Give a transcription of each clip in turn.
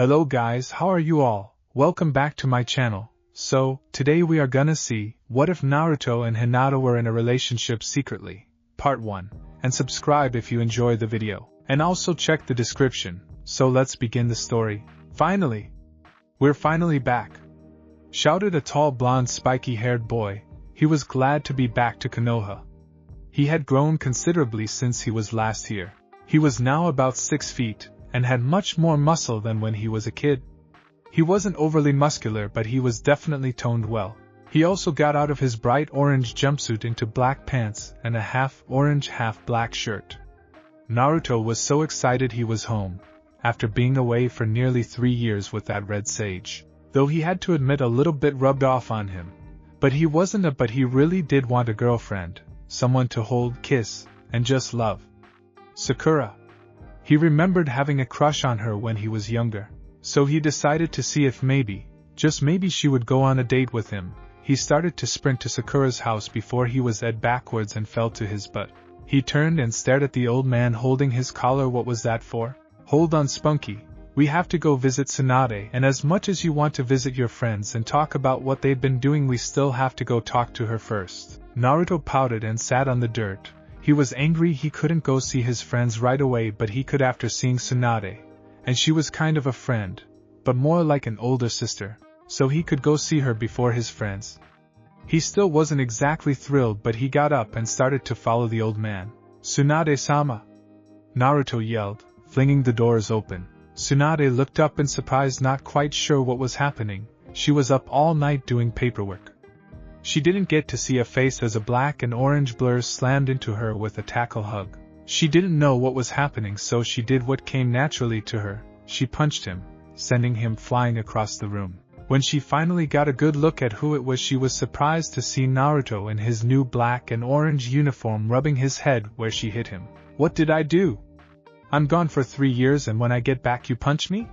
Hello guys, how are you all? Welcome back to my channel. So, today we are gonna see, what if Naruto and Hinata were in a relationship secretly? Part 1. And subscribe if you enjoy the video. And also check the description. So let's begin the story. Finally! We're finally back! Shouted a tall blonde spiky-haired boy. He was glad to be back to Konoha. He had grown considerably since he was last here. He was now about 6 feet, and had much more muscle than when he was a kid. He wasn't overly muscular, but he was definitely toned well. He also got out of his bright orange jumpsuit into black pants and a half-orange half-black shirt. Naruto was so excited he was home, after being away for nearly 3 years with that red sage. Though he had to admit a little bit rubbed off on him. But he really did want a girlfriend, someone to hold, kiss, and just love. Sakura. He remembered having a crush on her when he was younger. So he decided to see if maybe, just maybe she would go on a date with him. He started to sprint to Sakura's house before he was led backwards and fell to his butt. He turned and stared at the old man holding his collar. What was that for? Hold on, Spunky. We have to go visit Tsunade, and as much as you want to visit your friends and talk about what they've been doing, we still have to go talk to her first. Naruto pouted and sat on the dirt. He was angry he couldn't go see his friends right away, but he could after seeing Tsunade. And she was kind of a friend, but more like an older sister, so he could go see her before his friends. He still wasn't exactly thrilled, but he got up and started to follow the old man. Tsunade-sama! Naruto yelled, flinging the doors open. Tsunade looked up in surprise, not quite sure what was happening. She was up all night doing paperwork. She didn't get to see a face as a black and orange blur slammed into her with a tackle hug. She didn't know what was happening, so she did what came naturally to her. She punched him, sending him flying across the room. When she finally got a good look at who it was, she was surprised to see Naruto in his new black and orange uniform rubbing his head where she hit him. What did I do? I'm gone for 3 years and when I get back you punch me?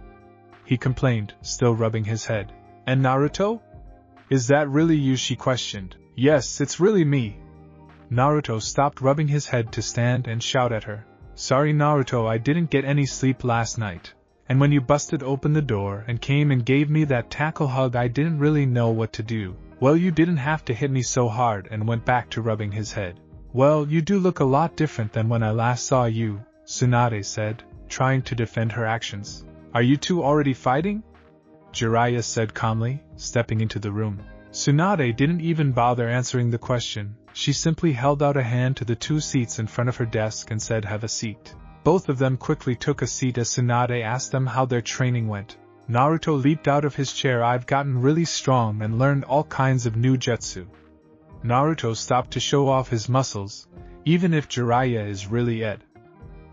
He complained, still rubbing his head. And Naruto? Is that really you? She questioned. Yes, it's really me. Naruto stopped rubbing his head to stand and shout at her. Sorry Naruto, I didn't get any sleep last night. And when you busted open the door and came and gave me that tackle hug, I didn't really know what to do. Well, you didn't have to hit me so hard, and went back to rubbing his head. Well, you do look a lot different than when I last saw you, Tsunade said, trying to defend her actions. Are you two already fighting? Jiraiya said calmly, stepping into the room. Tsunade didn't even bother answering the question. She simply held out a hand to the 2 seats in front of her desk and said, have a seat. Both of them quickly took a seat as Tsunade asked them how their training went. Naruto leaped out of his chair. I've gotten really strong and learned all kinds of new jutsu. Naruto stopped to show off his muscles, even if Jiraiya is really Ed.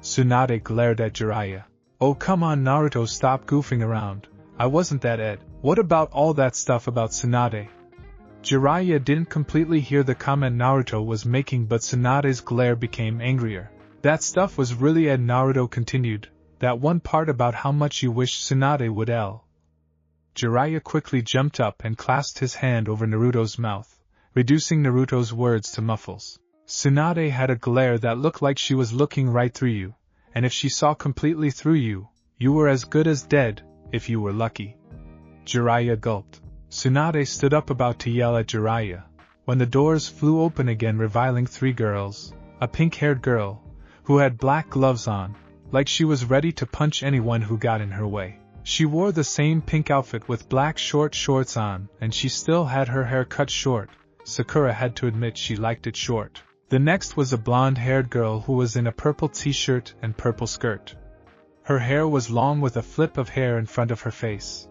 Tsunade glared at Jiraiya. Oh come on Naruto, stop goofing around. I wasn't that Ed. What about all that stuff about Tsunade? Jiraiya didn't completely hear the comment Naruto was making, but Tsunade's glare became angrier. That stuff was really Ed, Naruto continued. That one part about how much you wished Tsunade would L. Jiraiya quickly jumped up and clasped his hand over Naruto's mouth, reducing Naruto's words to muffles. Tsunade had a glare that looked like she was looking right through you, and if she saw completely through you, you were as good as dead, if you were lucky. Jiraiya gulped. Tsunade stood up about to yell at Jiraiya, when the doors flew open again, revealing 3 girls, a pink-haired girl, who had black gloves on, like she was ready to punch anyone who got in her way. She wore the same pink outfit with black short shorts on, and she still had her hair cut short. Sakura had to admit she liked it short. The next was a blonde-haired girl who was in a purple t-shirt and purple skirt. Her hair was long with a flip of hair in front of her face.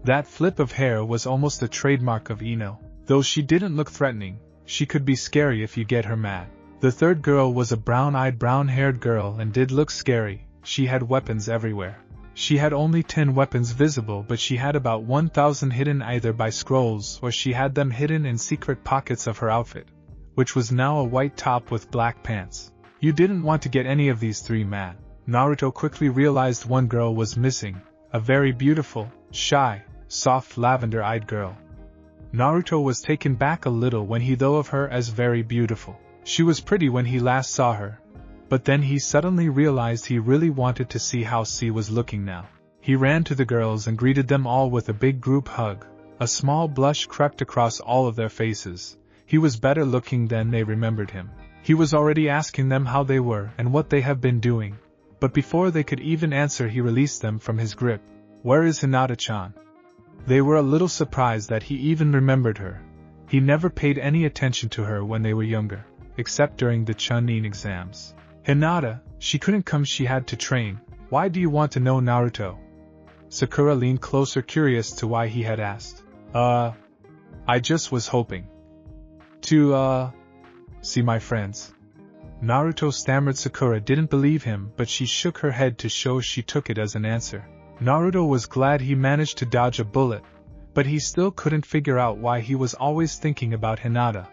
That flip of hair was almost a trademark of Ino. Though she didn't look threatening, she could be scary if you get her mad. The third girl was a brown-eyed, brown-haired girl and did look scary. She had weapons everywhere. She had only 10 weapons visible, but she had about 1,000 hidden either by scrolls or she had them hidden in secret pockets of her outfit, which was now a white top with black pants. You didn't want to get any of these 3 mad. Naruto quickly realized one girl was missing, a very beautiful, shy, soft lavender-eyed girl. Naruto was taken back a little when he thought of her as very beautiful. She was pretty when he last saw her, but then he suddenly realized he really wanted to see how she was looking now. He ran to the girls and greeted them all with a big group hug. A small blush crept across all of their faces. He was better looking than they remembered him. He was already asking them how they were and what they have been doing. But before they could even answer, he released them from his grip. "Where is Hinata-chan?" They were a little surprised that he even remembered her. He never paid any attention to her when they were younger, except during the Chunin exams. "Hinata, she couldn't come, she had to train. Why do you want to know, Naruto?" Sakura leaned closer, curious to why he had asked. I just was hoping to, see my friends." Naruto stammered. Sakura didn't believe him, but she shook her head to show she took it as an answer. Naruto was glad he managed to dodge a bullet, but he still couldn't figure out why he was always thinking about Hinata.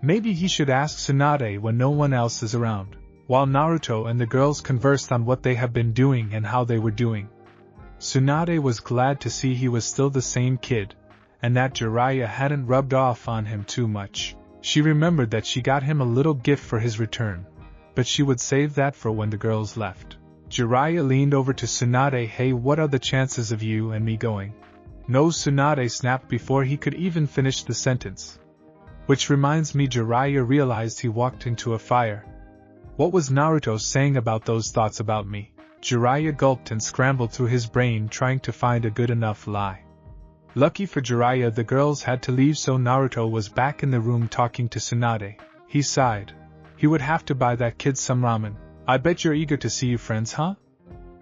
Maybe he should ask Tsunade when no one else is around. While Naruto and the girls conversed on what they have been doing and how they were doing, Tsunade was glad to see he was still the same kid, and that Jiraiya hadn't rubbed off on him too much. She remembered that she got him a little gift for his return, but she would save that for when the girls left. Jiraiya leaned over to Tsunade. "Hey, what are the chances of you and me going?" "No," Tsunade snapped before he could even finish the sentence. "Which reminds me," Jiraiya realized he walked into a fire. What was Naruto saying about those thoughts about me? Jiraiya gulped and scrambled through his brain trying to find a good enough lie. Lucky for Jiraiya, the girls had to leave, so Naruto was back in the room talking to Tsunade. He sighed. He would have to buy that kid some ramen. "I bet you're eager to see your friends, huh?"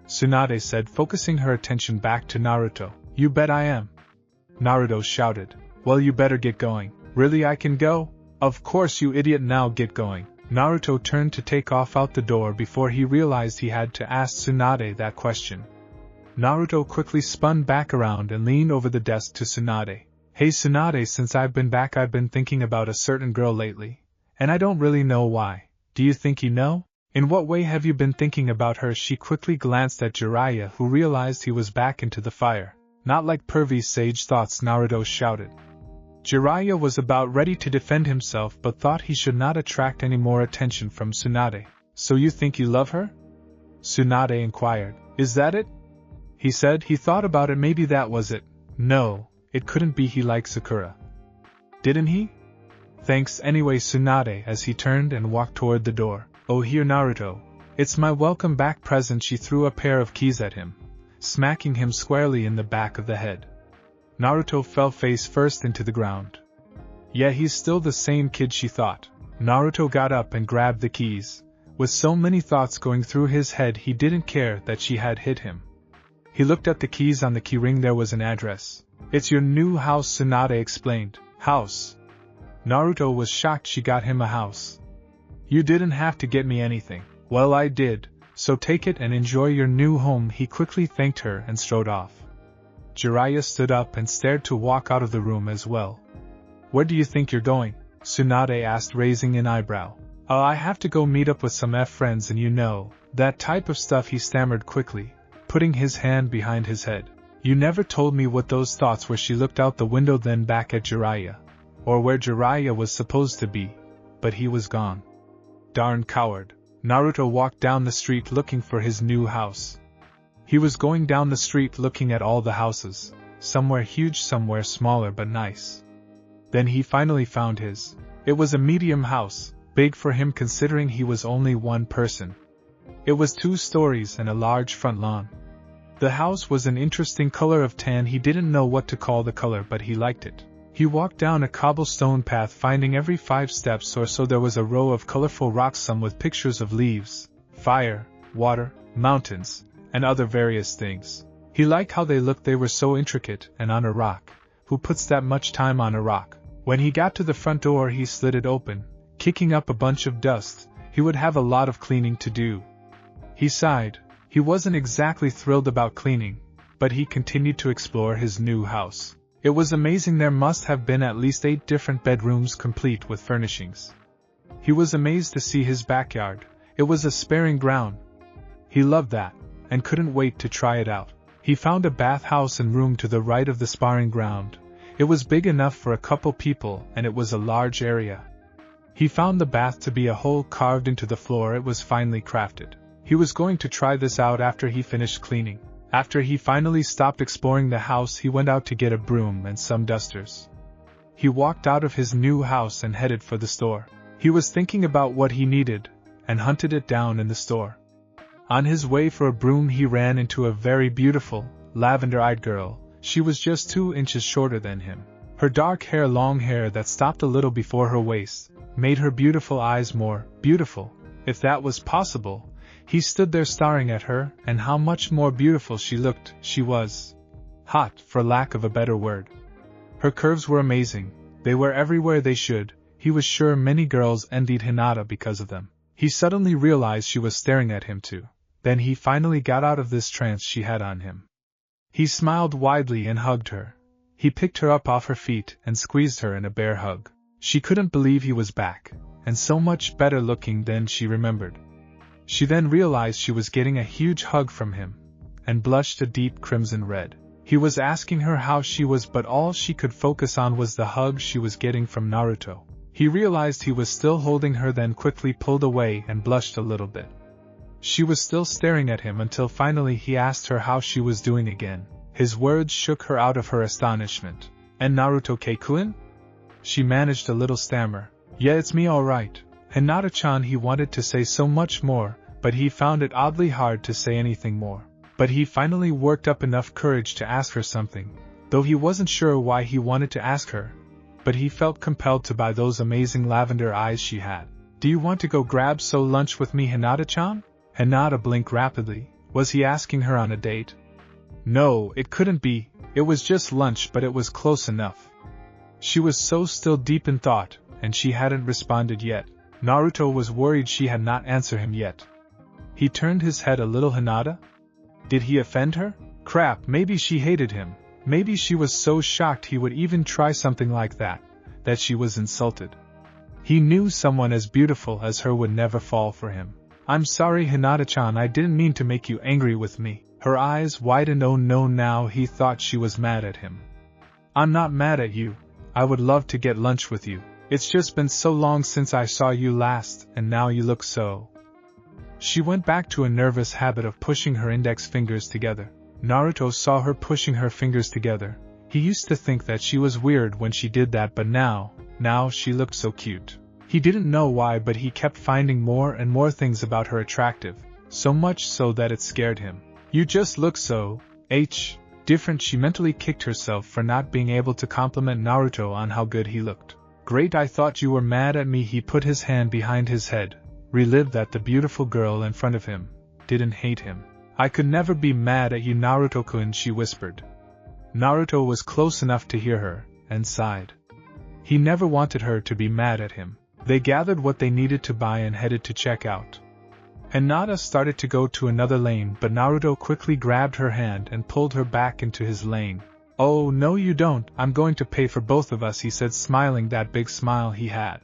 Tsunade said, focusing her attention back to Naruto. "You bet I am," Naruto shouted. "Well, you better get going." "Really, I can go?" "Of course, you idiot, now get going." Naruto turned to take off out the door before he realized he had to ask Tsunade that question. Naruto quickly spun back around and leaned over the desk to Tsunade. "Hey Tsunade, since I've been back, I've been thinking about a certain girl lately, and I don't really know why. Do you think you know? In what way have you been thinking about her?" She quickly glanced at Jiraiya, who realized he was back into the fire. "Not like pervy sage thoughts," Naruto shouted. Jiraiya was about ready to defend himself but thought he should not attract any more attention from Tsunade. "So you think you love her?" Tsunade inquired. "Is that it?" He said he thought about it. Maybe that was it. No, it couldn't be. He liked Sakura. Didn't he? "Thanks anyway," Tsunade, as he turned and walked toward the door. "Oh, here, Naruto. It's my welcome back present." She threw a pair of keys at him, smacking him squarely in the back of the head. Naruto fell face first into the ground. Yeah, he's still the same kid, she thought. Naruto got up and grabbed the keys. With so many thoughts going through his head, he didn't care that she had hit him. He looked at the keys on the keyring. There was an address. "It's your new house," Tsunade explained. "House?" Naruto was shocked. She got him a house. "You didn't have to get me anything." "Well, I did, so take it and enjoy your new home." He quickly thanked her and strode off. Jiraiya stood up and stared to walk out of the room as well. "Where do you think you're going?" Tsunade asked, raising an eyebrow. I have to go meet up with some friends and you know, that type of stuff," he stammered quickly, putting his hand behind his head. "You never told me what those thoughts were." She looked out the window, then back at Jiraiya. Or where Jiraiya was supposed to be, but he was gone. Darn coward. Naruto walked down the street looking for his new house. He was going down the street looking at all the houses, somewhere huge, somewhere smaller but nice. Then he finally found his. It was a medium house, big for him considering he was only one person. It was 2 stories and a large front lawn. The house was an interesting color of tan. He didn't know what to call the color, but he liked it. He walked down a cobblestone path, finding every 5 steps or so there was a row of colorful rocks, some with pictures of leaves, fire, water, mountains, and other various things. He liked how they looked. They were so intricate and on a rock. Who puts that much time on a rock? When he got to the front door, he slid it open, kicking up a bunch of dust. He would have a lot of cleaning to do. He sighed. He wasn't exactly thrilled about cleaning, but he continued to explore his new house. It was amazing. There must have been at least 8 different bedrooms complete with furnishings. He was amazed to see his backyard. It was a sparring ground. He loved that, and couldn't wait to try it out. He found a bathhouse and room to the right of the sparring ground. It was big enough for a couple people, and it was a large area. He found the bath to be a hole carved into the floor. It was finely crafted. He was going to try this out after he finished cleaning. After he finally stopped exploring the house, he went out to get a broom and some dusters. He walked out of his new house and headed for the store. He was thinking about what he needed, and hunted it down in the store. On his way for a broom, he ran into a very beautiful, lavender-eyed girl. She was just 2 inches shorter than him. Her dark hair, long hair that stopped a little before her waist, made her beautiful eyes more beautiful, if that was possible. He stood there staring at her, and how much more beautiful she looked. She was hot, for lack of a better word. Her curves were amazing. They were everywhere they should. He was sure many girls envied Hinata because of them. He suddenly realized she was staring at him too. Then he finally got out of this trance she had on him. He smiled widely and hugged her. He picked her up off her feet and squeezed her in a bear hug. She couldn't believe he was back, and so much better looking than she remembered. She then realized she was getting a huge hug from him, and blushed a deep crimson red. He was asking her how she was, but all she could focus on was the hug she was getting from Naruto. He realized he was still holding her, then quickly pulled away and blushed a little bit. She was still staring at him until finally he asked her how she was doing again. His words shook her out of her astonishment. "And Naruto-kun?" She managed a little stammer. "Yeah, it's me, alright. Hinata-chan." He wanted to say so much more, but he found it oddly hard to say anything more. But he finally worked up enough courage to ask her something, though he wasn't sure why he wanted to ask her. But he felt compelled to by those amazing lavender eyes she had. "Do you want to go grab some lunch with me, Hinata-chan?" Hinata blinked rapidly. Was he asking her on a date? No, it couldn't be. It was just lunch, but it was close enough. She was so still, deep in thought, and she hadn't responded yet. Naruto was worried she had not answered him yet. He turned his head a little. "Hinata? Did he offend her? Crap, maybe she hated him. Maybe she was so shocked he would even try something like that she was insulted. He knew someone as beautiful as her would never fall for him. "I'm sorry, Hinata-chan, I didn't mean to make you angry with me." Her eyes widened. Oh no, now he thought she was mad at him. "I'm not mad at you. I would love to get lunch with you. It's just been so long since I saw you last, and now you look so..." She went back to a nervous habit of pushing her index fingers together. Naruto saw her pushing her fingers together. He used to think that she was weird when she did that, but now she looked so cute. He didn't know why, but he kept finding more and more things about her attractive, so much so that it scared him. "You just look so different." She mentally kicked herself for not being able to compliment Naruto on how good he looked. "Great, I thought you were mad at me." He put his hand behind his head, relived that the beautiful girl in front of him didn't hate him. "I could never be mad at you, Naruto-kun," she whispered. Naruto was close enough to hear her, and sighed. He never wanted her to be mad at him. They gathered what they needed to buy and headed to check out. Hinata started to go to another lane, but Naruto quickly grabbed her hand and pulled her back into his lane. "Oh, no you don't, I'm going to pay for both of us," he said, smiling that big smile he had.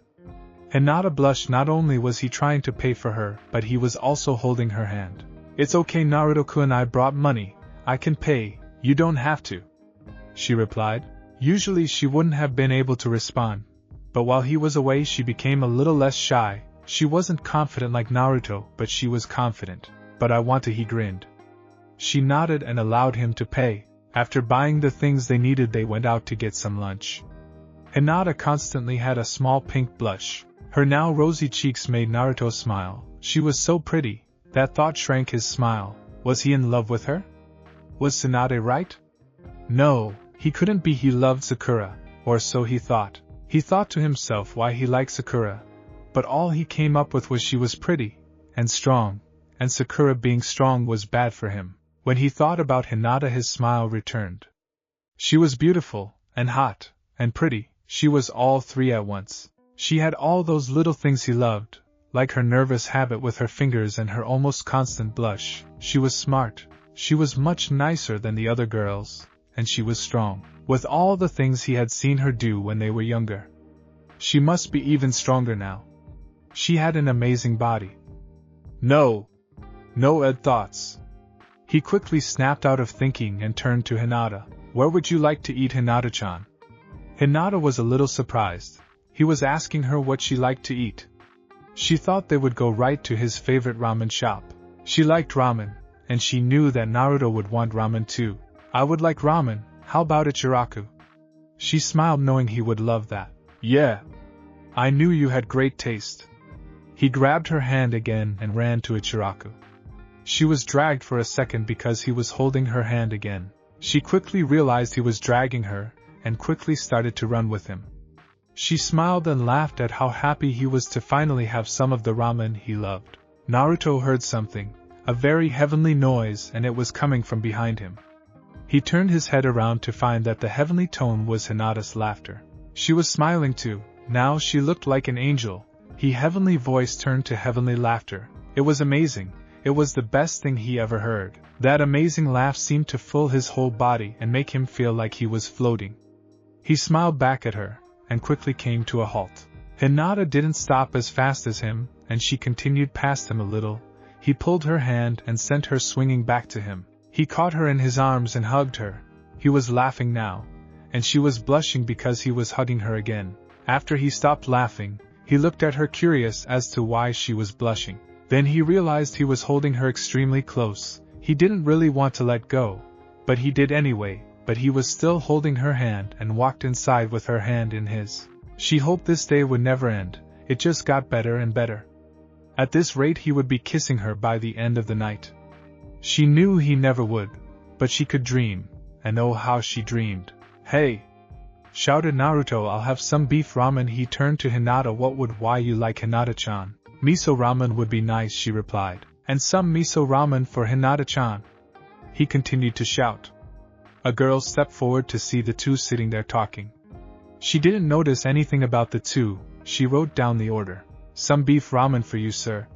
Hinata blushed. Not only was he trying to pay for her, but he was also holding her hand. "It's okay, Naruto-kun, I brought money. I can pay, you don't have to," she replied. Usually she wouldn't have been able to respond, but while he was away she became a little less shy. She wasn't confident like Naruto, but she was confident. "But I want to," he grinned. She nodded and allowed him to pay. After buying the things they needed, they went out to get some lunch. Hinata constantly had a small pink blush. Her now rosy cheeks made Naruto smile. She was so pretty. That thought shrank his smile. Was he in love with her? Was Tsunade right? No, he couldn't be. He loved Sakura, or so he thought. He thought to himself why he liked Sakura, but all he came up with was she was pretty and strong, and Sakura being strong was bad for him. When he thought about Hinata, his smile returned. She was beautiful, and hot, and pretty. She was all three at once. She had all those little things he loved, like her nervous habit with her fingers and her almost constant blush. She was smart. She was much nicer than the other girls, and she was strong, with all the things he had seen her do when they were younger. She must be even stronger now. She had an amazing body. No Ed thoughts. He quickly snapped out of thinking and turned to Hinata. "Where would you like to eat, Hinata-chan?" Hinata was a little surprised. He was asking her what she liked to eat. She thought they would go right to his favorite ramen shop. She liked ramen, and she knew that Naruto would want ramen too. I would like ramen, how about it, Shiraku? She smiled knowing he would love that. Yeah. I knew you had great taste. He grabbed her hand again and ran to Ichiraku. She was dragged for a second because he was holding her hand again. She quickly realized he was dragging her, and quickly started to run with him. She smiled and laughed at how happy he was to finally have some of the ramen he loved. Naruto heard something, a very heavenly noise, and it was coming from behind him. He turned his head around to find that the heavenly tone was Hinata's laughter. She was smiling too, now she looked like an angel. His heavenly voice turned to heavenly laughter. It was amazing. It was the best thing he ever heard. That amazing laugh seemed to fill his whole body and make him feel like he was floating. He smiled back at her, and quickly came to a halt. Hinata didn't stop as fast as him, and she continued past him a little. He pulled her hand and sent her swinging back to him. He caught her in his arms and hugged her. He was laughing now, and she was blushing because he was hugging her again. After he stopped laughing, he looked at her curious as to why she was blushing. Then he realized he was holding her extremely close. He didn't really want to let go, but he did anyway, but he was still holding her hand and walked inside with her hand in his. She hoped this day would never end, it just got better and better. At this rate he would be kissing her by the end of the night. She knew he never would, but she could dream, and oh how she dreamed. Hey! Shouted Naruto, I'll have some beef ramen. He turned to Hinata. Why you like Hinata-chan? Miso ramen would be nice, she replied. And some miso ramen for Hinata-chan. He continued to shout. A girl stepped forward to see the two sitting there talking. She didn't notice anything about the two. She wrote down the order. Some beef ramen for you, sir.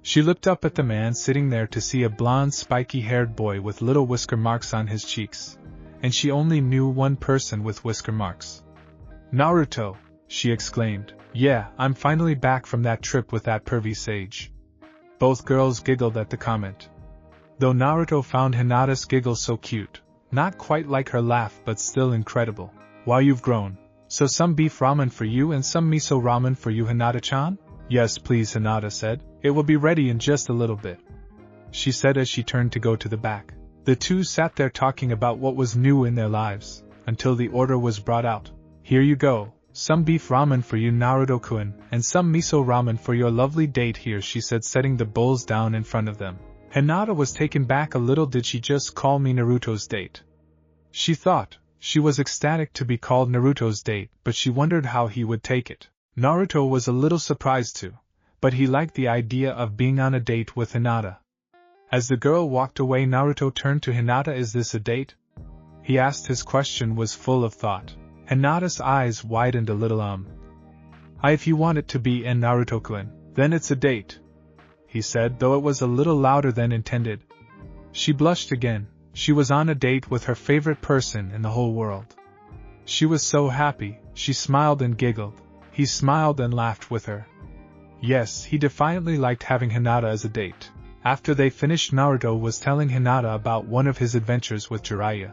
She looked up at the man sitting there to see a blonde, spiky-haired boy with little whisker marks on his cheeks. And she only knew one person with whisker marks. Naruto, she exclaimed. Yeah, I'm finally back from that trip with that pervy sage. Both girls giggled at the comment. Though Naruto found Hinata's giggle so cute, not quite like her laugh but still incredible. Wow, you've grown. So some beef ramen for you and some miso ramen for you, Hinata-chan? Yes please, Hinata said. It will be ready in just a little bit, she said as she turned to go to the back. The two sat there talking about what was new in their lives, until the order was brought out. Here you go, some beef ramen for you, Naruto-kun, and some miso ramen for your lovely date here, she said, setting the bowls down in front of them. Hinata was taken back a little. Did she just call me Naruto's date? She thought. She was ecstatic to be called Naruto's date, but she wondered how he would take it. Naruto was a little surprised too, but he liked the idea of being on a date with Hinata. As the girl walked away, Naruto turned to Hinata. Is this a date? He asked. His question was full of thought. Hinata's eyes widened a little. If you want it to be in Naruto-kun, then it's a date, he said, though it was a little louder than intended. She blushed again. She was on a date with her favorite person in the whole world. She was so happy. She smiled and giggled. He smiled and laughed with her. Yes, he defiantly liked having Hinata as a date. After they finished, Naruto was telling Hinata about one of his adventures with Jiraiya.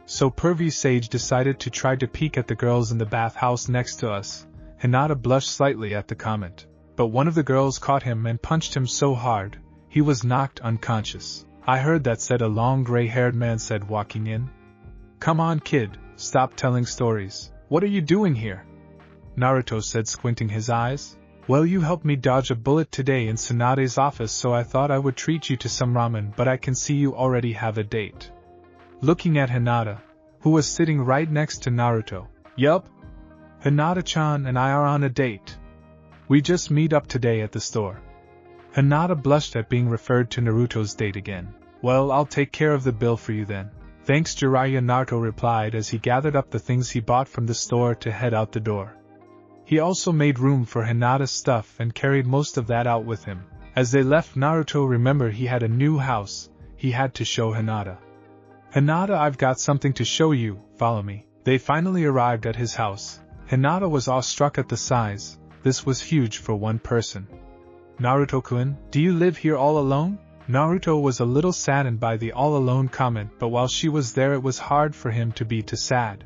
So pervy sage decided to try to peek at the girls in the bathhouse next to us. Hinata blushed slightly at the comment, but one of the girls caught him and punched him so hard, he was knocked unconscious. I heard that, said a long gray-haired man said, walking in. Come on kid, stop telling stories. What are you doing here? Naruto said, squinting his eyes. Well, you helped me dodge a bullet today in Tsunade's office, so I thought I would treat you to some ramen, but I can see you already have a date. Looking at Hinata, who was sitting right next to Naruto. Yup. Hinata-chan and I are on a date. We just meet up today at the store. Hinata blushed at being referred to Naruto's date again. Well, I'll take care of the bill for you then. Thanks, Jiraiya, Naruto replied as he gathered up the things he bought from the store to head out the door. He also made room for Hinata's stuff and carried most of that out with him. As they left, Naruto remembered he had a new house. He had to show Hinata. Hinata, I've got something to show you, follow me. They finally arrived at his house. Hinata was awestruck at the size. This was huge for one person. Naruto-kun, do you live here all alone? Naruto was a little saddened by the all-alone comment, but while she was there it was hard for him to be too sad.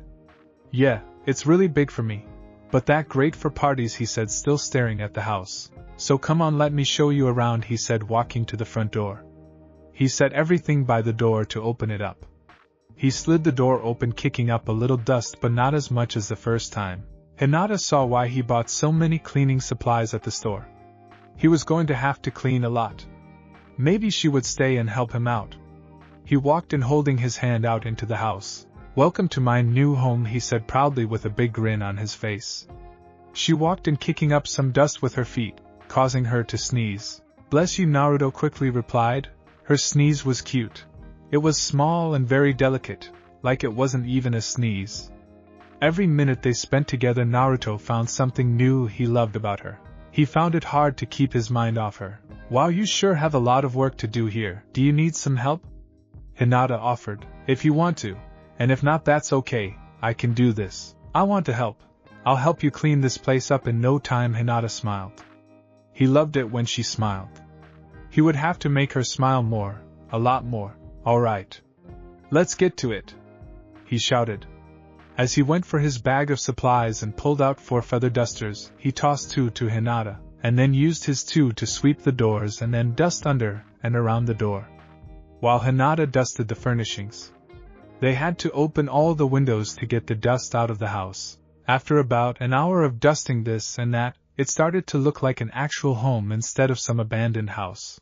Yeah, it's really big for me. But that great for parties, he said, still staring at the house. So come on, let me show you around, he said, walking to the front door. He set everything by the door to open it up. He slid the door open, kicking up a little dust, but not as much as the first time. Hinata saw why he bought so many cleaning supplies at the store. He was going to have to clean a lot. Maybe she would stay and help him out. He walked in, holding his hand out into the house. "Welcome to my new home," he said proudly with a big grin on his face. She walked in, kicking up some dust with her feet, causing her to sneeze. "Bless you," Naruto quickly replied. Her sneeze was cute. It was small and very delicate, like it wasn't even a sneeze. Every minute they spent together, Naruto found something new he loved about her. He found it hard to keep his mind off her. "Wow, you sure have a lot of work to do here. Do you need some help?" Hinata offered. "If you want to, and if not, that's okay, I can do this." "I want to help. I'll help you clean this place up in no time," Hinata smiled. He loved it when she smiled. He would have to make her smile more, a lot more. "Alright. Let's get to it," he shouted. As he went for his bag of supplies and pulled out 4 feather dusters, he tossed 2 to Hinata, and then used his 2 to sweep the doors and then dust under and around the door, while Hinata dusted the furnishings. They had to open all the windows to get the dust out of the house. After about an hour of dusting this and that, it started to look like an actual home instead of some abandoned house.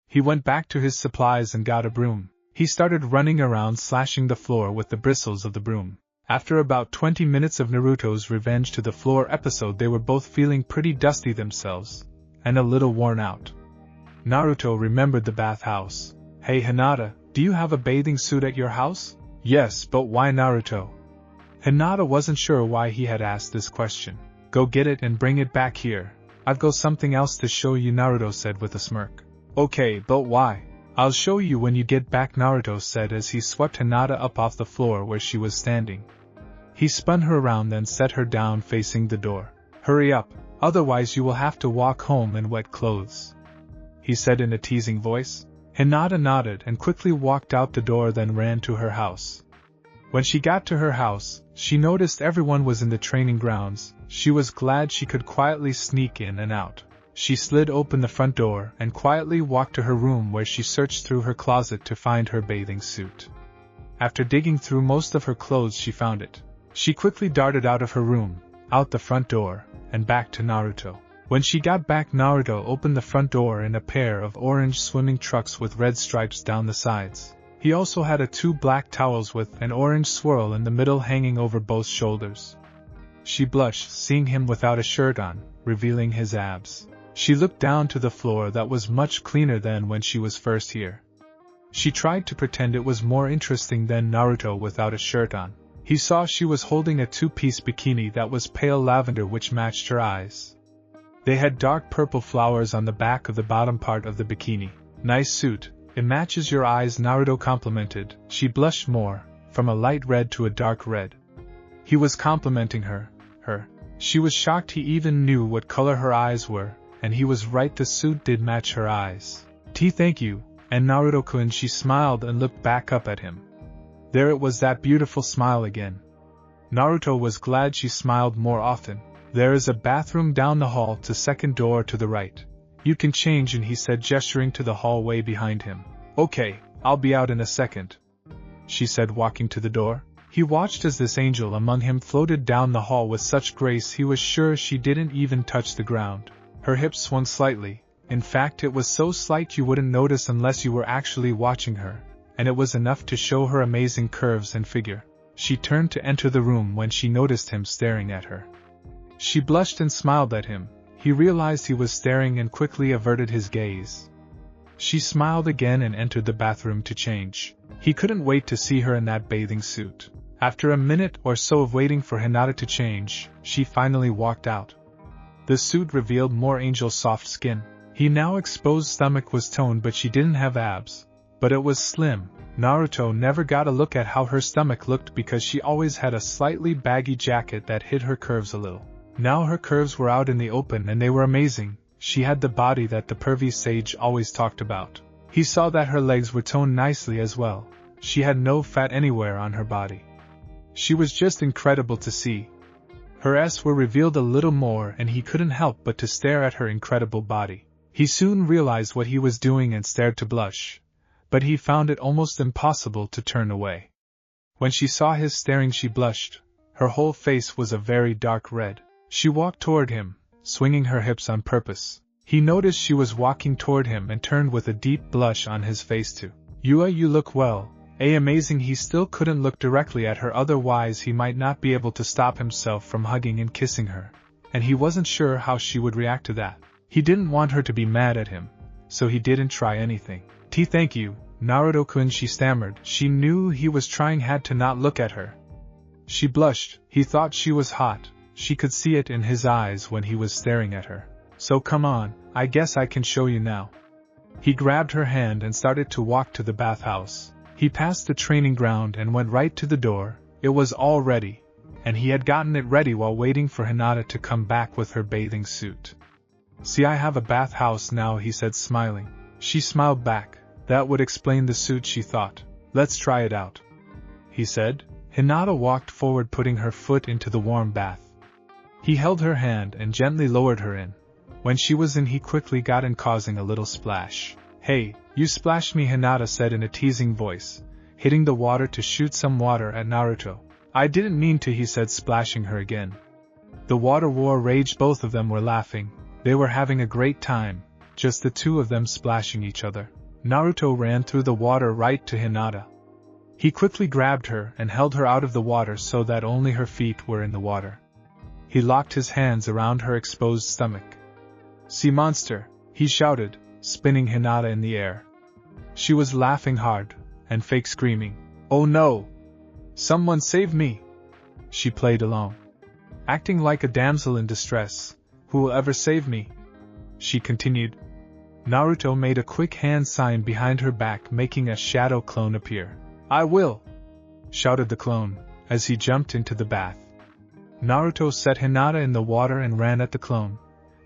He went back to his supplies and got a broom. He started running around, slashing the floor with the bristles of the broom. After about 20 minutes of Naruto's Revenge to the Floor episode, they were both feeling pretty dusty themselves, and a little worn out. Naruto remembered the bathhouse. "Hey Hinata, do you have a bathing suit at your house?" "Yes, but why, Naruto?" Hinata wasn't sure why he had asked this question. "Go get it and bring it back here. I've got something else to show you," Naruto said with a smirk. "Okay, but why?" "I'll show you when you get back," Naruto said as he swept Hinata up off the floor where she was standing. He spun her around, then set her down facing the door. "Hurry up, otherwise you will have to walk home in wet clothes," he said in a teasing voice. Hinata nodded and quickly walked out the door, then ran to her house. When she got to her house, she noticed everyone was in the training grounds. She was glad she could quietly sneak in and out. She slid open the front door and quietly walked to her room, where she searched through her closet to find her bathing suit. After digging through most of her clothes, she found it. She quickly darted out of her room, out the front door, and back to Naruto. When she got back, Naruto opened the front door in a pair of orange swimming trunks with red stripes down the sides. He also had 2 black towels with an orange swirl in the middle hanging over both shoulders. She blushed seeing him without a shirt on, revealing his abs. She looked down to the floor that was much cleaner than when she was first here. She tried to pretend it was more interesting than Naruto without a shirt on. He saw she was holding a 2-piece bikini that was pale lavender, which matched her eyes. They had dark purple flowers on the back of the bottom part of the bikini. "Nice suit, it matches your eyes," Naruto complimented. She blushed more, from a light red to a dark red. He was complimenting her. She was shocked he even knew what color her eyes were, and he was right, the suit did match her eyes. "Thank you, and Naruto-kun," she smiled and looked back up at him. There it was, that beautiful smile again. Naruto was glad she smiled more often. "There is a bathroom down the hall, to second door to the right. You can change," and he said, gesturing to the hallway behind him. "Okay, I'll be out in a second," she said, walking to the door. He watched as this angel among him floated down the hall with such grace he was sure she didn't even touch the ground. Her hips swung slightly. In fact, it was so slight you wouldn't notice unless you were actually watching her, and it was enough to show her amazing curves and figure. She turned to enter the room when she noticed him staring at her. She blushed and smiled at him. He realized he was staring and quickly averted his gaze. She smiled again and entered the bathroom to change. He couldn't wait to see her in that bathing suit. After a minute or so of waiting for Hinata to change, she finally walked out. The suit revealed more angel soft skin. His now exposed stomach was toned, but she didn't have abs. But it was slim. Naruto never got a look at how her stomach looked because she always had a slightly baggy jacket that hid her curves a little. Now her curves were out in the open and they were amazing. She had the body that the pervy sage always talked about. He saw that her legs were toned nicely as well. She had no fat anywhere on her body. She was just incredible to see. Her ass were revealed a little more and he couldn't help but to stare at her incredible body. He soon realized what he was doing and started to blush. but he found it almost impossible to turn away. When she saw his staring, she blushed. Her whole face was a very dark red. She walked toward him, swinging her hips on purpose. He noticed she was walking toward him and turned with a deep blush on his face too. You look well. Amazing. He still couldn't look directly at her, otherwise he might not be able to stop himself from hugging and kissing her. And he wasn't sure how she would react to that. He didn't want her to be mad at him, so he didn't try anything. Thank you, Naruto-kun, she stammered. She knew he was trying hard to not look at her. She blushed. He thought she was hot. She could see it in his eyes when he was staring at her. So come on, I guess I can show you now. He grabbed her hand and started to walk to the bathhouse. He passed the training ground and went right to the door. It was all ready, and he had gotten it ready while waiting for Hinata to come back with her bathing suit. See, I have a bathhouse now, he said, smiling. She smiled back. That would explain the suit, she thought. Let's try it out, he said. Hinata walked forward, putting her foot into the warm bath. He held her hand and gently lowered her in. When she was in, he quickly got in, causing a little splash. Hey, you splashed me, Hinata said in a teasing voice, hitting the water to shoot some water at Naruto. I didn't mean to, he said, splashing her again. The water war raged. Both of them were laughing. They were having a great time, just the two of them splashing each other. Naruto ran through the water right to Hinata. He quickly grabbed her and held her out of the water so that only her feet were in the water. He locked his hands around her exposed stomach. Sea monster, he shouted, spinning Hinata in the air. She was laughing hard, and fake screaming. Oh no! Someone save me! She played along, acting like a damsel in distress. Who will ever save me? She continued. Naruto made a quick hand sign behind her back, making a shadow clone appear. I will! Shouted the clone, as he jumped into the bath. Naruto set Hinata in the water and ran at the clone.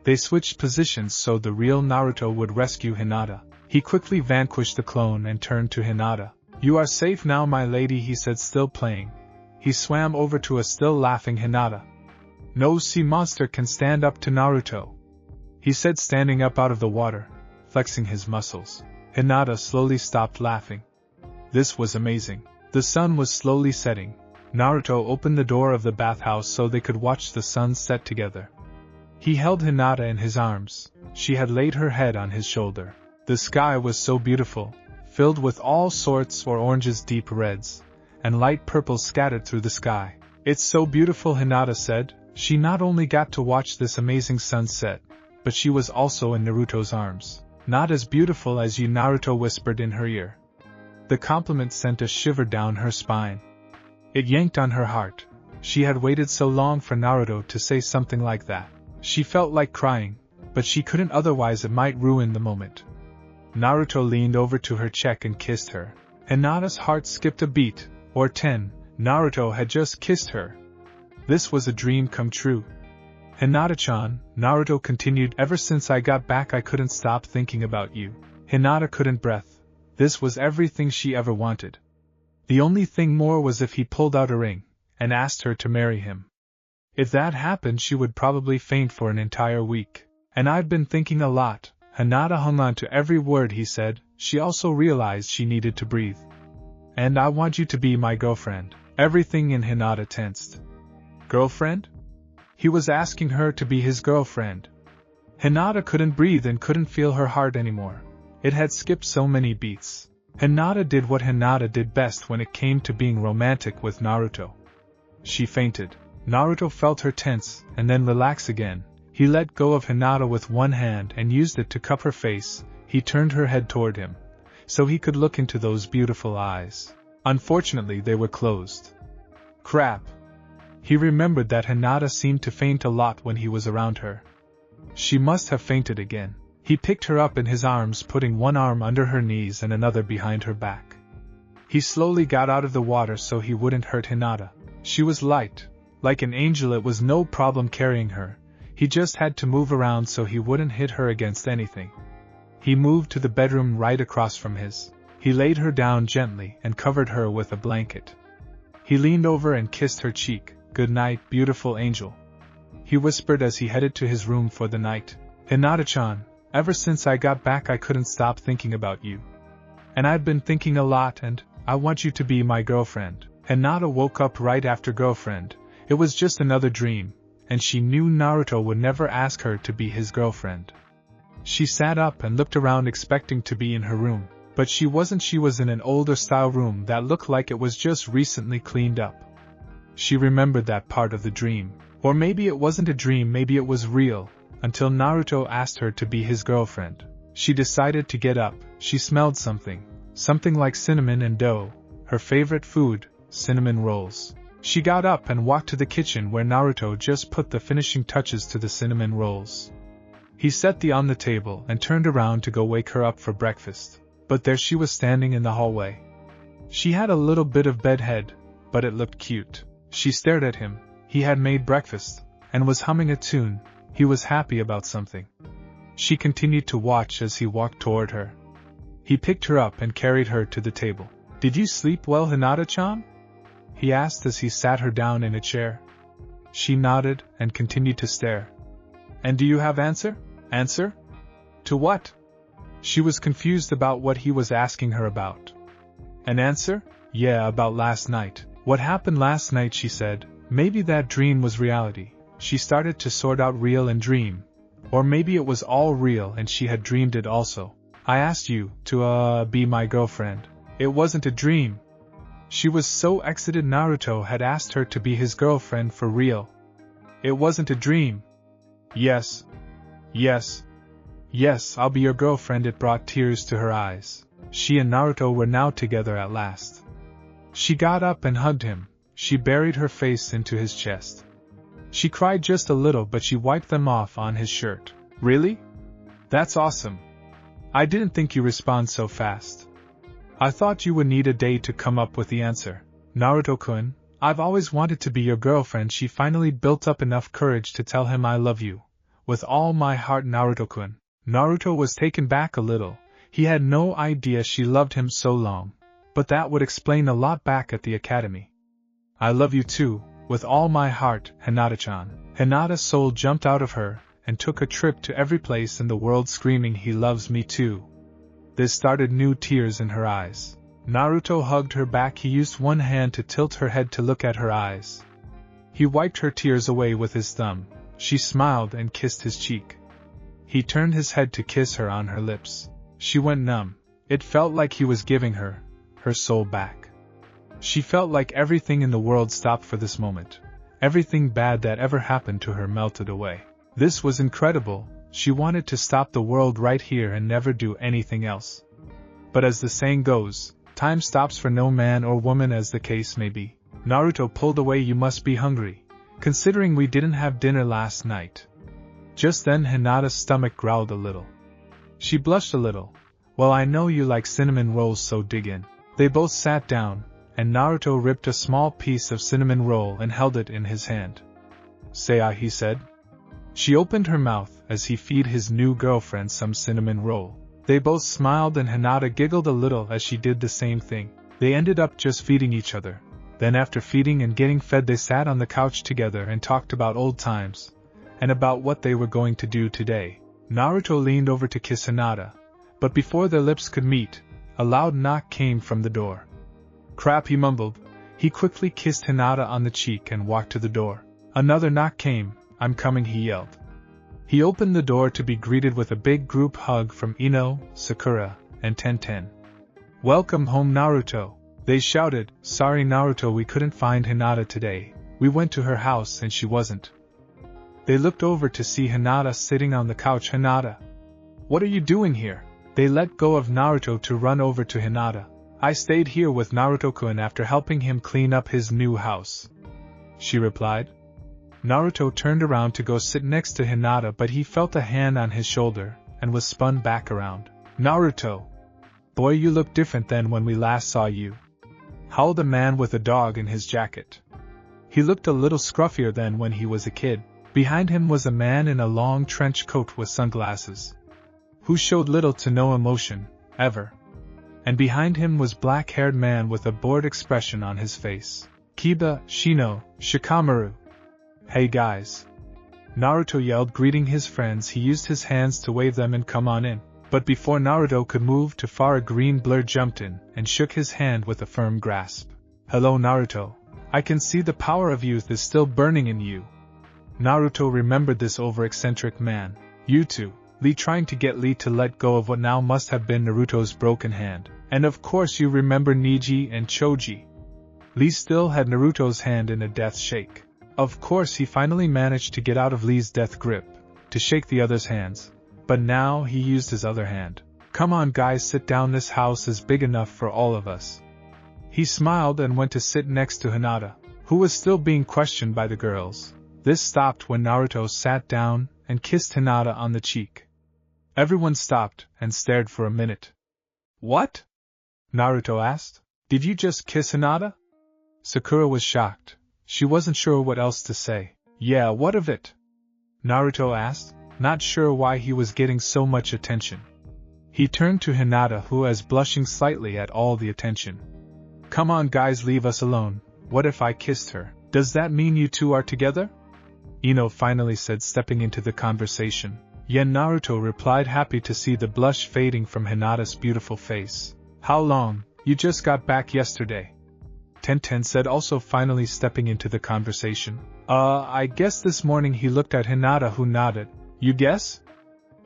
They switched positions so the real Naruto would rescue Hinata. He quickly vanquished the clone and turned to Hinata. You are safe now, my lady, he said, still playing. He swam over to a still laughing Hinata. No sea monster can stand up to Naruto, he said, standing up out of the water, flexing his muscles. Hinata slowly stopped laughing. This was amazing. The sun was slowly setting. Naruto opened the door of the bathhouse so they could watch the sun set together. He held Hinata in his arms. She had laid her head on his shoulder. The sky was so beautiful, filled with all sorts of oranges, deep reds, and light purples scattered through the sky. It's so beautiful, Hinata said. She not only got to watch this amazing sunset, but she was also in Naruto's arms. Not as beautiful as you, Naruto whispered in her ear. The compliment sent a shiver down her spine. It yanked on her heart. She had waited so long for Naruto to say something like that. She felt like crying, but she couldn't, otherwise it might ruin the moment. Naruto leaned over to her cheek and kissed her. Hinata's heart skipped a beat, or 10. Naruto had just kissed her. This was a dream come true. Hinata-chan, Naruto continued, ever since I got back I couldn't stop thinking about you. Hinata couldn't breathe. This was everything she ever wanted. The only thing more was if he pulled out a ring and asked her to marry him. If that happened, she would probably faint for an entire week. And I've been thinking a lot. Hinata hung on to every word he said. She also realized she needed to breathe. And I want you to be my girlfriend. Everything in Hinata tensed. Girlfriend? He was asking her to be his girlfriend. Hinata couldn't breathe and couldn't feel her heart anymore. It had skipped so many beats. Hinata did what Hinata did best when it came to being romantic with Naruto. She fainted. Naruto felt her tense and then relax again. He let go of Hinata with one hand and used it to cup her face. He turned her head toward him, so he could look into those beautiful eyes. Unfortunately, they were closed. Crap. He remembered that Hinata seemed to faint a lot when he was around her. She must have fainted again. He picked her up in his arms, putting one arm under her knees and another behind her back. He slowly got out of the water so he wouldn't hurt Hinata. She was light. Like an angel, it was no problem carrying her. He just had to move around so he wouldn't hit her against anything. He moved to the bedroom right across from his. He laid her down gently and covered her with a blanket. He leaned over and kissed her cheek. Good night, beautiful angel, he whispered as he headed to his room for the night. Hinata-chan, ever since I got back I couldn't stop thinking about you. And I've been thinking a lot and I want you to be my girlfriend. Hinata woke up right after girlfriend. It was just another dream, and she knew Naruto would never ask her to be his girlfriend. She sat up and looked around expecting to be in her room, but she wasn't. She was in an older style room that looked like it was just recently cleaned up. She remembered that part of the dream, or maybe it wasn't a dream, maybe it was real, until Naruto asked her to be his girlfriend. She decided to get up. She smelled something like cinnamon and dough, her favorite food, cinnamon rolls. She got up and walked to the kitchen where Naruto just put the finishing touches to the cinnamon rolls. He set them on the table and turned around to go wake her up for breakfast, but there she was standing in the hallway. She had a little bit of bedhead, but it looked cute. She stared at him. He had made breakfast, and was humming a tune. He was happy about something. She continued to watch as he walked toward her. He picked her up and carried her to the table. "Did you sleep well, Hinata-chan?" he asked as he sat her down in a chair. She nodded and continued to stare. "And do you have answer? Answer? To what?" She was confused about what he was asking her about. "An answer? Yeah, about last night. What happened last night," she said. Maybe that dream was reality. She started to sort out real and dream. Or maybe it was all real and she had dreamed it also. "I asked you to, be my girlfriend. It wasn't a dream." She was so excited. Naruto had asked her to be his girlfriend for real. "It wasn't a dream." Yes, I'll be your girlfriend." It brought tears to her eyes. She and Naruto were now together at last. She got up and hugged him. She buried her face into his chest. She cried just a little, but she wiped them off on his shirt. "Really? That's awesome. I didn't think you respond so fast. I thought you would need a day to come up with the answer." "Naruto-kun, I've always wanted to be your girlfriend." She finally built up enough courage to tell him, "I love you. With all my heart, Naruto-kun." Naruto was taken back a little. He had no idea she loved him so long. But that would explain a lot back at the academy. "I love you too, with all my heart, Hinata-chan." Hinata's soul jumped out of her, and took a trip to every place in the world screaming, "He loves me too." This started new tears in her eyes. Naruto hugged her back. He used one hand to tilt her head to look at her eyes. He wiped her tears away with his thumb. She smiled and kissed his cheek. He turned his head to kiss her on her lips. She went numb. It felt like he was giving her soul back. She felt like everything in the world stopped for this moment. Everything bad that ever happened to her melted away. This was incredible. She wanted to stop the world right here and never do anything else. But as the saying goes, time stops for no man or woman, as the case may be. Naruto pulled away. "You must be hungry, considering we didn't have dinner last night." Just then Hinata's stomach growled a little. She blushed a little. "Well, I know you like cinnamon rolls, so dig in." They both sat down, and Naruto ripped a small piece of cinnamon roll and held it in his hand. "Say I," he said. She opened her mouth as he fed his new girlfriend some cinnamon roll. They both smiled and Hinata giggled a little as she did the same thing. They ended up just feeding each other. Then after feeding and getting fed, they sat on the couch together and talked about old times, and about what they were going to do today. Naruto leaned over to kiss Hinata, but before their lips could meet, a loud knock came from the door. "Crap," he mumbled. He quickly kissed Hinata on the cheek and walked to the door. Another knock came. "I'm coming," he yelled. He opened the door to be greeted with a big group hug from Ino, Sakura, and Tenten. "Welcome home, Naruto," they shouted. "Sorry, Naruto, we couldn't find Hinata today. We went to her house and she wasn't." They looked over to see Hinata sitting on the couch. "Hinata, what are you doing here?" They let go of Naruto to run over to Hinata. "I stayed here with Naruto-kun after helping him clean up his new house," she replied. Naruto turned around to go sit next to Hinata, but he felt a hand on his shoulder, and was spun back around. "Naruto! Boy, you look different than when we last saw you," howled a man with a dog in his jacket. He looked a little scruffier than when he was a kid. Behind him was a man in a long trench coat with sunglasses, who showed little to no emotion, ever. And behind him was black-haired man with a bored expression on his face. "Kiba, Shino, Shikamaru. Hey guys!" Naruto yelled, greeting his friends. He used his hands to wave them and come on in. But before Naruto could move too far, a green blur jumped in and shook his hand with a firm grasp. "Hello Naruto. I can see the power of youth is still burning in you." Naruto remembered this over-eccentric man, Lee, trying to get Lee to let go of what now must have been Naruto's broken hand. And of course you remember Neji and Choji. Lee still had Naruto's hand in a death shake. Of course he finally managed to get out of Lee's death grip, to shake the other's hands. But now he used his other hand. "Come on guys, sit down, this house is big enough for all of us." He smiled and went to sit next to Hinata, who was still being questioned by the girls. This stopped when Naruto sat down and kissed Hinata on the cheek. Everyone stopped and stared for a minute. "What?" Naruto asked. "Did you just kiss Hinata?" Sakura was shocked. She wasn't sure what else to say. "Yeah, what of it?" Naruto asked, not sure why he was getting so much attention. He turned to Hinata, who was blushing slightly at all the attention. "Come on guys, leave us alone. What if I kissed her? Does that mean you two are together?" Ino finally said, stepping into the conversation. Yeah, Naruto replied, happy to see the blush fading from Hinata's beautiful face. "How long? You just got back yesterday." Tenten said, also finally stepping into the conversation. I guess this morning." He looked at Hinata, who nodded. "You guess?"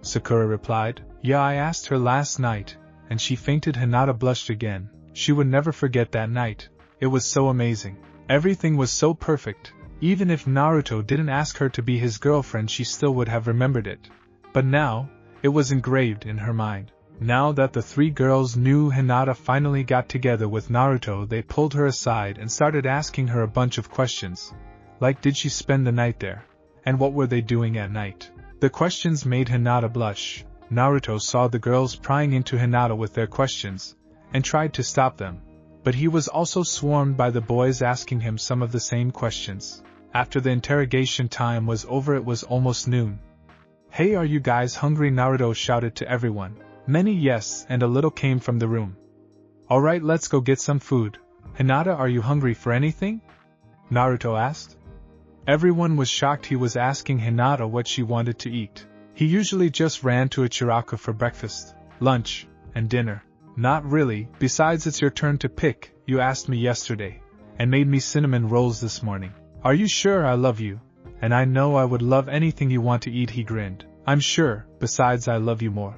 Sakura replied. "Yeah, I asked her last night, and she fainted." Hinata blushed again. She would never forget that night. It was so amazing. Everything was so perfect. Even if Naruto didn't ask her to be his girlfriend, she still would have remembered it. But now, it was engraved in her mind. Now that the three girls knew Hinata finally got together with Naruto, they pulled her aside and started asking her a bunch of questions. Like, did she spend the night there? And what were they doing at night? The questions made Hinata blush. Naruto saw the girls prying into Hinata with their questions, and tried to stop them. But he was also swarmed by the boys asking him some of the same questions. After the interrogation time was over, it was almost noon. "Hey, are you guys hungry?" Naruto shouted to everyone. Many yes and a little came from the room. "Alright, let's go get some food." "Hinata, are you hungry for anything?" Naruto asked. Everyone was shocked he was asking Hinata what she wanted to eat. He usually just ran to a chiraku for breakfast, lunch, and dinner. "Not really, besides it's your turn to pick. You asked me yesterday, and made me cinnamon rolls this morning." "Are you sure? I love you, and I know I would love anything you want to eat," he grinned. "I'm sure, besides I love you more,"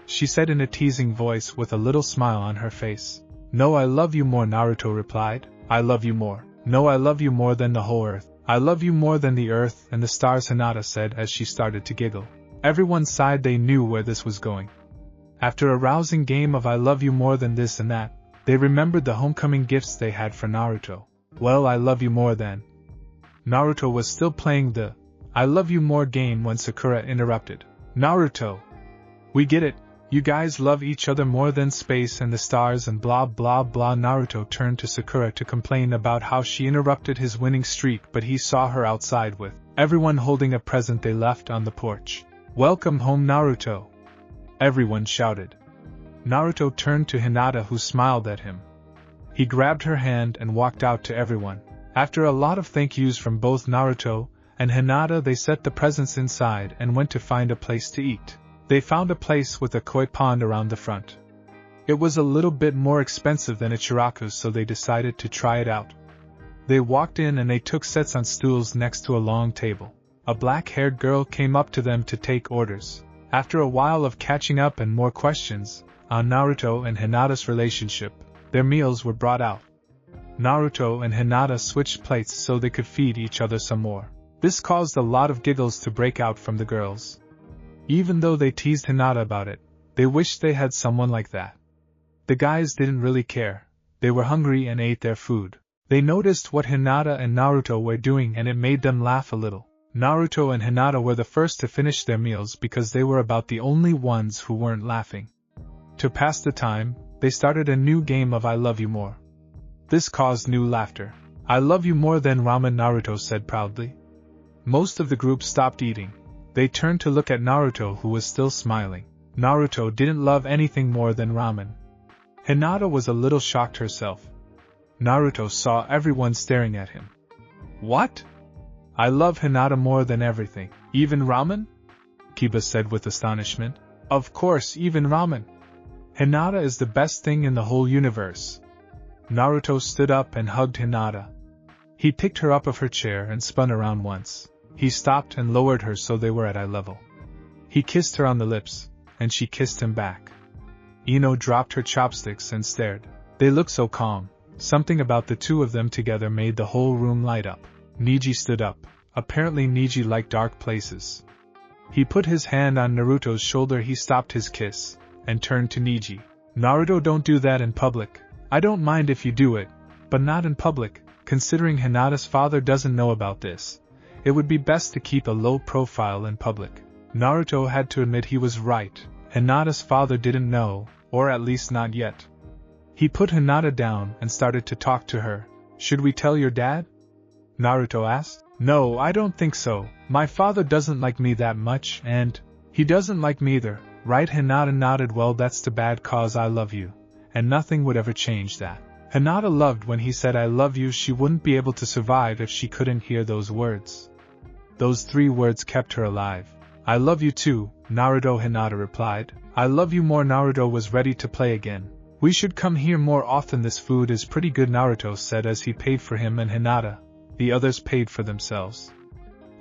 she said in a teasing voice with a little smile on her face. "No, I love you more," Naruto replied. "I love you more. No, I love you more than the whole earth. I love you more than the earth and the stars," Hinata said as she started to giggle. Everyone sighed. They knew where this was going. After a rousing game of I love you more than this and that, they remembered the homecoming gifts they had for Naruto. "Well, I love you more then." Naruto was still playing the I love you more game when Sakura interrupted. "Naruto, we get it. You guys love each other more than space and the stars and blah blah blah." Naruto turned to Sakura to complain about how she interrupted his winning streak, but he saw her outside with everyone holding a present they left on the porch. "Welcome home, Naruto!" everyone shouted. Naruto turned to Hinata, who smiled at him. He grabbed her hand and walked out to everyone. After a lot of thank yous from both Naruto and Hinata, they set the presents inside and went to find a place to eat. They found a place with a koi pond around the front. It was a little bit more expensive than a chiraku, so they decided to try it out. They walked in and they took seats on stools next to a long table. A black-haired girl came up to them to take orders. After a while of catching up and more questions on Naruto and Hinata's relationship, their meals were brought out. Naruto and Hinata switched plates so they could feed each other some more. This caused a lot of giggles to break out from the girls. Even though they teased Hinata about it, they wished they had someone like that. The guys didn't really care. They were hungry and ate their food. They noticed what Hinata and Naruto were doing and it made them laugh a little. Naruto and Hinata were the first to finish their meals because they were about the only ones who weren't laughing. To pass the time, they started a new game of I love you more. This caused new laughter. "I love you more than ramen," Naruto said proudly. Most of the group stopped eating. They turned to look at Naruto, who was still smiling. Naruto didn't love anything more than ramen. Hinata was a little shocked herself. Naruto saw everyone staring at him. "What? I love Hinata more than everything, even ramen?" Kiba said with astonishment. Of course, even ramen. Hinata is the best thing in the whole universe. Naruto stood up and hugged Hinata. He picked her up off her chair and spun around once. He stopped and lowered her so they were at eye level. He kissed her on the lips, and she kissed him back. Ino dropped her chopsticks and stared. They looked so calm. Something about the two of them together made the whole room light up. Neji stood up. Apparently Neji liked dark places. He put his hand on Naruto's shoulder. He stopped his kiss, and turned to Neji. Naruto, don't do that in public. I don't mind if you do it, but not in public. Considering Hinata's father doesn't know about this, it would be best to keep a low profile in public. Naruto had to admit he was right. Hinata's father didn't know, or at least not yet. He put Hinata down and started to talk to her. Should we tell your dad? Naruto asked. No, I don't think so. My father doesn't like me that much, and he doesn't like me either, right? Hinata nodded. Well, that's too bad, cause I love you, and nothing would ever change that. Hinata loved when he said I love you. She wouldn't be able to survive if she couldn't hear those words. Those 3 words kept her alive. I love you too, Naruto. Hinata replied. I love you more. Naruto was ready to play again. We should come here more often. This food is pretty good, Naruto said as he paid for him and Hinata. The others paid for themselves.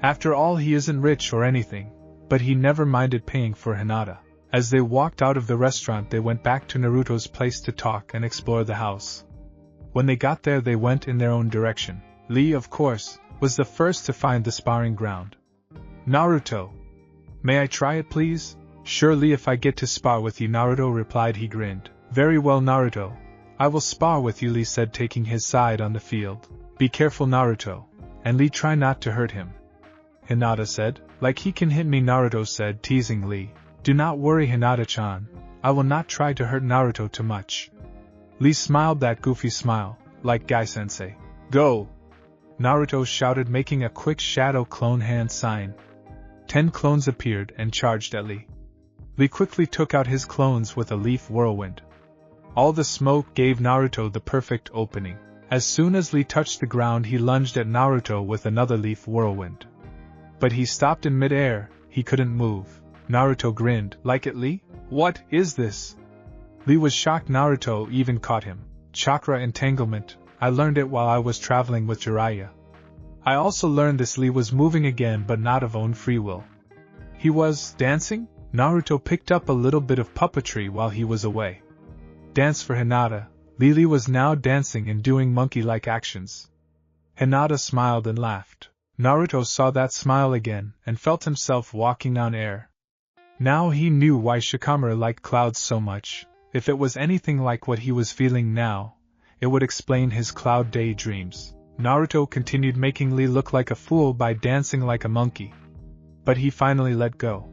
After all, he isn't rich or anything, but he never minded paying for Hinata. As they walked out of the restaurant, they went back to Naruto's place to talk and explore the house. When they got there, they went in their own direction. Lee, of course, was the first to find the sparring ground. Naruto, may I try it, please? Surely, if I get to spar with you, Naruto replied. He grinned. Very well, Naruto. I will spar with you, Lee said, taking his side on the field. Be careful, Naruto, and Lee, try not to hurt him. Hinata said. Like he can hit me, Naruto said teasingly. Do not worry, Hinata-chan. I will not try to hurt Naruto too much. Lee smiled that goofy smile, like Guy-sensei. Go! Naruto shouted, making a quick shadow clone hand sign. 10 clones appeared and charged at Lee. Lee quickly took out his clones with a leaf whirlwind. All the smoke gave Naruto the perfect opening. As soon as Lee touched the ground, he lunged at Naruto with another leaf whirlwind. But he stopped in mid-air. He couldn't move. Naruto grinned. Like it, Lee? What is this? Lee was shocked. Naruto even caught him. Chakra entanglement. I learned it while I was traveling with Jiraiya. I also learned this. Lee was moving again, but not of own free will. He was dancing? Naruto picked up a little bit of puppetry while he was away. Dance for Hinata. Lee was now dancing and doing monkey-like actions. Hinata smiled and laughed. Naruto saw that smile again and felt himself walking on air. Now he knew why Shikamaru liked clouds so much. If it was anything like what he was feeling now, it would explain his cloud daydreams. Naruto continued making Lee look like a fool by dancing like a monkey. But he finally let go.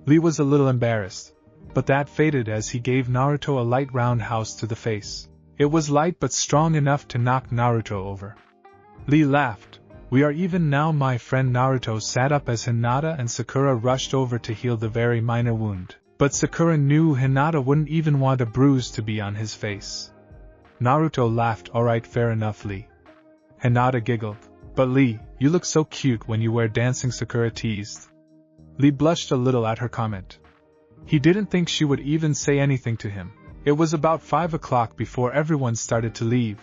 Lee was a little embarrassed, but that faded as he gave Naruto a light roundhouse to the face. It was light but strong enough to knock Naruto over. Lee laughed. We are even now, my friend. Naruto sat up as Hinata and Sakura rushed over to heal the very minor wound. But Sakura knew Hinata wouldn't even want a bruise to be on his face. Naruto laughed. Alright, fair enough, Lee. Hinata giggled. But Lee, you look so cute when you wear dancing, Sakura teased. Lee blushed a little at her comment. He didn't think she would even say anything to him. It was about 5 o'clock before everyone started to leave.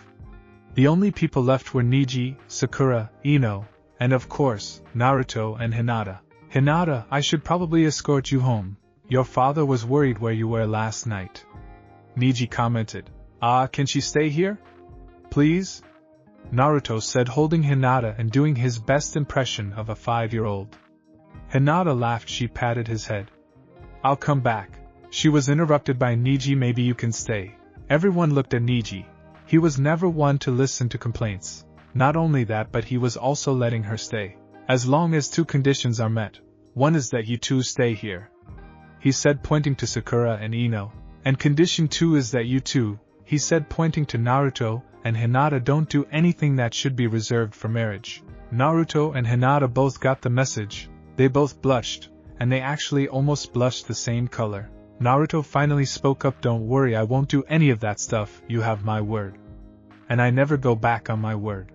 The only people left were Neji, Sakura, Ino, and of course, Naruto and Hinata. Hinata, I should probably escort you home. Your father was worried where you were last night. Neji commented. Can she stay here? Please? Naruto said, holding Hinata and doing his best impression of a 5-year-old. Hinata laughed. She patted his head. I'll come back. She was interrupted by Neji. Maybe you can stay. Everyone looked at Neji. He was never one to listen to complaints. Not only that, but he was also letting her stay. As long as 2 conditions are met. One is that you 2 stay here, he said, pointing to Sakura and Ino. And condition 2 is that you 2, he said, pointing to Naruto and Hinata, don't do anything that should be reserved for marriage. Naruto and Hinata both got the message. They both blushed, and they actually almost blushed the same color. Naruto finally spoke up. Don't worry, I won't do any of that stuff, you have my word. And I never go back on my word.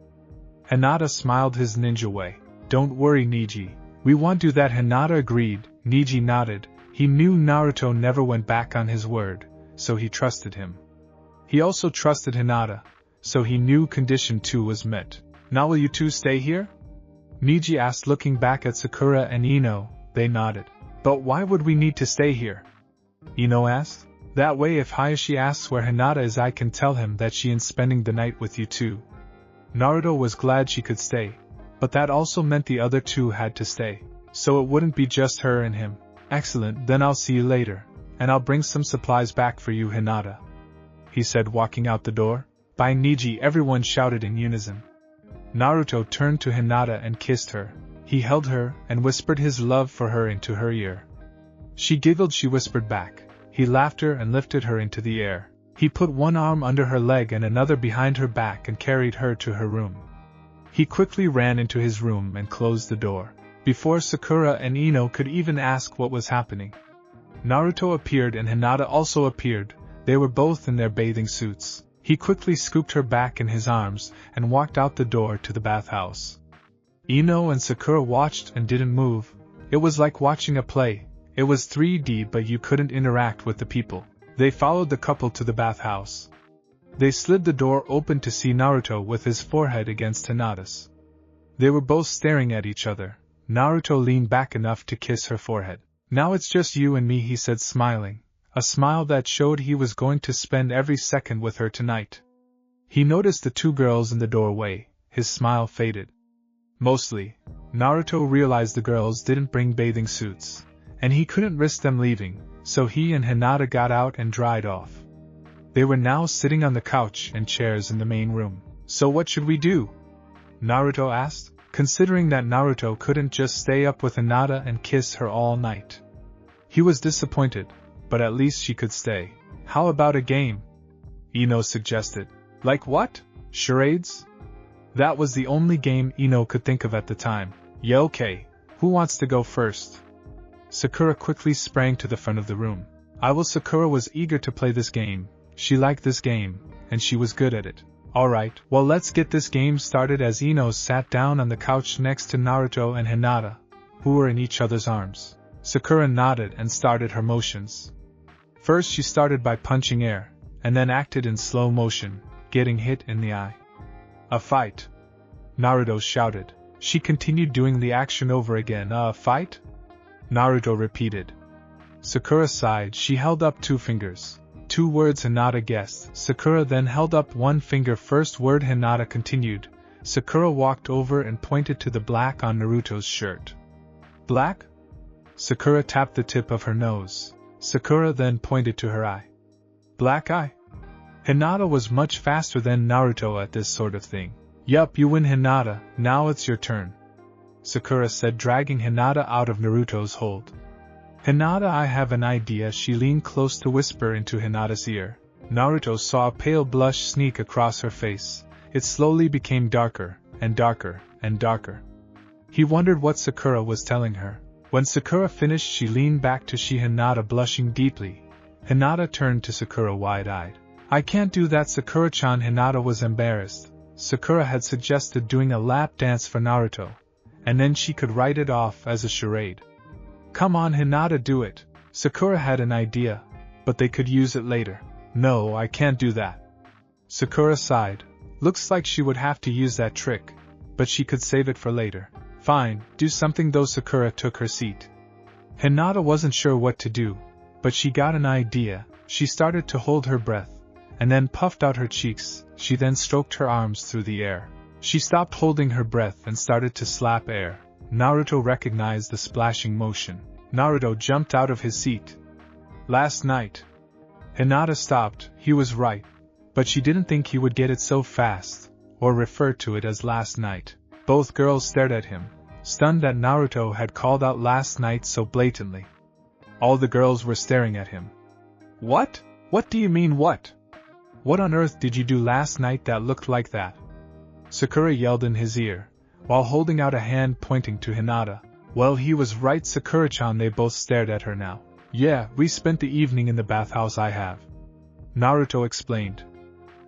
Hinata smiled his ninja way. Don't worry, Neji. We won't do that. Hinata agreed. Neji nodded. He knew Naruto never went back on his word, so he trusted him. He also trusted Hinata, so he knew condition 2 was met. Now will you two stay here? Neji asked, looking back at Sakura and Ino. They nodded. But why would we need to stay here? Ino asked. That way if Hiashi asks where Hinata is, I can tell him that she is spending the night with you too. Naruto was glad she could stay, but that also meant the other two had to stay, so it wouldn't be just her and him. Excellent, then I'll see you later, and I'll bring some supplies back for you, Hinata, he said, walking out the door. By Neji, everyone shouted in unison. Naruto turned to Hinata and kissed her. He held her and whispered his love for her into her ear. She giggled, she whispered back. He laughed her and lifted her into the air. He put one arm under her leg and another behind her back and carried her to her room. He quickly ran into his room and closed the door, before Sakura and Ino could even ask what was happening. Naruto appeared and Hinata also appeared. They were both in their bathing suits. He quickly scooped her back in his arms and walked out the door to the bathhouse. Ino and Sakura watched and didn't move. It was like watching a play. It was 3D, but you couldn't interact with the people. They followed the couple to the bathhouse. They slid the door open to see Naruto with his forehead against Hinata's. They were both staring at each other. Naruto leaned back enough to kiss her forehead. Now it's just you and me, he said, smiling. A smile that showed he was going to spend every second with her tonight. He noticed the two girls in the doorway. His smile faded. Mostly, Naruto realized the girls didn't bring bathing suits, and he couldn't risk them leaving, so he and Hinata got out and dried off. They were now sitting on the couch and chairs in the main room. So what should we do? Naruto asked, considering that Naruto couldn't just stay up with Hinata and kiss her all night. He was disappointed, but at least she could stay. How about a game? Ino suggested. Like what? Charades? That was the only game Ino could think of at the time. Yeah, okay. Who wants to go first? Sakura quickly sprang to the front of the room. I will. Sakura was eager to play this game. She liked this game, and she was good at it. Alright, well, let's get this game started. As Ino sat down on the couch next to Naruto and Hinata, who were in each other's arms. Sakura nodded and started her motions. First she started by punching air, and then acted in slow motion, getting hit in the eye. A fight? Naruto shouted. She continued doing the action over again. A fight? Naruto repeated. Sakura sighed. She held up 2 fingers. 2 words Hinata guessed. Sakura then held up 1 finger. First word Hinata continued. Sakura walked over and pointed to the black on Naruto's shirt. Black? Sakura tapped the tip of her nose. Sakura then pointed to her eye. Black eye? Hinata was much faster than Naruto at this sort of thing. Yup, you win, Hinata. Now it's your turn, Sakura said, dragging Hinata out of Naruto's hold. Hinata, I have an idea. She leaned close to whisper into Hinata's ear. Naruto saw a pale blush sneak across her face. It slowly became darker, and darker, and darker. He wondered what Sakura was telling her. When Sakura finished, she leaned back to see Hinata blushing deeply. Hinata turned to Sakura wide-eyed. I can't do that, Sakura-chan. Hinata was embarrassed. Sakura had suggested doing a lap dance for Naruto, and then she could write it off as a charade. Come on, Hinata, do it. Sakura had an idea, but they could use it later. No, I can't do that. Sakura sighed. Looks like she would have to use that trick, but she could save it for later. Fine, do something though. Sakura took her seat. Hinata wasn't sure what to do, but she got an idea. She started to hold her breath, and then puffed out her cheeks. She then stroked her arms through the air. She stopped holding her breath and started to slap air. Naruto recognized the splashing motion. Naruto jumped out of his seat. Last night. Hinata stopped. He was right, but she didn't think he would get it so fast, or refer to it as last night. Both girls stared at him, stunned that Naruto had called out last night so blatantly. All the girls were staring at him. What? What do you mean what? What on earth did you do last night that looked like that? Sakura yelled in his ear, while holding out a hand pointing to Hinata. Well, he was right, Sakura-chan. They both stared at her now. Yeah, we spent the evening in the bathhouse, I have, Naruto explained.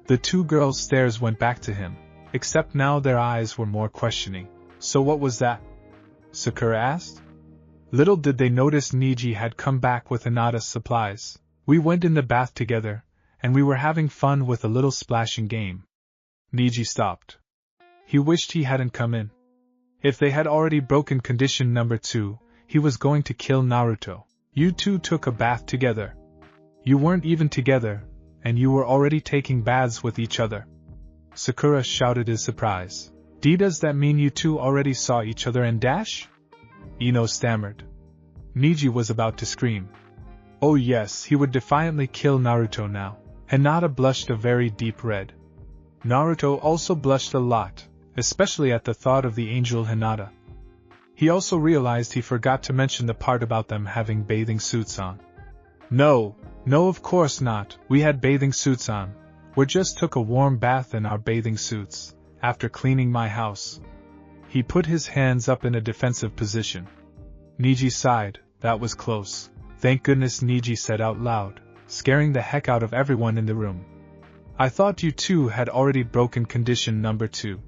The 2 girls' stares went back to him, except now their eyes were more questioning. So what was that? Sakura asked. Little did they notice Niji had come back with Hinata's supplies. We went in the bath together, and we were having fun with a little splashing game. Niji stopped. He wished he hadn't come in. If they had already broken condition number 2, he was going to kill Naruto. You two took a bath together. You weren't even together, and you were already taking baths with each other. Sakura shouted his surprise. Does that mean you two already saw each other and dash? Ino stammered. Niji was about to scream. Oh yes, he would defiantly kill Naruto now. Hinata blushed a very deep red. Naruto also blushed a lot, especially at the thought of the angel Hinata. He also realized he forgot to mention the part about them having bathing suits on. No, of course not, we had bathing suits on. We just took a warm bath in our bathing suits, after cleaning my house. He put his hands up in a defensive position. Niji sighed, that was close. Thank goodness, Niji said out loud, scaring the heck out of everyone in the room. I thought you two had already broken condition number 2.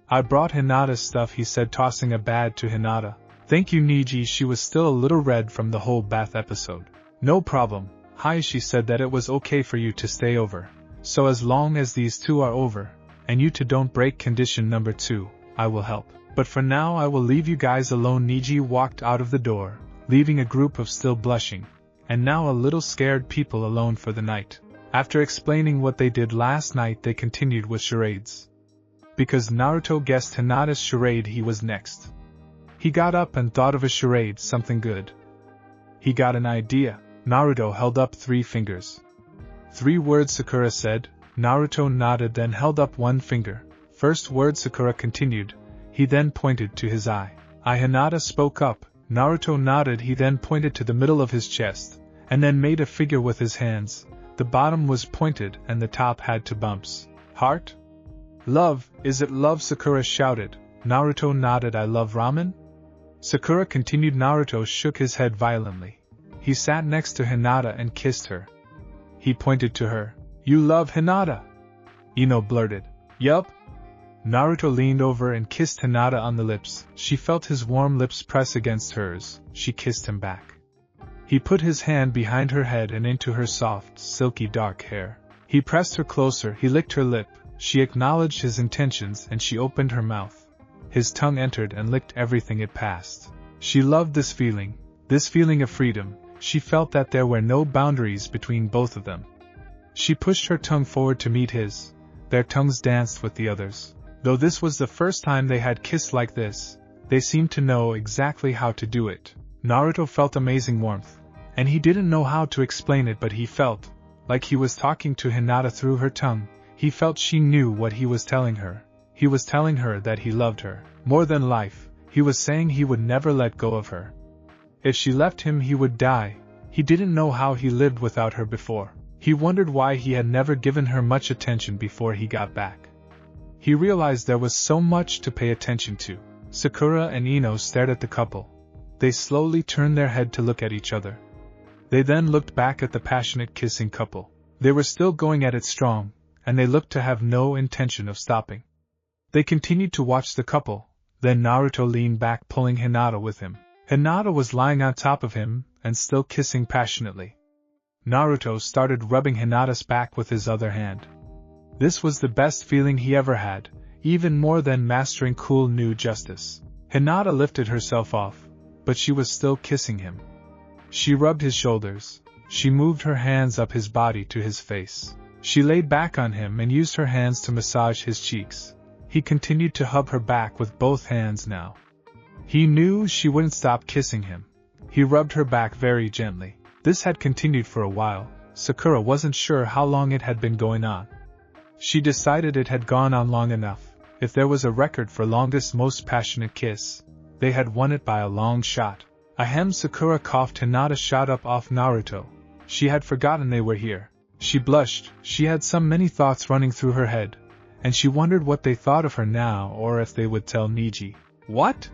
I brought Hinata's stuff, he said, tossing a bag to Hinata. Thank you, Niji. She was still a little red from the whole bath episode. No problem. Hiashi said that it was okay for you to stay over. So as long as these two are over, and you two don't break condition number 2, I will help. But for now I will leave you guys alone. Niji walked out of the door, leaving a group of still blushing, and now a little scared people alone for the night. After explaining what they did last night, they continued with charades. Because Naruto guessed Hinata's charade, he was next. He got up and thought of a charade, something good. He got an idea. Naruto held up 3 fingers. 3 words, Sakura said. Naruto nodded, then held up 1 finger. First word, Sakura continued. He then pointed to his eye. Hinata spoke up. Naruto nodded. He then pointed to the middle of his chest, and then made a figure with his hands. The bottom was pointed and the top had 2 bumps. Heart? Love, is it love? Sakura shouted. Naruto nodded. I love ramen? Sakura continued. Naruto shook his head violently. He sat next to Hinata and kissed her. He pointed to her. You love Hinata? Ino blurted. Yup. Naruto leaned over and kissed Hinata on the lips. She felt his warm lips press against hers. She kissed him back. He put his hand behind her head and into her soft, silky dark hair. He pressed her closer. He licked her lip. She acknowledged his intentions and she opened her mouth. His tongue entered and licked everything it passed. She loved this feeling of freedom. She felt that there were no boundaries between both of them. She pushed her tongue forward to meet his. Their tongues danced with the others. Though this was the first time they had kissed like this, they seemed to know exactly how to do it. Naruto felt amazing warmth, and he didn't know how to explain it, but he felt like he was talking to Hinata through her tongue. He felt she knew what he was telling her. He was telling her that he loved her more than life. He was saying he would never let go of her. If she left him, he would die. He didn't know how he lived without her before. He wondered why he had never given her much attention before he got back. He realized there was so much to pay attention to. Sakura and Ino stared at the couple. They slowly turned their head to look at each other. They then looked back at the passionate kissing couple. They were still going at it strong, and they looked to have no intention of stopping. They continued to watch the couple. Then Naruto leaned back, pulling Hinata with him. Hinata was lying on top of him, and still kissing passionately. Naruto started rubbing Hinata's back with his other hand. This was the best feeling he ever had, even more than mastering cool new justice. Hinata lifted herself off, but she was still kissing him. She rubbed his shoulders. She moved her hands up his body to his face. She laid back on him and used her hands to massage his cheeks. He continued to hug her back with both hands now. He knew she wouldn't stop kissing him. He rubbed her back very gently. This had continued for a while. Sakura wasn't sure how long it had been going on. She decided it had gone on long enough. If there was a record for longest, most passionate kiss, they had won it by a long shot. Ahem, Sakura coughed. Hinata shot up off Naruto. She had forgotten they were here. She blushed. She had so many thoughts running through her head, and she wondered what they thought of her now, or if they would tell Niji. What?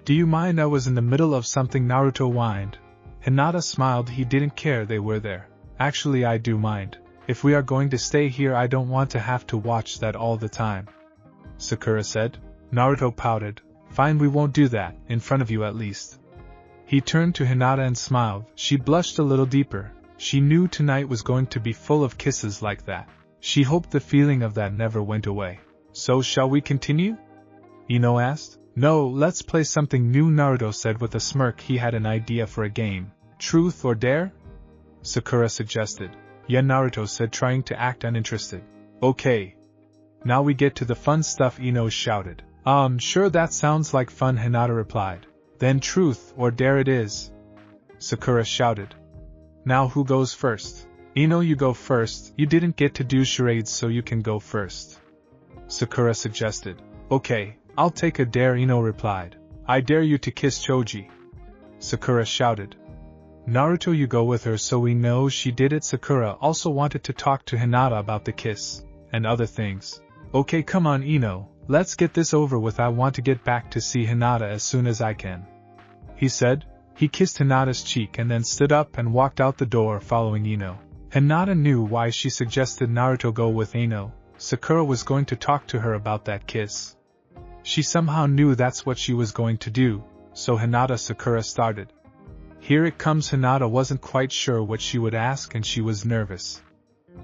Do you mind? I was in the middle of something, Naruto whined. Hinata smiled. He didn't care they were there. Actually, I do mind. If we are going to stay here, I don't want to have to watch that all the time, Sakura said. Naruto pouted. Fine, we won't do that, in front of you at least. He turned to Hinata and smiled. She blushed a little deeper. She knew tonight was going to be full of kisses like that. She hoped the feeling of that never went away. So shall we continue? Ino asked. No, let's play something new, Naruto said with a smirk. He had an idea for a game. Truth or dare? Sakura suggested. Yeah, Naruto said, trying to act uninterested. Okay. Now we get to the fun stuff, Ino shouted. Sure, that sounds like fun, Hinata replied. Then truth or dare it is. Sakura shouted. Now who goes first? Ino, you go first. You didn't get to do charades, so you can go first. Sakura suggested. Okay, I'll take a dare, Ino replied. I dare you to kiss Choji. Sakura shouted. Naruto, you go with her so we know she did it. Sakura also wanted to talk to Hinata about the kiss, and other things. Okay, come on, Ino, let's get this over with. I want to get back to see Hinata as soon as I can. He said. He kissed Hinata's cheek and then stood up and walked out the door following Ino. Hinata knew why she suggested Naruto go with Ino. Sakura was going to talk to her about that kiss. She somehow knew that's what she was going to do, so Sakura started. Here it comes. Hinata wasn't quite sure what she would ask and she was nervous.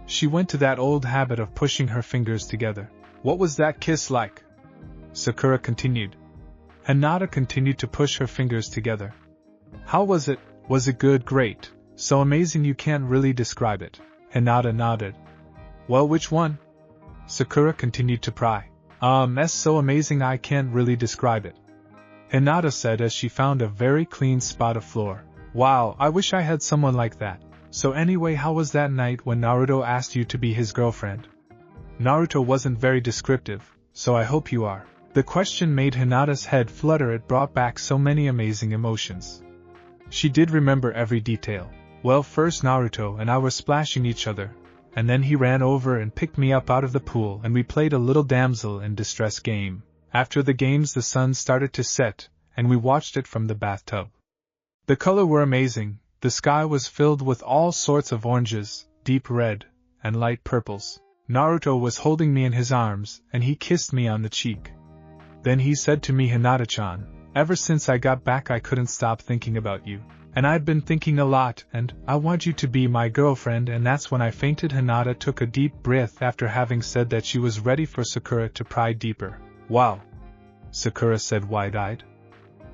She went to that old habit of pushing her fingers together. What was that kiss like? Sakura continued. Hinata continued to push her fingers together. How was it? Was it good? Great. So amazing you can't really describe it. Hinata nodded. Well, which one? Sakura continued to pry. It's so amazing I can't really describe it. Hinata said as she found a very clean spot of floor. Wow, I wish I had someone like that. So anyway, how was that night when Naruto asked you to be his girlfriend? Naruto wasn't very descriptive, so I hope you are. The question made Hinata's head flutter. It brought back so many amazing emotions. She did remember every detail. Well, first Naruto and I were splashing each other, and then he ran over and picked me up out of the pool and we played a little damsel in distress game. After the games the sun started to set, and we watched it from the bathtub. The color were amazing. The sky was filled with all sorts of oranges, deep red, and light purples. Naruto was holding me in his arms, and he kissed me on the cheek. Then he said to me, Hinata-chan, ever since I got back I couldn't stop thinking about you. And I'd been thinking a lot, and I want you to be my girlfriend. And that's when I fainted. Hinata took a deep breath after having said that she was ready for Sakura to pry deeper. Wow! Sakura said wide-eyed.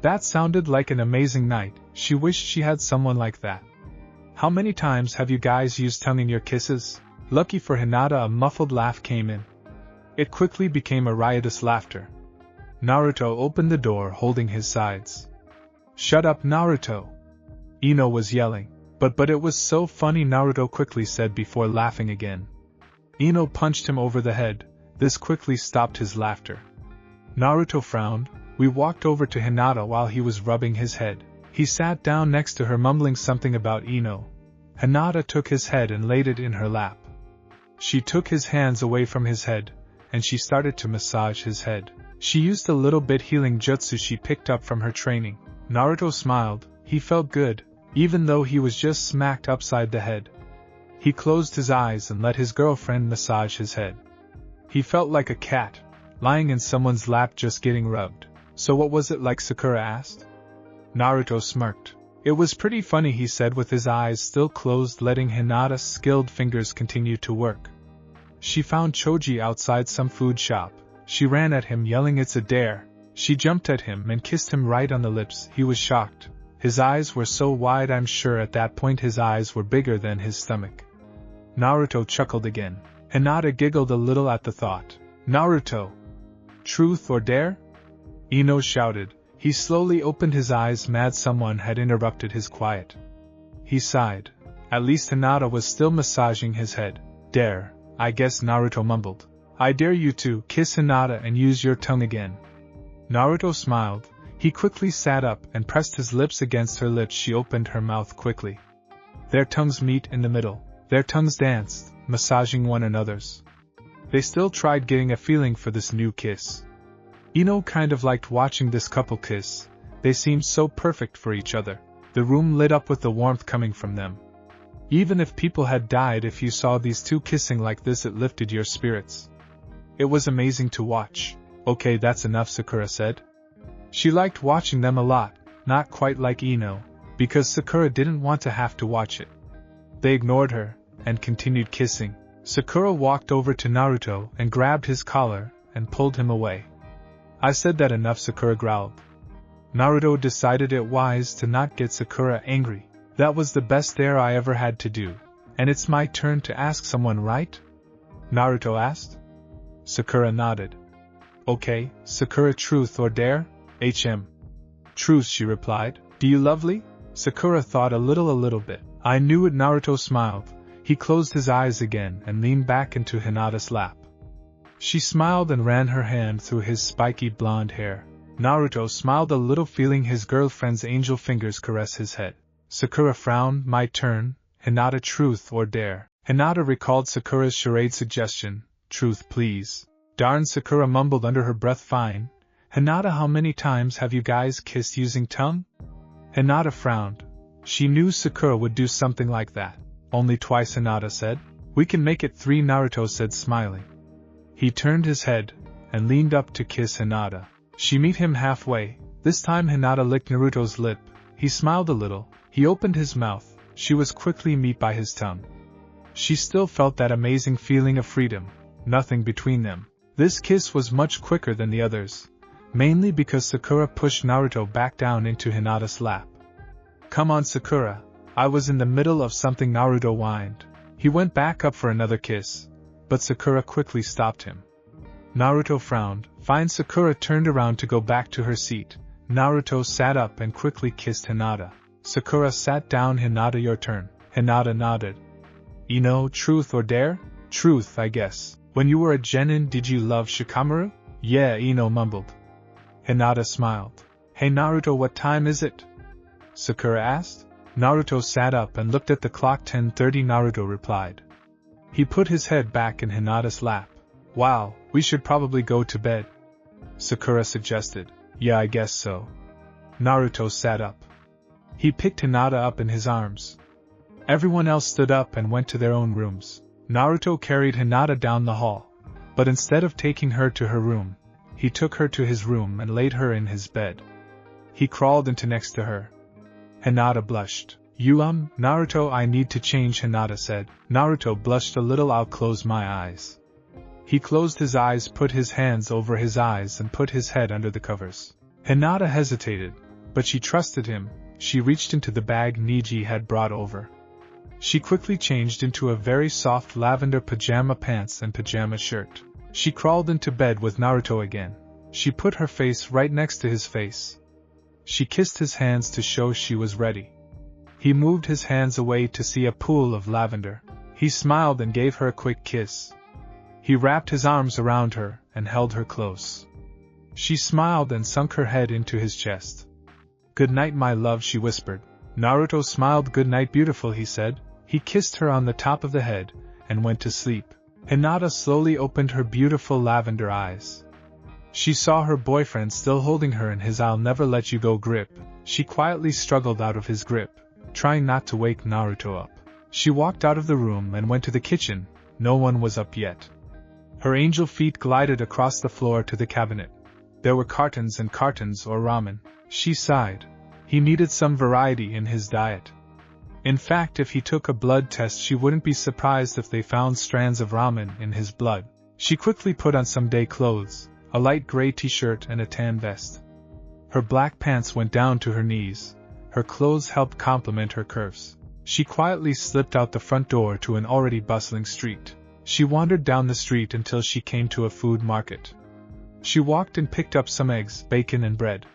That sounded like an amazing night. She wished she had someone like that. How many times have you guys used tongue in your kisses? Lucky for Hinata, a muffled laugh came in. It quickly became a riotous laughter. Naruto opened the door holding his sides. Shut up, Naruto! Ino was yelling. But it was so funny, Naruto quickly said before laughing again. Ino punched him over the head. This quickly stopped his laughter. Naruto frowned. We walked over to Hinata while he was rubbing his head. He sat down next to her, mumbling something about Ino. Hinata took his head and laid it in her lap. She took his hands away from his head, and she started to massage his head. She used a little bit healing jutsu she picked up from her training. Naruto smiled. He felt good, even though he was just smacked upside the head. He closed his eyes and let his girlfriend massage his head. He felt like a cat, lying in someone's lap just getting rubbed. So what was it like? Sakura asked. Naruto smirked. It was pretty funny, he said with his eyes still closed, letting Hinata's skilled fingers continue to work. She found Choji outside some food shop. She ran at him yelling, "It's a dare!" She jumped at him and kissed him right on the lips. He was shocked. His eyes were so wide, I'm sure at that point his eyes were bigger than his stomach. Naruto chuckled again. Hinata giggled a little at the thought. Naruto! Truth or dare? Ino shouted. He slowly opened his eyes, mad someone had interrupted his quiet. He sighed. At least Hinata was still massaging his head. Dare, I guess, Naruto mumbled. I dare you to kiss Hinata and use your tongue again. Naruto smiled. He quickly sat up and pressed his lips against her lips. She opened her mouth quickly. Their tongues meet in the middle. Their tongues danced, massaging one another's. They still tried getting a feeling for this new kiss. Ino kind of liked watching this couple kiss. They seemed so perfect for each other. The room lit up with the warmth coming from them. Even if people had died, if you saw these two kissing like this, it lifted your spirits. It was amazing to watch. Okay, that's enough, Sakura said. She liked watching them a lot, not quite like Ino, because Sakura didn't want to have to watch it. They ignored her, and continued kissing. Sakura walked over to Naruto and grabbed his collar and pulled him away. I said that enough, Sakura growled. Naruto decided it wise to not get Sakura angry. That was the best dare I ever had to do, and it's my turn to ask someone, right? Naruto asked. Sakura nodded. Okay, Sakura, truth or dare? Truth, she replied. Do you lovely? Sakura thought a little bit. I knew it. Naruto smiled. He closed his eyes again and leaned back into Hinata's lap. She smiled and ran her hand through his spiky blonde hair. Naruto smiled a little, feeling his girlfriend's angel fingers caress his head. Sakura frowned. My turn. Hinata, truth or dare? Hinata recalled Sakura's charade suggestion. Truth, please. Darn, Sakura mumbled under her breath. Fine. Hinata, how many times have you guys kissed using tongue? Hinata frowned. She knew Sakura would do something like that. Only twice, Hinata said. We can make it 3, Naruto said, smiling. He turned his head and leaned up to kiss Hinata. She met him halfway. This time Hinata licked Naruto's lip. He smiled a little. He opened his mouth. She was quickly met by his tongue. She still felt that amazing feeling of freedom. Nothing between them. This kiss was much quicker than the others, mainly because Sakura pushed Naruto back down into Hinata's lap. Come on, Sakura. I was in the middle of something, Naruto whined. He went back up for another kiss, but Sakura quickly stopped him. Naruto frowned. Fine. Sakura turned around to go back to her seat. Naruto sat up and quickly kissed Hinata. Sakura sat down. Hinata, your turn. Hinata nodded. Ino, truth or dare? Truth, I guess. When you were a genin, did you love Shikamaru? Yeah, Ino mumbled. Hinata smiled. Hey Naruto, what time is it? Sakura asked. Naruto sat up and looked at the clock. 10:30, Naruto replied. He put his head back in Hinata's lap. Wow, we should probably go to bed, Sakura suggested. Yeah, I guess so. Naruto sat up. He picked Hinata up in his arms. Everyone else stood up and went to their own rooms. Naruto carried Hinata down the hall, but instead of taking her to her room, he took her to his room and laid her in his bed. He crawled into next to her. Hinata blushed. Naruto, I need to change, Hinata said. Naruto blushed a little. I'll close my eyes. He closed his eyes, put his hands over his eyes and put his head under the covers. Hinata hesitated, but she trusted him. She reached into the bag Niji had brought over. She quickly changed into a very soft lavender pajama pants and pajama shirt. She crawled into bed with Naruto again. She put her face right next to his face. She kissed his hands to show she was ready. He moved his hands away to see a pool of lavender. He smiled and gave her a quick kiss. He wrapped his arms around her and held her close. She smiled and sunk her head into his chest. Good night, my love, she whispered. Naruto smiled. Good night, beautiful, he said. He kissed her on the top of the head and went to sleep. Hinata slowly opened her beautiful lavender eyes. She saw her boyfriend still holding her in his I'll never let you go grip. She quietly struggled out of his grip, trying not to wake Naruto up. She walked out of the room and went to the kitchen. No one was up yet. Her angel feet glided across the floor to the cabinet. There were cartons and cartons or ramen. She sighed. He needed some variety in his diet. In fact, if he took a blood test, she wouldn't be surprised if they found strands of ramen in his blood. She quickly put on some day clothes, a light gray t-shirt and a tan vest. Her black pants went down to her knees. Her clothes helped complement her curves. She quietly slipped out the front door to an already bustling street. She wandered down the street until she came to a food market. She walked and picked up some eggs, bacon and bread.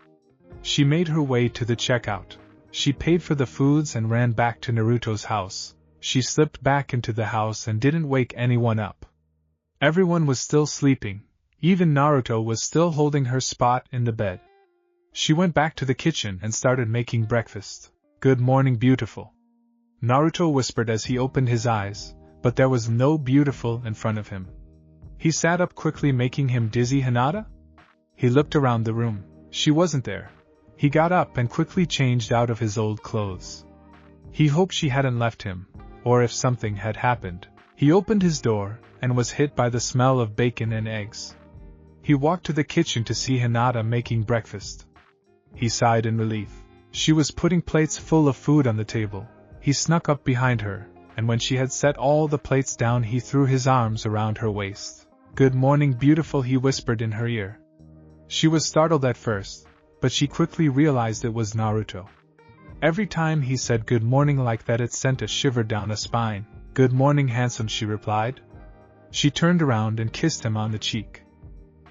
She made her way to the checkout. She paid for the foods and ran back to Naruto's house. She slipped back into the house and didn't wake anyone up. Everyone was still sleeping. Even Naruto was still holding her spot in the bed. She went back to the kitchen and started making breakfast. Good morning, beautiful, Naruto whispered as he opened his eyes, but there was no beautiful in front of him. He sat up quickly, making him dizzy. Hinata? He looked around the room. She wasn't there. He got up and quickly changed out of his old clothes. He hoped she hadn't left him, or if something had happened. He opened his door and was hit by the smell of bacon and eggs. He walked to the kitchen to see Hinata making breakfast. He sighed in relief. She was putting plates full of food on the table. He snuck up behind her, and when she had set all the plates down he threw his arms around her waist. "Good morning, beautiful," he whispered in her ear. She was startled at first, but she quickly realized it was Naruto. Every time he said good morning like that it sent a shiver down her spine. "Good morning, handsome," she replied. She turned around and kissed him on the cheek.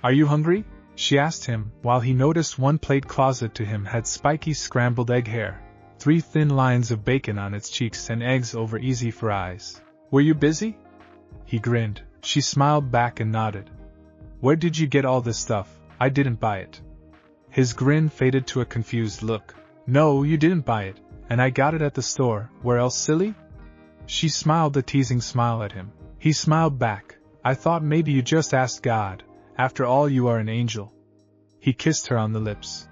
"Are you hungry?" she asked him, while he noticed one plate closet to him had spiky scrambled egg hair, 3 thin lines of bacon on its cheeks and eggs over easy for eyes. "Were you busy?" He grinned. She smiled back and nodded. "Where did you get all this stuff? I didn't buy it." His grin faded to a confused look. "No, you didn't buy it, and I got it at the store. Where else, silly?" She smiled a teasing smile at him. He smiled back. "I thought maybe you just asked God. After all, you are an angel." He kissed her on the lips.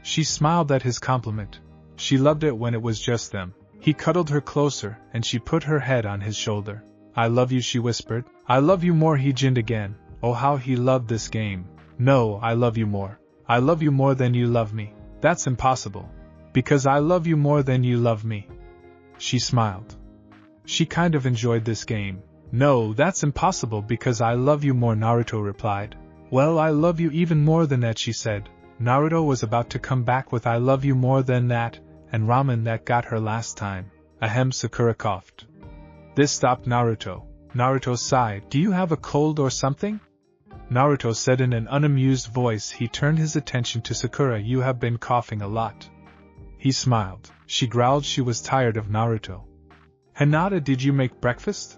She smiled at his compliment. She loved it when it was just them. He cuddled her closer, and she put her head on his shoulder. "I love you," she whispered. "I love you more," he ginned again. Oh, how he loved this game. "No, I love you more. I love you more than you love me." "That's impossible. Because I love you more than you love me." She smiled. She kind of enjoyed this game. "No, that's impossible because I love you more," Naruto replied. "Well, I love you even more than that," she said. Naruto was about to come back with "I love you more than that," and ramen that got her last time. Ahem, Sakura coughed. This stopped Naruto. Naruto sighed. "Do you have a cold or something?" Naruto said in an unamused voice. He turned his attention to Sakura. "You have been coughing a lot." He smiled. She growled she was tired of Naruto. "Hinata, did you make breakfast?"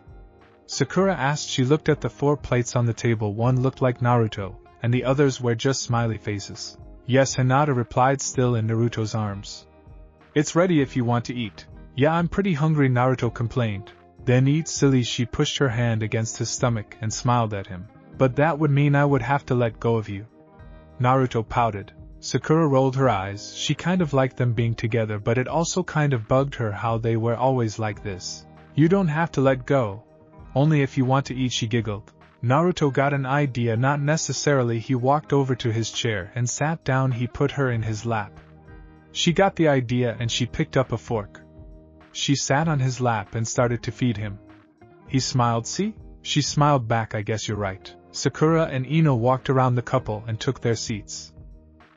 Sakura asked. She looked at the 4 plates on the table. One looked like Naruto, and the others were just smiley faces. "Yes," Hinata replied, still in Naruto's arms. "It's ready if you want to eat." "Yeah, I'm pretty hungry," Naruto complained. "Then eat, silly." She pushed her hand against his stomach and smiled at him. "But that would mean I would have to let go of you." Naruto pouted. Sakura rolled her eyes. She kind of liked them being together, but it also kind of bugged her how they were always like this. "You don't have to let go. Only if you want to eat," she giggled. Naruto got an idea. Not necessarily. He walked over to his chair and sat down. He put her in his lap. She got the idea and she picked up a fork. She sat on his lap and started to feed him. He smiled. "See?" She smiled back. "I guess you're right." Sakura and Ino walked around the couple and took their seats.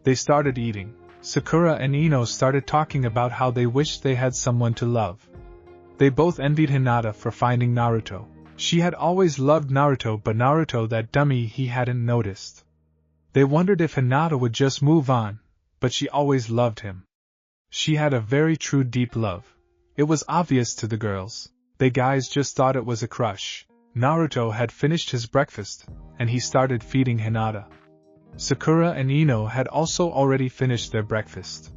They started eating. Sakura and Ino started talking about how they wished they had someone to love. They both envied Hinata for finding Naruto. She had always loved Naruto, but Naruto, that dummy, he hadn't noticed. They wondered if Hinata would just move on, but she always loved him. She had a very true deep love. It was obvious to the girls. They guys just thought it was a crush. Naruto had finished his breakfast, and he started feeding Hinata. Sakura and Ino had also already finished their breakfast.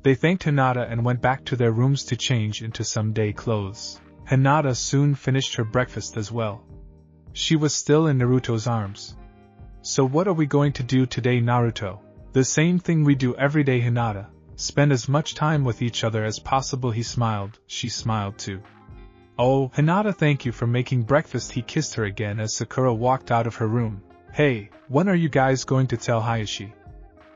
They thanked Hinata and went back to their rooms to change into some day clothes. Hinata soon finished her breakfast as well. She was still in Naruto's arms. "So what are we going to do today, Naruto?" "The same thing we do every day, Hinata. Spend as much time with each other as possible." He smiled. She smiled too. "Oh, Hinata, thank you for making breakfast." He kissed her again as Sakura walked out of her room. "Hey, when are you guys going to tell Hiashi?"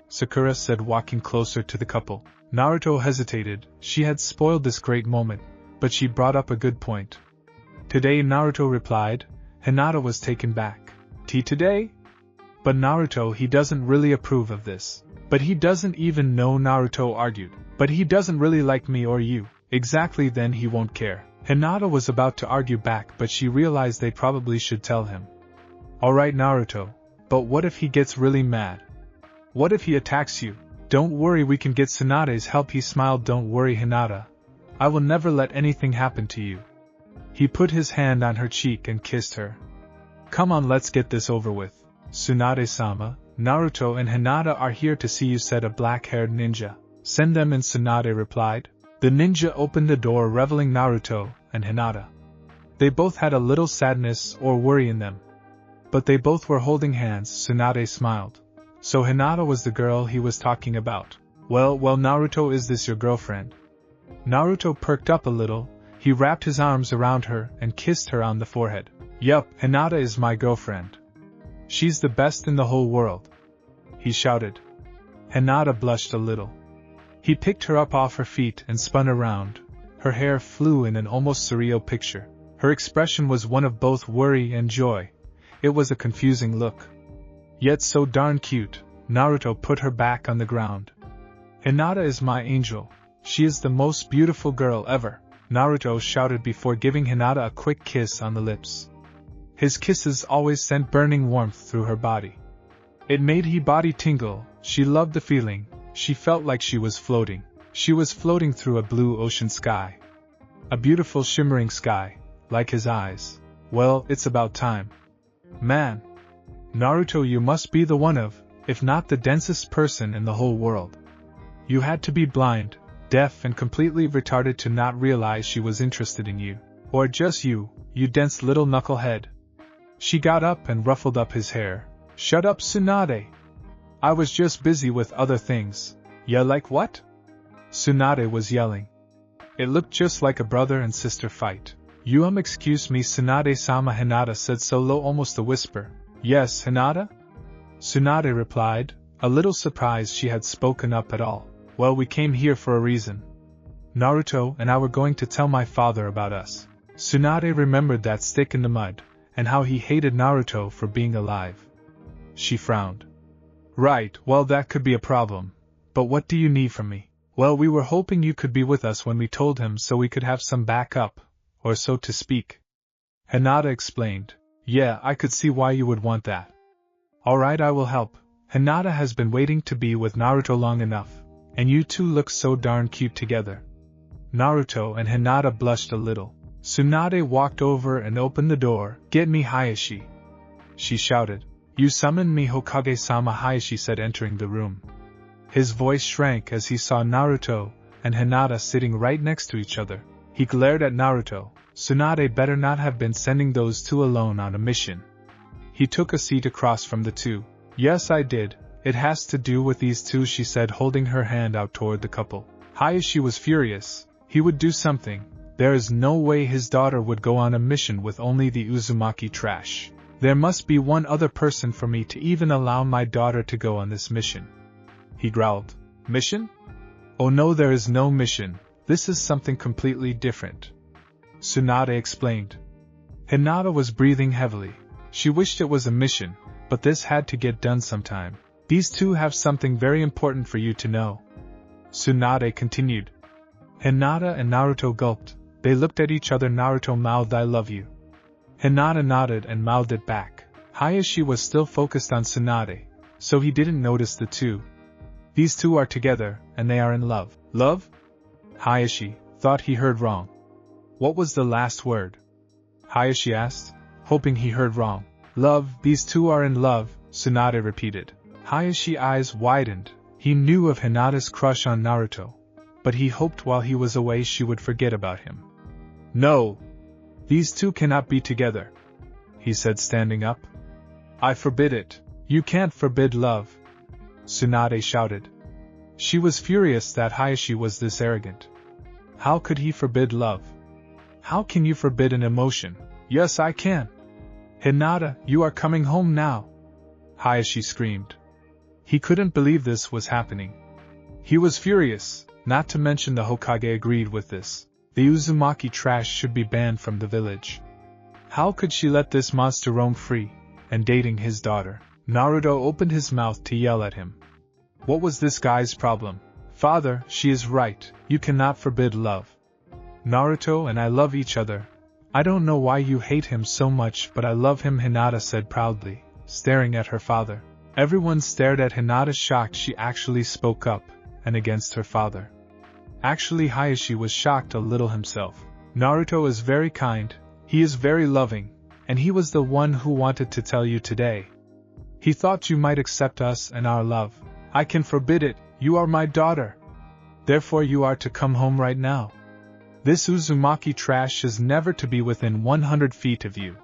Sakura said, walking closer to the couple. Naruto hesitated. She had spoiled this great moment, but she brought up a good point. "Today," Naruto replied. Hinata was taken back. "Tea today?" "But Naruto, he doesn't really approve of this." "But he doesn't even know," Naruto argued. "But he doesn't really like me or you." "Exactly, then he won't care." Hinata was about to argue back, but she realized they probably should tell him. "Alright, Naruto, but what if he gets really mad? What if he attacks you?" "Don't worry, we can get Tsunade's help." He smiled. "Don't worry, Hinata. I will never let anything happen to you." He put his hand on her cheek and kissed her. "Come on, let's get this over with." "Tsunade-sama, Naruto and Hinata are here to see you," said a black-haired ninja. "Send them in," Tsunade replied. The ninja opened the door, revealing Naruto and Hinata. They both had a little sadness or worry in them. But they both were holding hands. Tsunade smiled. So Hinata was the girl he was talking about. Well, Naruto, is this your girlfriend?" Naruto perked up a little. He wrapped his arms around her and kissed her on the forehead. "Yup, Hinata is my girlfriend. She's the best in the whole world," he shouted. Hinata blushed a little. He picked her up off her feet and spun around. Her hair flew in an almost surreal picture. Her expression was one of both worry and joy. It was a confusing look. Yet so darn cute. Naruto put her back on the ground. Hinata is my angel. She is the most beautiful girl ever, Naruto shouted before giving Hinata a quick kiss on the lips. His kisses always sent burning warmth through her body. It made her body tingle. She loved the feeling. She felt like she was floating. She was floating through a blue ocean sky. A beautiful shimmering sky, like his eyes. Well, it's about time. Man. Naruto, you must be the one of, if not the densest person in the whole world. You had to be blind, deaf and completely retarded to not realize she was interested in you. Or just you dense little knucklehead. She got up and ruffled up his hair. Shut up, Tsunade. I was just busy with other things. Yeah, like what? Tsunade was yelling. It looked just like a brother and sister fight. Excuse me, Tsunade-sama, Hinata said so low, almost a whisper. Yes, Hinata? Tsunade replied, a little surprised she had spoken up at all. Well, we came here for a reason. Naruto and I were going to tell my father about us. Tsunade remembered that stick in the mud, and how he hated Naruto for being alive. She frowned. Right, well that could be a problem. But what do you need from me? Well, we were hoping you could be with us when we told him so we could have some backup, or so to speak. Hinata explained. Yeah, I could see why you would want that. Alright, I will help. Hinata has been waiting to be with Naruto long enough, and you two look so darn cute together. Naruto and Hinata blushed a little. Tsunade walked over and opened the door. Get me Hiashi, she shouted. You summoned me, Hokage-sama, Hiashi said, entering the room. His voice shrank as he saw Naruto and Hinata sitting right next to each other. He glared at Naruto. Tsunade better not have been sending those two alone on a mission. He took a seat across from the two. Yes, I did. It has to do with these two, she said, holding her hand out toward the couple. Hiashi was furious. He would do something. There is no way his daughter would go on a mission with only the Uzumaki trash. There must be one other person for me to even allow my daughter to go on this mission. He growled. Mission? Oh no, there is no mission. This is something completely different. Tsunade explained. Hinata was breathing heavily. She wished it was a mission, but this had to get done sometime. These two have something very important for you to know. Tsunade continued. Hinata and Naruto gulped. They looked at each other. Naruto mouthed, I love you. Hinata nodded and mouthed it back. Hiashi was still focused on Tsunade, so he didn't notice the two. These two are together, and they are in love. Love? Hiashi thought he heard wrong. What was the last word? Hiashi asked, hoping he heard wrong. Love, these two are in love, Tsunade repeated. Hayashi's eyes widened. He knew of Hinata's crush on Naruto, but he hoped while he was away she would forget about him. No! These two cannot be together, he said, standing up. I forbid it. You can't forbid love, Tsunade shouted. She was furious that Hiashi was this arrogant. How could he forbid love? How can you forbid an emotion? Yes, I can. Hinata, you are coming home now, Hiashi screamed. He couldn't believe this was happening. He was furious, not to mention the Hokage agreed with this. The Uzumaki trash should be banned from the village. How could she let this monster roam free, and dating his daughter? Naruto opened his mouth to yell at him. What was this guy's problem? Father, she is right, you cannot forbid love. Naruto and I love each other. I don't know why you hate him so much, but I love him, Hinata said proudly, staring at her father. Everyone stared at Hinata, shocked she actually spoke up, and against her father. Actually, Hiashi was shocked a little himself. Naruto is very kind, he is very loving, and he was the one who wanted to tell you today. He thought you might accept us and our love. I can forbid it, you are my daughter. Therefore you are to come home right now. This Uzumaki trash is never to be within 100 feet of you.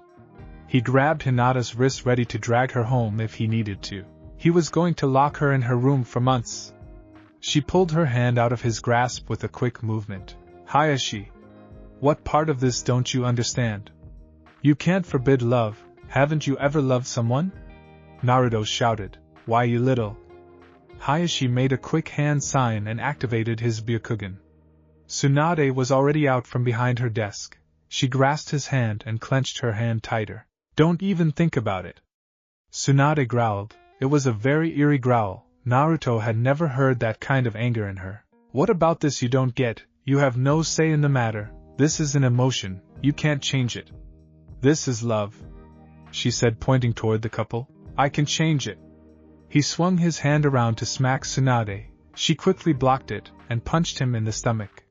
He grabbed Hinata's wrist, ready to drag her home if he needed to. He was going to lock her in her room for months. She pulled her hand out of his grasp with a quick movement. Hiashi, what part of this don't you understand? You can't forbid love. Haven't you ever loved someone? Naruto shouted. Why, you little... Hiashi made a quick hand sign and activated his Byakugan. Tsunade was already out from behind her desk. She grasped his hand and clenched her hand tighter. Don't even think about it. Tsunade growled. It was a very eerie growl. Naruto had never heard that kind of anger in her. What about this you don't get? You have no say in the matter. This is an emotion. You can't change it. This is love, she said, pointing toward the couple. I can change it. He swung his hand around to smack Tsunade. She quickly blocked it and punched him in the stomach.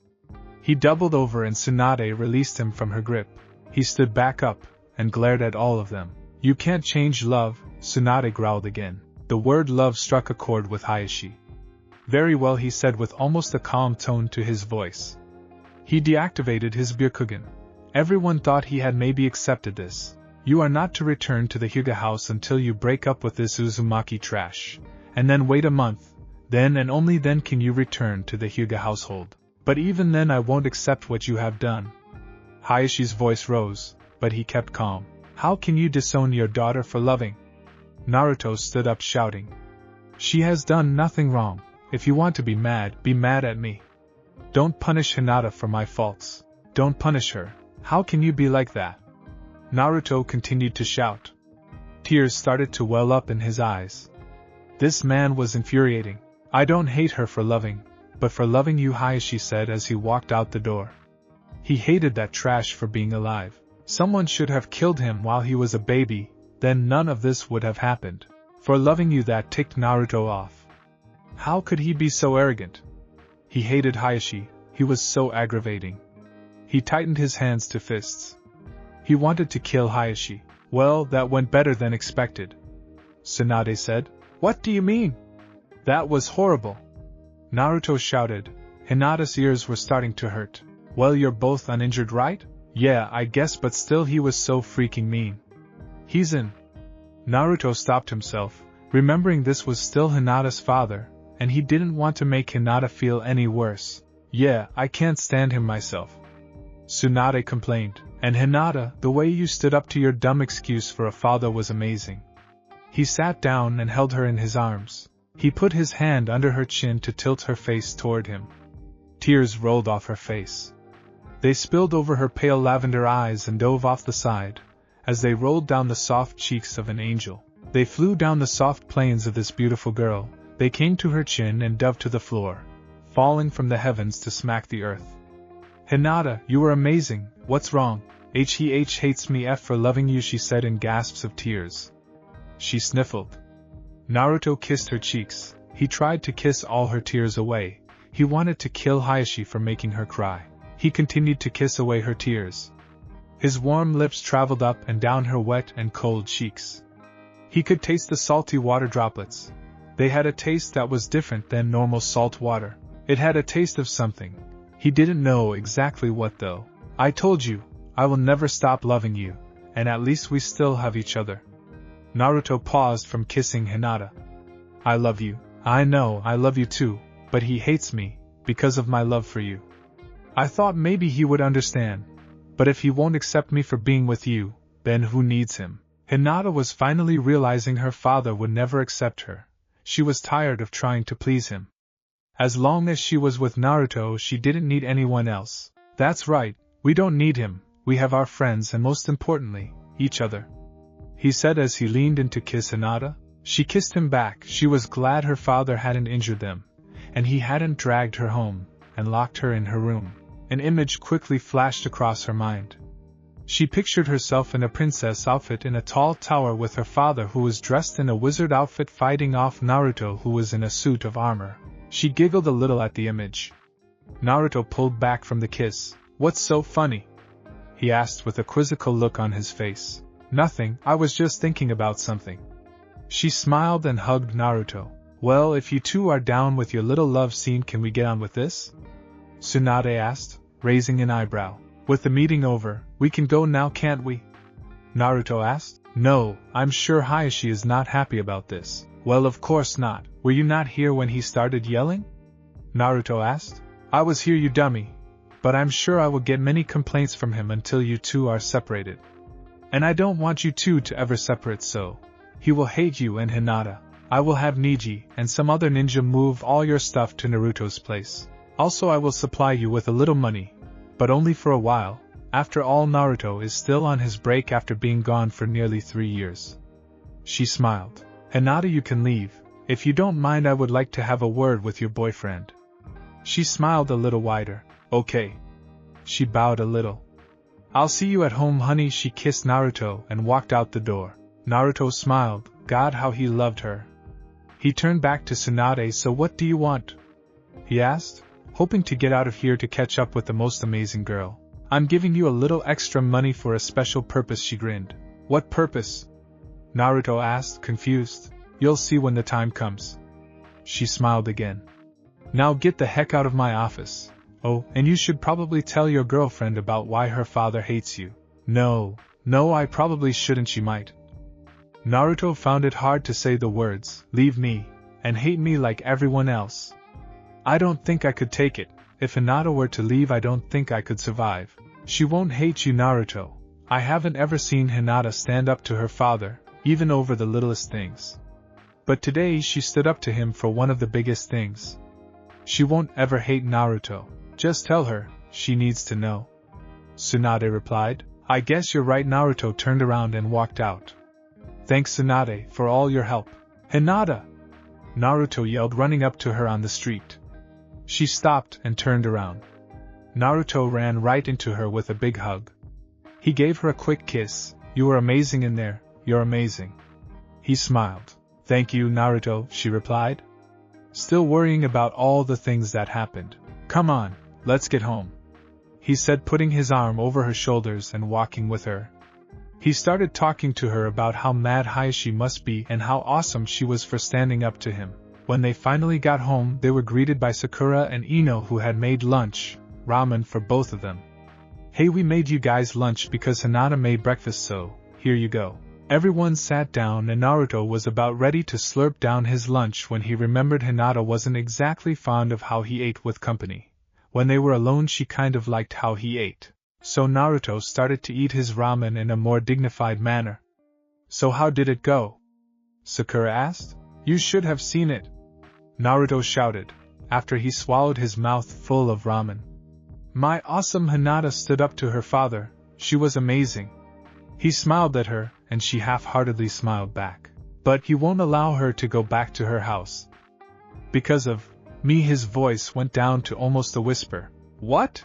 He doubled over and Tsunade released him from her grip. He stood back up and glared at all of them. You can't change love, Tsunade growled again. The word love struck a chord with Hiashi. Very well, he said with almost a calm tone to his voice. He deactivated his Byakugan. Everyone thought he had maybe accepted this. You are not to return to the Hyuga house until you break up with this Uzumaki trash. And then wait a month. Then and only then can you return to the Hyuga household. But even then I won't accept what you have done. Hayashi's voice rose, but he kept calm. How can you disown your daughter for loving? Naruto stood up shouting. She has done nothing wrong. If you want to be mad at me. Don't punish Hinata for my faults. Don't punish her. How can you be like that? Naruto continued to shout. Tears started to well up in his eyes. This man was infuriating. I don't hate her for loving, but for loving you, Hiashi said as he walked out the door. He hated that trash for being alive. Someone should have killed him while he was a baby, then none of this would have happened. For loving you, that ticked Naruto off. How could he be so arrogant? He hated Hiashi, he was so aggravating. He tightened his hands to fists. He wanted to kill Hiashi. Well, that went better than expected. Tsunade said. What do you mean? That was horrible. Naruto shouted. Hinata's ears were starting to hurt. Well, you're both uninjured, right? Yeah, I guess, but still he was so freaking mean. He's in. Naruto stopped himself, remembering this was still Hinata's father, and he didn't want to make Hinata feel any worse. Yeah, I can't stand him myself. Tsunade complained. And Hinata, the way you stood up to your dumb excuse for a father was amazing. He sat down and held her in his arms. He put his hand under her chin to tilt her face toward him. Tears rolled off her face. They spilled over her pale lavender eyes and dove off the side. As they rolled down the soft cheeks of an angel, they flew down the soft plains of this beautiful girl. They came to her chin and dove to the floor, falling from the heavens to smack the earth. Hinata, you were amazing. What's wrong? He hates me for loving you, she said in gasps of tears. She sniffled. Naruto kissed her cheeks. He tried to kiss all her tears away. He wanted to kill Hiashi for making her cry. He continued to kiss away her tears. His warm lips traveled up and down her wet and cold cheeks. He could taste the salty water droplets. They had a taste that was different than normal salt water. It had a taste of something. He didn't know exactly what though. I told you, I will never stop loving you, and at least we still have each other. Naruto paused from kissing Hinata. I love you. I know I love you too, but he hates me, because of my love for you. I thought maybe he would understand, but if he won't accept me for being with you, then who needs him? Hinata was finally realizing her father would never accept her. She was tired of trying to please him. As long as she was with Naruto, she didn't need anyone else. That's right, we don't need him, we have our friends and most importantly, each other. He said as he leaned in to kiss Hinata. She kissed him back. She was glad her father hadn't injured them, and he hadn't dragged her home and locked her in her room. An image quickly flashed across her mind. She pictured herself in a princess outfit in a tall tower with her father who was dressed in a wizard outfit fighting off Naruto who was in a suit of armor. She giggled a little at the image. Naruto pulled back from the kiss. What's so funny? He asked with a quizzical look on his face. Nothing, I was just thinking about something. She smiled and hugged Naruto. Well, if you two are down with your little love scene, can we get on with this? Tsunade asked, raising an eyebrow. With the meeting over, we can go now, can't we? Naruto asked. No, I'm sure Hiashi is not happy about this. Well, of course not. Were you not here when he started yelling? Naruto asked. I was here, you dummy. But I'm sure I will get many complaints from him until you two are separated. And I don't want you two to ever separate, so he will hate you and Hinata. I will have Niji and some other ninja move all your stuff to Naruto's place. Also I will supply you with a little money, but only for a while. After all, Naruto is still on his break after being gone for nearly 3 years. She smiled. Hinata, you can leave. If you don't mind, I would like to have a word with your boyfriend. She smiled a little wider. Okay. She bowed a little. I'll see you at home, honey. She kissed Naruto and walked out the door. Naruto smiled. God, how he loved her. He turned back to Tsunade. So what do you want? He asked, hoping to get out of here to catch up with the most amazing girl. I'm giving you a little extra money for a special purpose, she grinned. What purpose? Naruto asked, confused. You'll see when the time comes. She smiled again. Now get the heck out of my office. Oh, and you should probably tell your girlfriend about why her father hates you. No, I probably shouldn't, she might. Naruto found it hard to say the words, leave me, and hate me like everyone else. I don't think I could take it. If Hinata were to leave, I don't think I could survive. She won't hate you, Naruto. I haven't ever seen Hinata stand up to her father, even over the littlest things. But today she stood up to him for one of the biggest things. She won't ever hate Naruto. Just tell her, she needs to know. Tsunade replied. I guess you're right. Naruto turned around and walked out. Thanks, Tsunade, for all your help. Hinata! Naruto yelled, running up to her on the street. She stopped and turned around. Naruto ran right into her with a big hug. He gave her a quick kiss. You are amazing in there, you're amazing. He smiled. Thank you, Naruto, she replied. Still worrying about all the things that happened. Come on, let's get home. He said, putting his arm over her shoulders and walking with her. He started talking to her about how mad Hiashi must be and how awesome she was for standing up to him. When they finally got home, they were greeted by Sakura and Ino, who had made lunch, ramen for both of them. Hey, we made you guys lunch because Hinata made breakfast, so here you go. Everyone sat down and Naruto was about ready to slurp down his lunch when he remembered Hinata wasn't exactly fond of how he ate with company. When they were alone, she kind of liked how he ate. So Naruto started to eat his ramen in a more dignified manner. So how did it go? Sakura asked. You should have seen it, Naruto shouted, after he swallowed his mouth full of ramen. My awesome Hinata stood up to her father. She was amazing. He smiled at her, and she half-heartedly smiled back. But he won't allow her to go back to her house. Because of me. His voice went down to almost a whisper. What?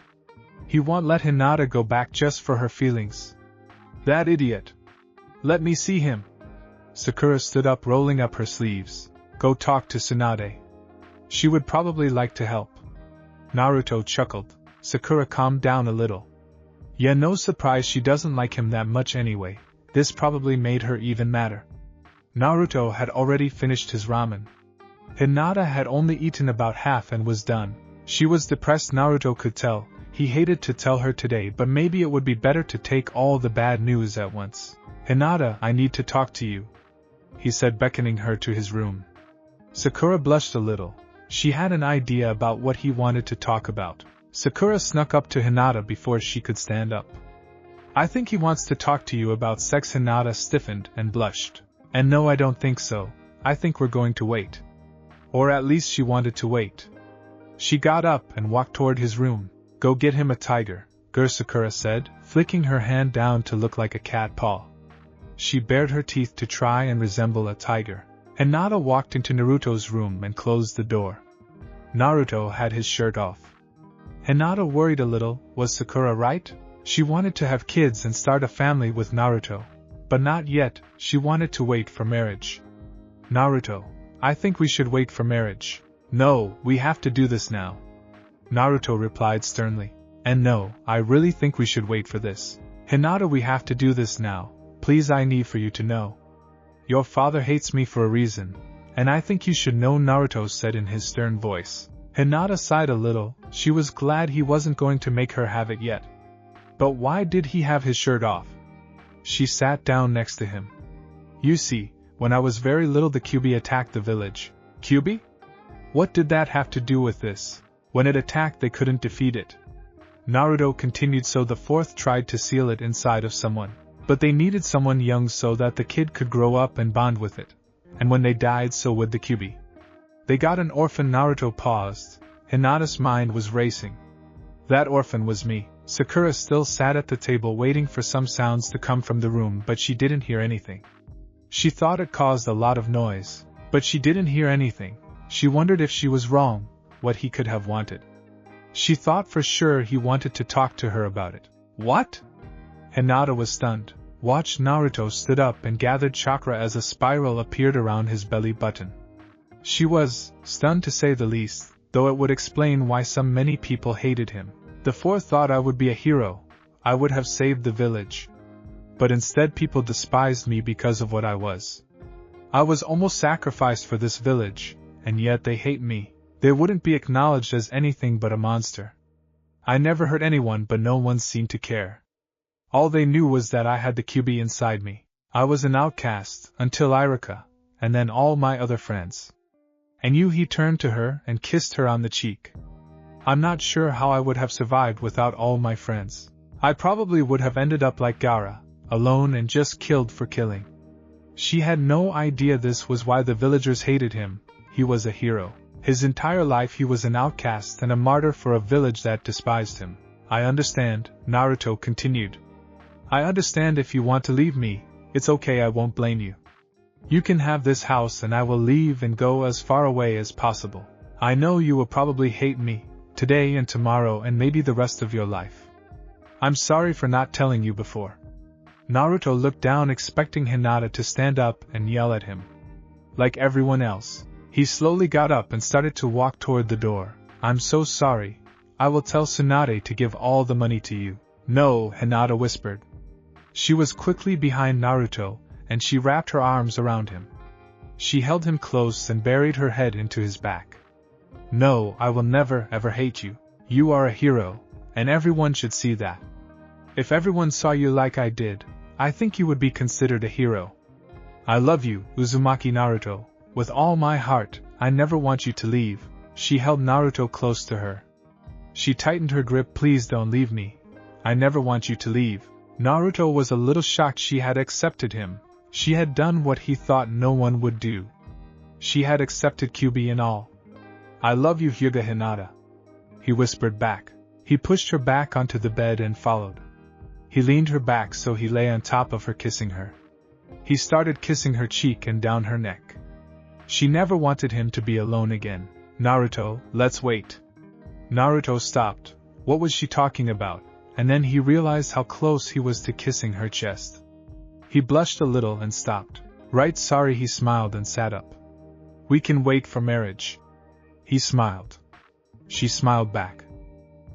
He won't let Hinata go back just for her feelings. That idiot. Let me see him. Sakura stood up, rolling up her sleeves. Go talk to Tsunade. She would probably like to help. Naruto chuckled. Sakura calmed down a little. Yeah, no surprise, she doesn't like him that much anyway. This probably made her even madder. Naruto had already finished his ramen. Hinata had only eaten about half and was done. She was depressed, Naruto could tell. He hated to tell her today, but maybe it would be better to take all the bad news at once. Hinata, I need to talk to you, he said, beckoning her to his room. Sakura blushed a little. She had an idea about what he wanted to talk about. Sakura snuck up to Hinata before she could stand up. I think he wants to talk to you about sex. Hinata stiffened and blushed. And no, I don't think so. I think we're going to wait. Or at least she wanted to wait. She got up and walked toward his room. Go get him a tiger, Sakura said, flicking her hand down to look like a cat paw. She bared her teeth to try and resemble a tiger. Hinata walked into Naruto's room and closed the door. Naruto had his shirt off. Hinata worried a little. Was Sakura right? She wanted to have kids and start a family with Naruto. But not yet, she wanted to wait for marriage. Naruto, I think we should wait for marriage. No, we have to do this now, Naruto replied sternly. And no, I really think we should wait for this. Hinata, we have to do this now. Please, I need for you to know. Your father hates me for a reason, and I think you should know, Naruto said in his stern voice. Hinata sighed a little. She was glad he wasn't going to make her have it yet. But why did he have his shirt off? She sat down next to him. You see, when I was very little, the Kyuubi attacked the village. Kyuubi? What did that have to do with this? When it attacked, they couldn't defeat it. Naruto continued. So the fourth tried to seal it inside of someone. But they needed someone young so that the kid could grow up and bond with it. and when they died so would the Kyuubi. They got an orphan. Naruto paused. Hinata's mind was racing. That orphan was me. Sakura still sat at the table waiting for some sounds to come from the room, but she didn't hear anything. She thought it caused a lot of noise, but she didn't hear anything. She wondered if she was wrong, what he could have wanted. She thought for sure he wanted to talk to her about it. What? Hinata was stunned. Watched Naruto stood up and gathered chakra as a spiral appeared around his belly button. She was stunned to say the least, though it would explain why so many people hated him. The four thought I would be a hero. I would have saved the village. But instead people despised me because of what I was. I was almost sacrificed for this village, and yet they hate me. They wouldn't be acknowledged as anything but a monster. I never hurt anyone, but no one seemed to care. All they knew was that I had the Kyuubi inside me. I was an outcast, until Irika, and then all my other friends. And you. He turned to her and kissed her on the cheek. I'm not sure how I would have survived without all my friends. I probably would have ended up like Gaara, alone and just killed for killing. She had no idea this was why the villagers hated him. He was a hero. His entire life he was an outcast and a martyr for a village that despised him. I understand, Naruto continued. I understand if you want to leave me, it's okay, I won't blame you. You can have this house and I will leave and go as far away as possible. I know you will probably hate me, today and tomorrow and maybe the rest of your life. I'm sorry for not telling you before. Naruto looked down expecting Hinata to stand up and yell at him. Like everyone else, he slowly got up and started to walk toward the door. I'm so sorry. I will tell Tsunade to give all the money to you. No, Hinata whispered. She was quickly behind Naruto, and she wrapped her arms around him. She held him close and buried her head into his back. No, I will never ever hate you. You are a hero, and everyone should see that. If everyone saw you like I did, I think you would be considered a hero. I love you, Uzumaki Naruto, with all my heart. I never want you to leave. She held Naruto close to her. She tightened her grip. Please don't leave me. I never want you to leave. Naruto was a little shocked she had accepted him. She had done what he thought no one would do. She had accepted Kyuubi and all. I love you, Hyuga Hinata. He whispered back. He pushed her back onto the bed and followed. He leaned her back so he lay on top of her, kissing her. He started kissing her cheek and down her neck. She never wanted him to be alone again. Naruto, let's wait. Naruto stopped. What was she talking about? And then he realized how close he was to kissing her chest. He blushed a little and stopped. Right, sorry, he smiled and sat up. We can wait for marriage. He smiled. She smiled back.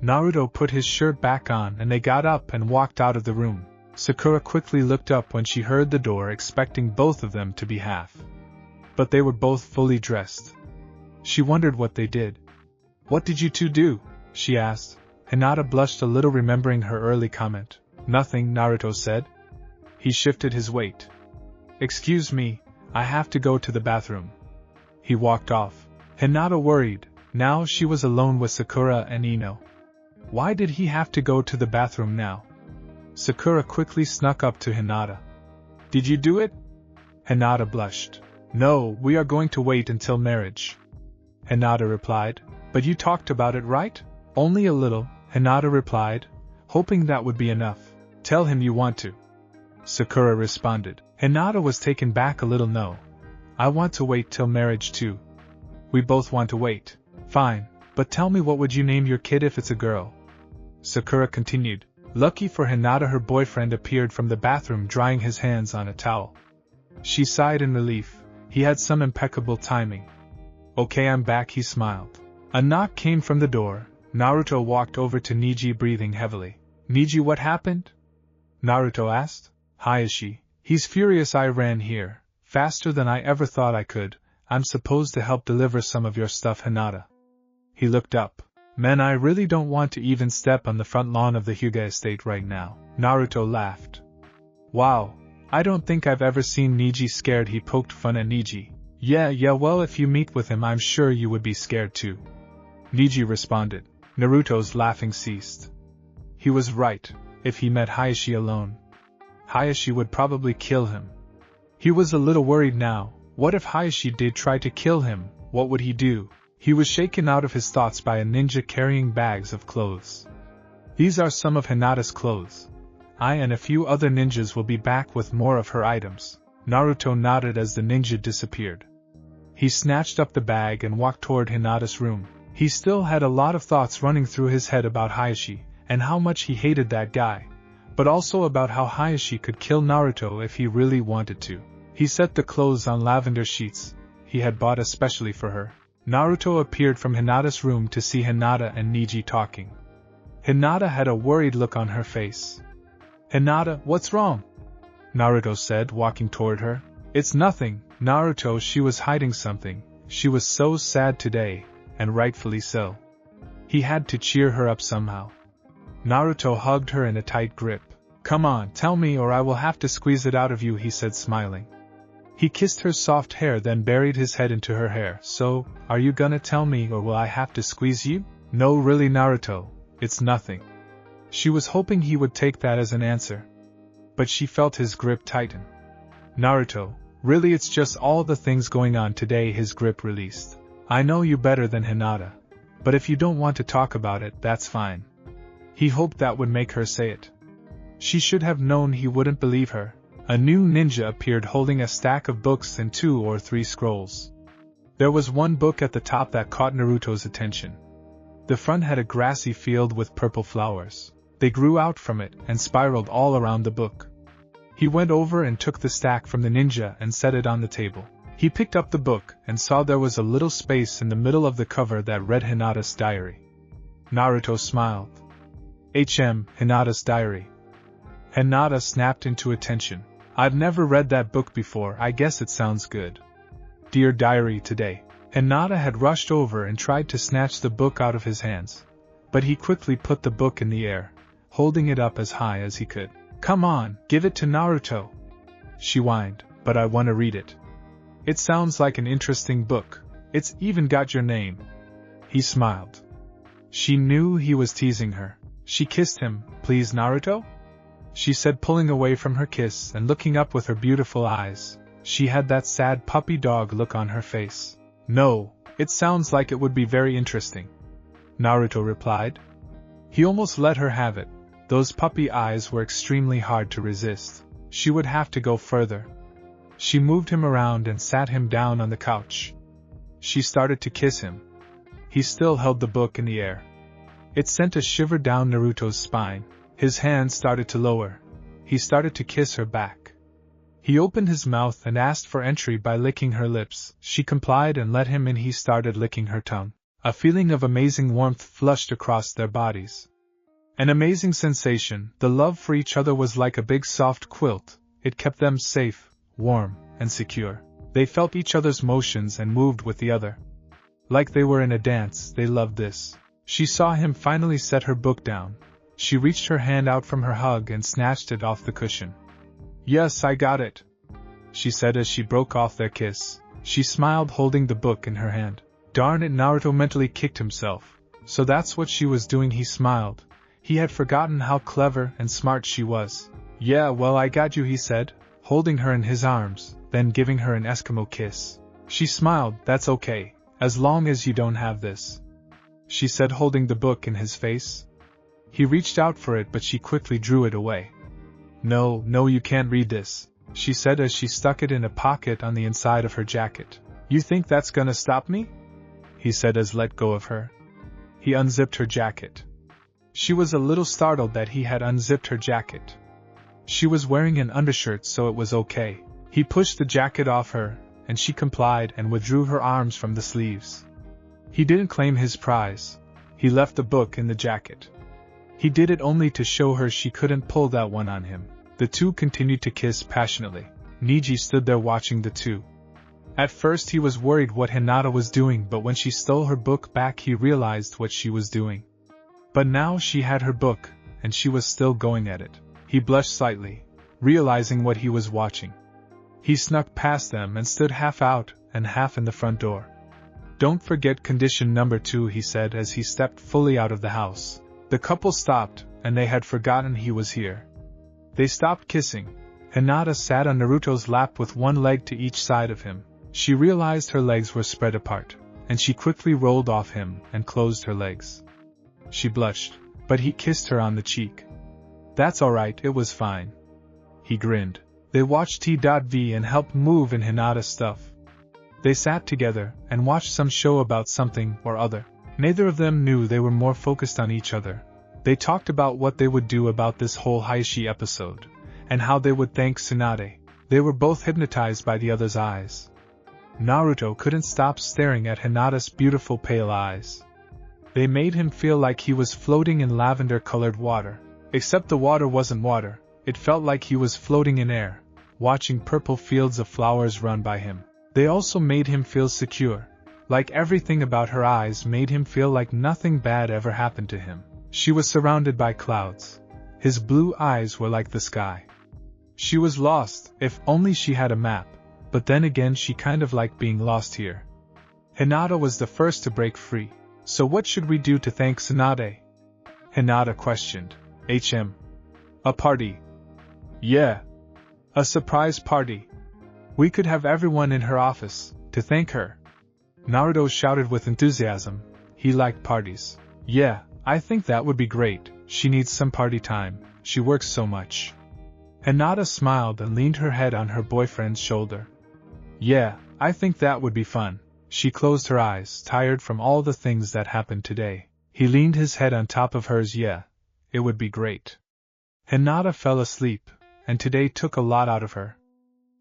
Naruto put his shirt back on and they got up and walked out of the room. Sakura quickly looked up when she heard the door, expecting both of them to be half. But they were both fully dressed. She wondered what they did. What did you two do? She asked. Hinata blushed a little, remembering her early comment. Nothing, Naruto said. He shifted his weight. Excuse me, I have to go to the bathroom. He walked off. Hinata worried. Now she was alone with Sakura and Ino. Why did he have to go to the bathroom now? Sakura quickly snuck up to Hinata. Did you do it? Hinata blushed. No, we are going to wait until marriage. Hinata replied. But you talked about it, right? Only a little, Hinata replied, hoping that would be enough. Tell him you want to. Sakura responded. Hinata was taken back a little. No. I want to wait till marriage too. We both want to wait. Fine, but tell me, what would you name your kid if it's a girl? Sakura continued. Lucky for Hinata, her boyfriend appeared from the bathroom drying his hands on a towel. She sighed in relief. He had some impeccable timing. Okay, I'm back, he smiled. A knock came from the door. Naruto walked over to Neji, breathing heavily. Neji, what happened? Naruto asked. Hiashi, he's furious. I ran here, faster than I ever thought I could. I'm supposed to help deliver some of your stuff, Hinata. He looked up. Man, I really don't want to even step on the front lawn of the Hyuga estate right now. Naruto laughed. Wow, I don't think I've ever seen Neji scared. He poked fun at Neji. Yeah, well, if you meet with him, I'm sure you would be scared too. Neji responded. Naruto's laughing ceased. He was right. If he met Hiashi alone, Hiashi would probably kill him. He was a little worried now. What if Hiashi did try to kill him? What would he do? He was shaken out of his thoughts by a ninja carrying bags of clothes. These are some of Hinata's clothes. I and a few other ninjas will be back with more of her items. Naruto nodded as the ninja disappeared. He snatched up the bag and walked toward Hinata's room. He still had a lot of thoughts running through his head about Hiashi, and how much he hated that guy, but also about how Hiashi could kill Naruto if he really wanted to. He set the clothes on lavender sheets he had bought especially for her. Naruto appeared from Hinata's room to see Hinata and Neji talking. Hinata had a worried look on her face. "Hinata, what's wrong?" Naruto said, walking toward her. "It's nothing, Naruto." She was hiding something. She was so sad today, and rightfully so. He had to cheer her up somehow. Naruto hugged her in a tight grip. "Come on, tell me or I will have to squeeze it out of you," he said, smiling. He kissed her soft hair, then buried his head into her hair. "So, are you gonna tell me or will I have to squeeze you?" "No, really, Naruto, it's nothing." She was hoping he would take that as an answer, but she felt his grip tighten. "Naruto, really, it's just all the things going on today." His grip released. "I know you better than Hinata, but if you don't want to talk about it, that's fine." He hoped that would make her say it. She should have known he wouldn't believe her. A new ninja appeared holding a stack of books and 2 or 3 scrolls. There was one book at the top that caught Naruto's attention. The front had a grassy field with purple flowers. They grew out from it and spiraled all around the book. He went over and took the stack from the ninja and set it on the table. He picked up the book and saw there was a little space in the middle of the cover that read Hinata's diary. Naruto smiled. Hinata's diary. Hinata snapped into attention. "I've never read that book before. I guess it sounds good." "Dear diary today." Hinata had rushed over and tried to snatch the book out of his hands, but he quickly put the book in the air, holding it up as high as he could. "Come on, give it to Naruto," she whined, "but I want to read it. It sounds like an interesting book. It's even got your name." He smiled. She knew he was teasing her. She kissed him. "Please, Naruto?" she said, pulling away from her kiss and looking up with her beautiful eyes. She had that sad puppy dog look on her face. "No, it sounds like it would be very interesting," Naruto replied. He almost let her have it. Those puppy eyes were extremely hard to resist. She would have to go further. She moved him around and sat him down on the couch. She started to kiss him. He still held the book in the air. It sent a shiver down Naruto's spine. His hand started to lower. He started to kiss her back. He opened his mouth and asked for entry by licking her lips. She complied and let him in. He started licking her tongue. A feeling of amazing warmth flushed across their bodies. An amazing sensation. The love for each other was like a big soft quilt. It kept them safe, warm, and secure. They felt each other's motions and moved with the other. Like they were in a dance. They loved this. She saw him finally set her book down. She reached her hand out from her hug and snatched it off the cushion. "Yes, I got it," she said as she broke off their kiss. She smiled, holding the book in her hand. Darn it, Naruto mentally kicked himself. So that's what she was doing. He smiled. He had forgotten how clever and smart she was. "Yeah, well, I got you," he said, holding her in his arms, then giving her an Eskimo kiss. She smiled. "That's okay, as long as you don't have this," she said, holding the book in his face. He reached out for it, but she quickly drew it away. No, you can't read this," she said as she stuck it in a pocket on the inside of her jacket. "You think that's gonna stop me?" he said as let go of her. He unzipped her jacket. She was a little startled that he had unzipped her jacket. She was wearing an undershirt, so it was okay. He pushed the jacket off her, and she complied and withdrew her arms from the sleeves. He didn't claim his prize. He left the book in the jacket. He did it only to show her she couldn't pull that one on him. The two continued to kiss passionately. Neji stood there watching the two. At first he was worried what Hinata was doing, but when she stole her book back he realized what she was doing. But now she had her book, and she was still going at it. He blushed slightly, realizing what he was watching. He snuck past them and stood half out and half in the front door. "Don't forget condition number 2, he said as he stepped fully out of the house. The couple stopped, and they had forgotten he was here. They stopped kissing. Hinata sat on Naruto's lap with one leg to each side of him. She realized her legs were spread apart, and she quickly rolled off him and closed her legs. She blushed, but he kissed her on the cheek. That's alright, it was fine. He grinned. They watched T.V. and helped move in Hinata's stuff. They sat together and watched some show about something or other. Neither of them knew they were more focused on each other. They talked about what they would do about this whole Hiashi episode, and how they would thank Tsunade. They were both hypnotized by the other's eyes. Naruto couldn't stop staring at Hinata's beautiful pale eyes. They made him feel like he was floating in lavender-colored water. Except the water wasn't water, it felt like he was floating in air, watching purple fields of flowers run by him. They also made him feel secure, like everything about her eyes made him feel like nothing bad ever happened to him. She was surrounded by clouds. His blue eyes were like the sky. She was lost, if only she had a map, but then again she kind of liked being lost here. Hinata was the first to break free. So what should we do to thank Tsunade? Hinata questioned. A party. Yeah. A surprise party. We could have everyone in her office, to thank her. Naruto shouted with enthusiasm. He liked parties. Yeah, I think that would be great. She needs some party time, she works so much. Hinata smiled and leaned her head on her boyfriend's shoulder. Yeah, I think that would be fun. She closed her eyes, tired from all the things that happened today. He leaned his head on top of hers. Yeah, it would be great. Hinata fell asleep, and today took a lot out of her.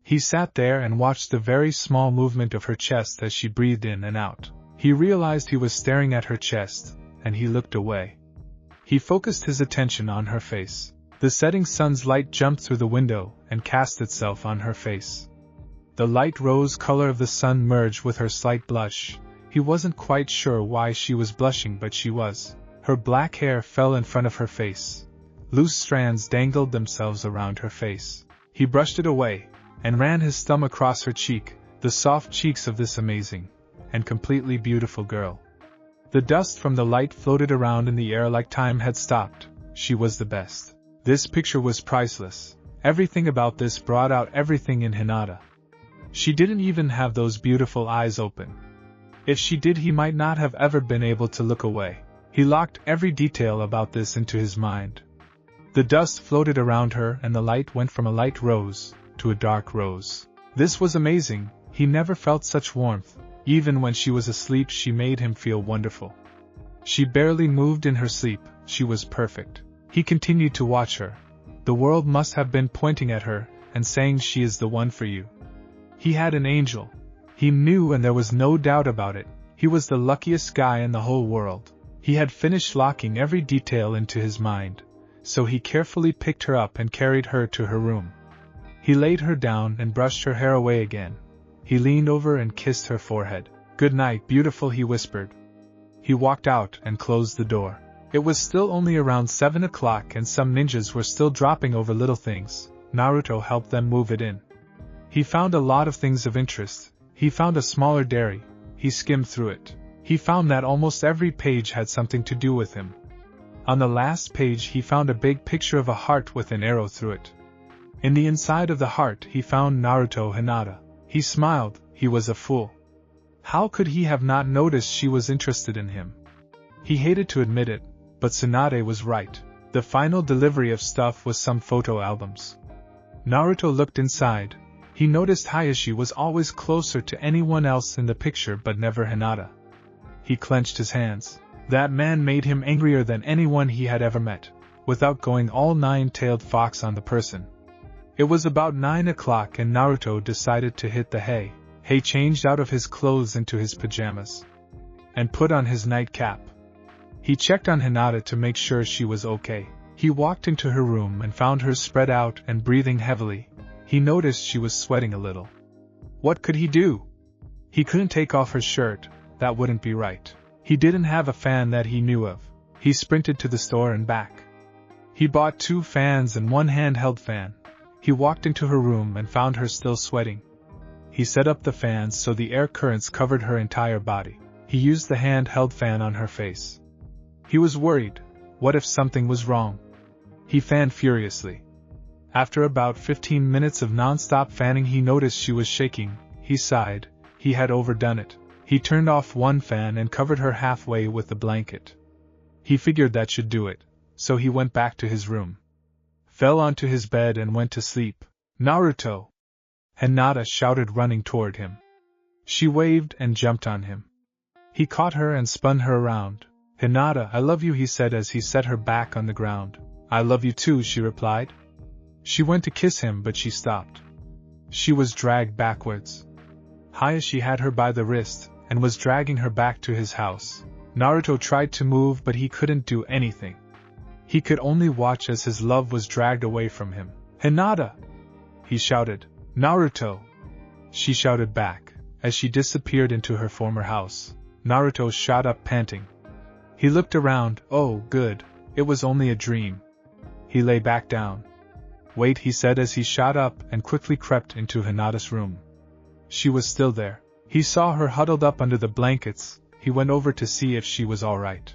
He sat there and watched the very small movement of her chest as she breathed in and out. He realized he was staring at her chest, and he looked away. He focused his attention on her face. The setting sun's light jumped through the window and cast itself on her face. The light rose color of the sun merged with her slight blush. He wasn't quite sure why she was blushing, but she was. Her black hair fell in front of her face. Loose strands dangled themselves around her face. He brushed it away, and ran his thumb across her cheek, the soft cheeks of this amazing and completely beautiful girl. The dust from the light floated around in the air like time had stopped. She was the best. This picture was priceless. Everything about this brought out everything in Hinata. She didn't even have those beautiful eyes open. If she did, he might not have ever been able to look away. He locked every detail about this into his mind. The dust floated around her and the light went from a light rose to a dark rose. This was amazing. He never felt such warmth. Even when she was asleep, she made him feel wonderful. She barely moved in her sleep. She was perfect. He continued to watch her. The world must have been pointing at her and saying she is the one for you. He had an angel. He knew, and there was no doubt about it. He was the luckiest guy in the whole world. He had finished locking every detail into his mind, so he carefully picked her up and carried her to her room. He laid her down and brushed her hair away again. He leaned over and kissed her forehead. "Good night, beautiful," he whispered. He walked out and closed the door. It was still only around 7 o'clock and some ninjas were still dropping over little things. Naruto helped them move it in. He found a lot of things of interest. He found a smaller dairy. He skimmed through it. He found that almost every page had something to do with him. On the last page he found a big picture of a heart with an arrow through it. In the inside of the heart he found Naruto Hinata. He smiled. He was a fool. How could he have not noticed she was interested in him? He hated to admit it, but Tsunade was right. The final delivery of stuff was some photo albums. Naruto looked inside. He noticed Hiashi was always closer to anyone else in the picture but never Hinata. He clenched his hands. That man made him angrier than anyone he had ever met, without going all nine-tailed fox on the person. It was about 9 o'clock and Naruto decided to hit the hay. He changed out of his clothes into his pajamas and put on his nightcap. He checked on Hinata to make sure she was okay. He walked into her room and found her spread out and breathing heavily. He noticed she was sweating a little. What could he do? He couldn't take off her shirt. That wouldn't be right. He didn't have a fan that he knew of. He sprinted to the store and back. He bought 2 fans and 1 handheld fan. He walked into her room and found her still sweating. He set up the fans so the air currents covered her entire body. He used the handheld fan on her face. He was worried. What if something was wrong? He fanned furiously. After about 15 minutes of non-stop fanning he noticed she was shaking. He sighed. he had overdone it. He turned off one fan and covered her halfway with the blanket. He figured that should do it, so he went back to his room, fell onto his bed and went to sleep. Naruto! Hinata shouted, running toward him. She waved and jumped on him. He caught her and spun her around. Hinata, I love you, he said as he set her back on the ground. I love you too, she replied. She went to kiss him, but she stopped. She was dragged backwards. Hiashi had her by the wrist and was dragging her back to his house. Naruto tried to move, but he couldn't do anything. He could only watch as his love was dragged away from him. Hinata! He shouted. Naruto! She shouted back. As she disappeared into her former house, Naruto shot up panting. He looked around. Oh, good. It was only a dream. He lay back down. Wait, he said as he shot up and quickly crept into Hinata's room. She was still there. He saw her huddled up under the blankets. He went over to see if she was all right.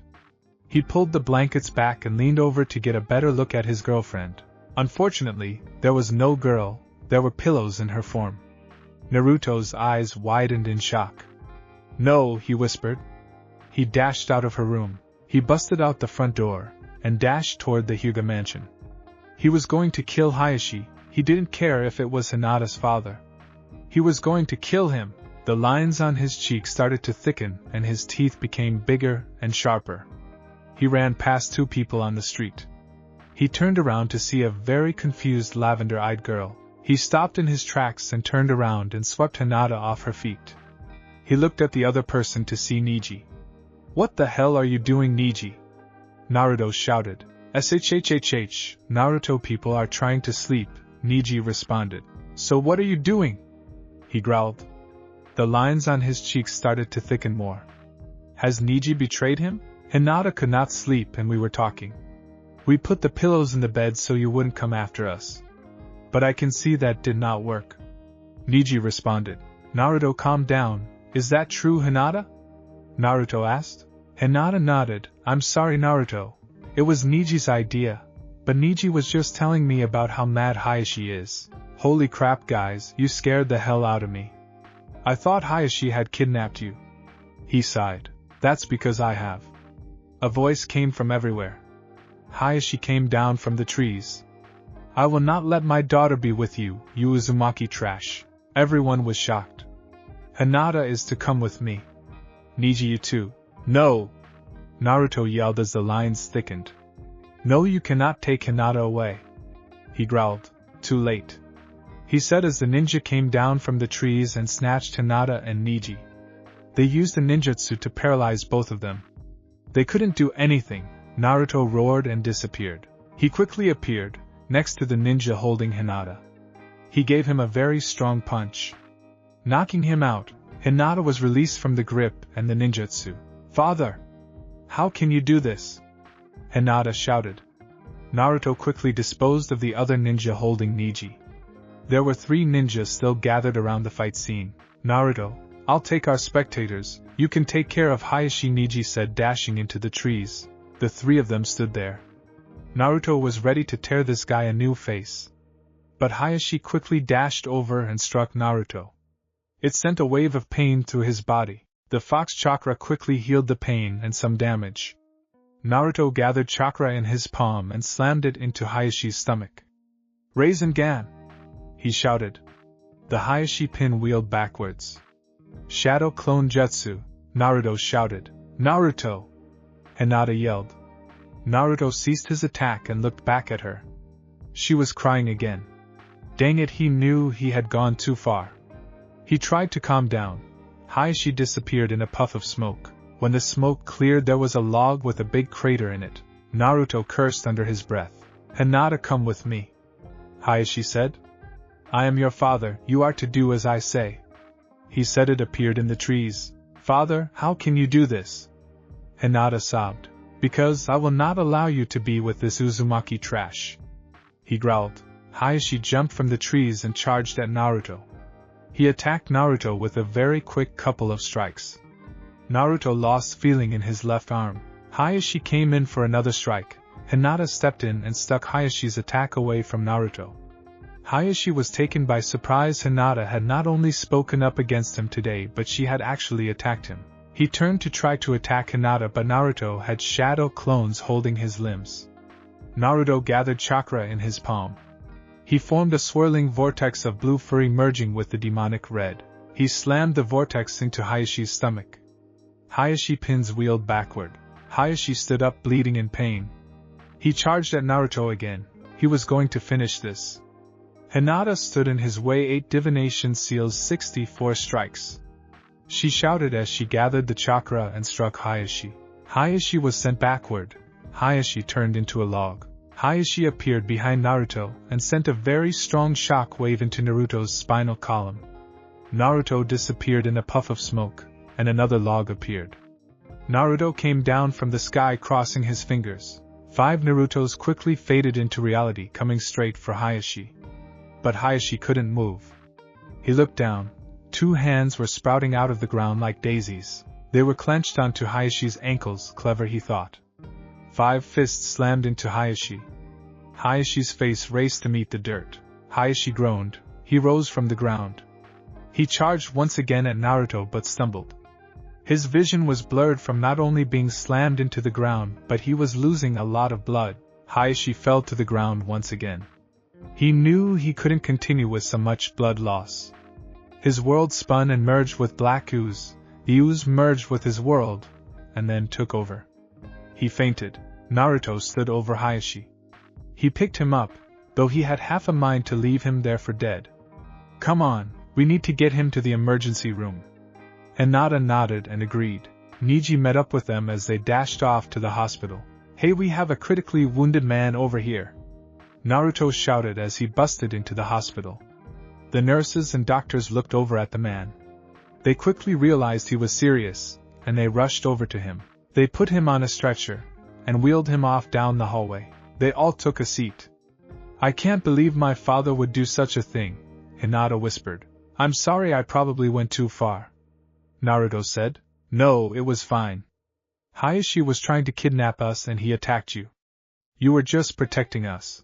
He pulled the blankets back and leaned over to get a better look at his girlfriend. Unfortunately, there was no girl. There were pillows in her form. Naruto's eyes widened in shock. No, he whispered. He dashed out of her room. He busted out the front door and dashed toward the Hyuga mansion. He was going to kill Hiashi. He didn't care if it was Hinata's father. He was going to kill him. The lines on his cheeks started to thicken and his teeth became bigger and sharper. He ran past two people on the street. He turned around to see a very confused lavender-eyed girl. He stopped in his tracks and turned around and swept Hinata off her feet. He looked at the other person to see Neji. What the hell are you doing, Neji? Naruto shouted. SHHHH, Naruto, people are trying to sleep, Neji responded. So what are you doing? He growled. The lines on his cheeks started to thicken more. Has Neji betrayed him? Hinata could not sleep and we were talking. We put the pillows in the bed so you wouldn't come after us. But I can see that did not work. Neji responded. Naruto, calm down. Is that true, Hinata? Naruto asked. Hinata nodded. I'm sorry, Naruto. It was Neji's idea. But Neji was just telling me about how mad Hiashi is. Holy crap, guys, you scared the hell out of me. I thought Hiashi had kidnapped you. He sighed. That's because I have. A voice came from everywhere. Hiashi came down from the trees. I will not let my daughter be with you, you Uzumaki trash. Everyone was shocked. Hinata is to come with me. Neji, you too. No! Naruto yelled as the lines thickened. No, you cannot take Hinata away. He growled. Too late. He said as the ninja came down from the trees and snatched Hinata and Neji. They used the ninjutsu to paralyze both of them. They couldn't do anything. Naruto roared and disappeared. He quickly appeared, next to the ninja holding Hinata. He gave him a very strong punch. Knocking him out, Hinata was released from the grip and the ninjutsu. Father! How can you do this? Hinata shouted. Naruto quickly disposed of the other ninja holding Neji. There were 3 ninjas still gathered around the fight scene. Naruto, I'll take our spectators, you can take care of Hiashi, Neji said, dashing into the trees. The 3 of them stood there. Naruto was ready to tear this guy a new face. But Hiashi quickly dashed over and struck Naruto. It sent a wave of pain through his body. The fox chakra quickly healed the pain and some damage. Naruto gathered chakra in his palm and slammed it into Hayashi's stomach. Rasengan! He shouted. The Hiashi pin wheeled backwards. Shadow Clone Jutsu, Naruto shouted. Naruto! Hinata yelled. Naruto ceased his attack and looked back at her. She was crying again. Dang it, he knew he had gone too far. He tried to calm down. Hiashi disappeared in a puff of smoke. When the smoke cleared, there was a log with a big crater in it. Naruto cursed under his breath. Hinata, come with me. Hiashi said. I am your father, you are to do as I say. He said it appeared in the trees. Father, how can you do this? Hinata sobbed. Because I will not allow you to be with this Uzumaki trash. He growled. Hiashi jumped from the trees and charged at Naruto. He attacked Naruto with a very quick couple of strikes. Naruto lost feeling in his left arm. Hiashi came in for another strike. Hinata stepped in and stuck Hayashi's attack away from Naruto. Hiashi was taken by surprise. Hinata had not only spoken up against him today, but she had actually attacked him. He turned to try to attack Hinata, but Naruto had shadow clones holding his limbs. Naruto gathered chakra in his palm. He formed a swirling vortex of blue fury merging with the demonic red. He slammed the vortex into Hayashi's stomach. Hayashi pins wheeled backward. Hayashi stood up bleeding in pain. He charged at Naruto again. He was going to finish this. Hinata stood in his way. 8 divination seals, 64 strikes. She shouted as she gathered the chakra and struck Hayashi. Hayashi was sent backward. Hayashi turned into a log. Hayashi appeared behind Naruto and sent a very strong shock wave into Naruto's spinal column. Naruto disappeared in a puff of smoke, and another log appeared. Naruto came down from the sky, crossing his fingers. 5 Narutos quickly faded into reality, coming straight for Hayashi. But Hayashi couldn't move. He looked down. 2 hands were sprouting out of the ground like daisies. They were clenched onto Hayashi's ankles. Clever, he thought. 5 fists slammed into Hayashi. Hayashi's face raced to meet the dirt. Hayashi groaned. He rose from the ground. He charged once again at Naruto but stumbled. His vision was blurred from not only being slammed into the ground, but he was losing a lot of blood. Hayashi fell to the ground once again. He knew he couldn't continue with so much blood loss. His world spun and merged with black ooze. The ooze merged with his world, and then took over. He fainted. Naruto stood over Hayashi. He picked him up, though he had half a mind to leave him there for dead. Come on, we need to get him to the emergency room. Hinata nodded and agreed. Neji met up with them as they dashed off to the hospital. Hey, we have a critically wounded man over here. Naruto shouted as he busted into the hospital. The nurses and doctors looked over at the man. They quickly realized he was serious, and they rushed over to him. They put him on a stretcher, and wheeled him off down the hallway. They all took a seat. I can't believe my father would do such a thing, Hinata whispered. I'm sorry, I probably went too far. Naruto said. No, it was fine. Hayashi was trying to kidnap us and he attacked you. You were just protecting us.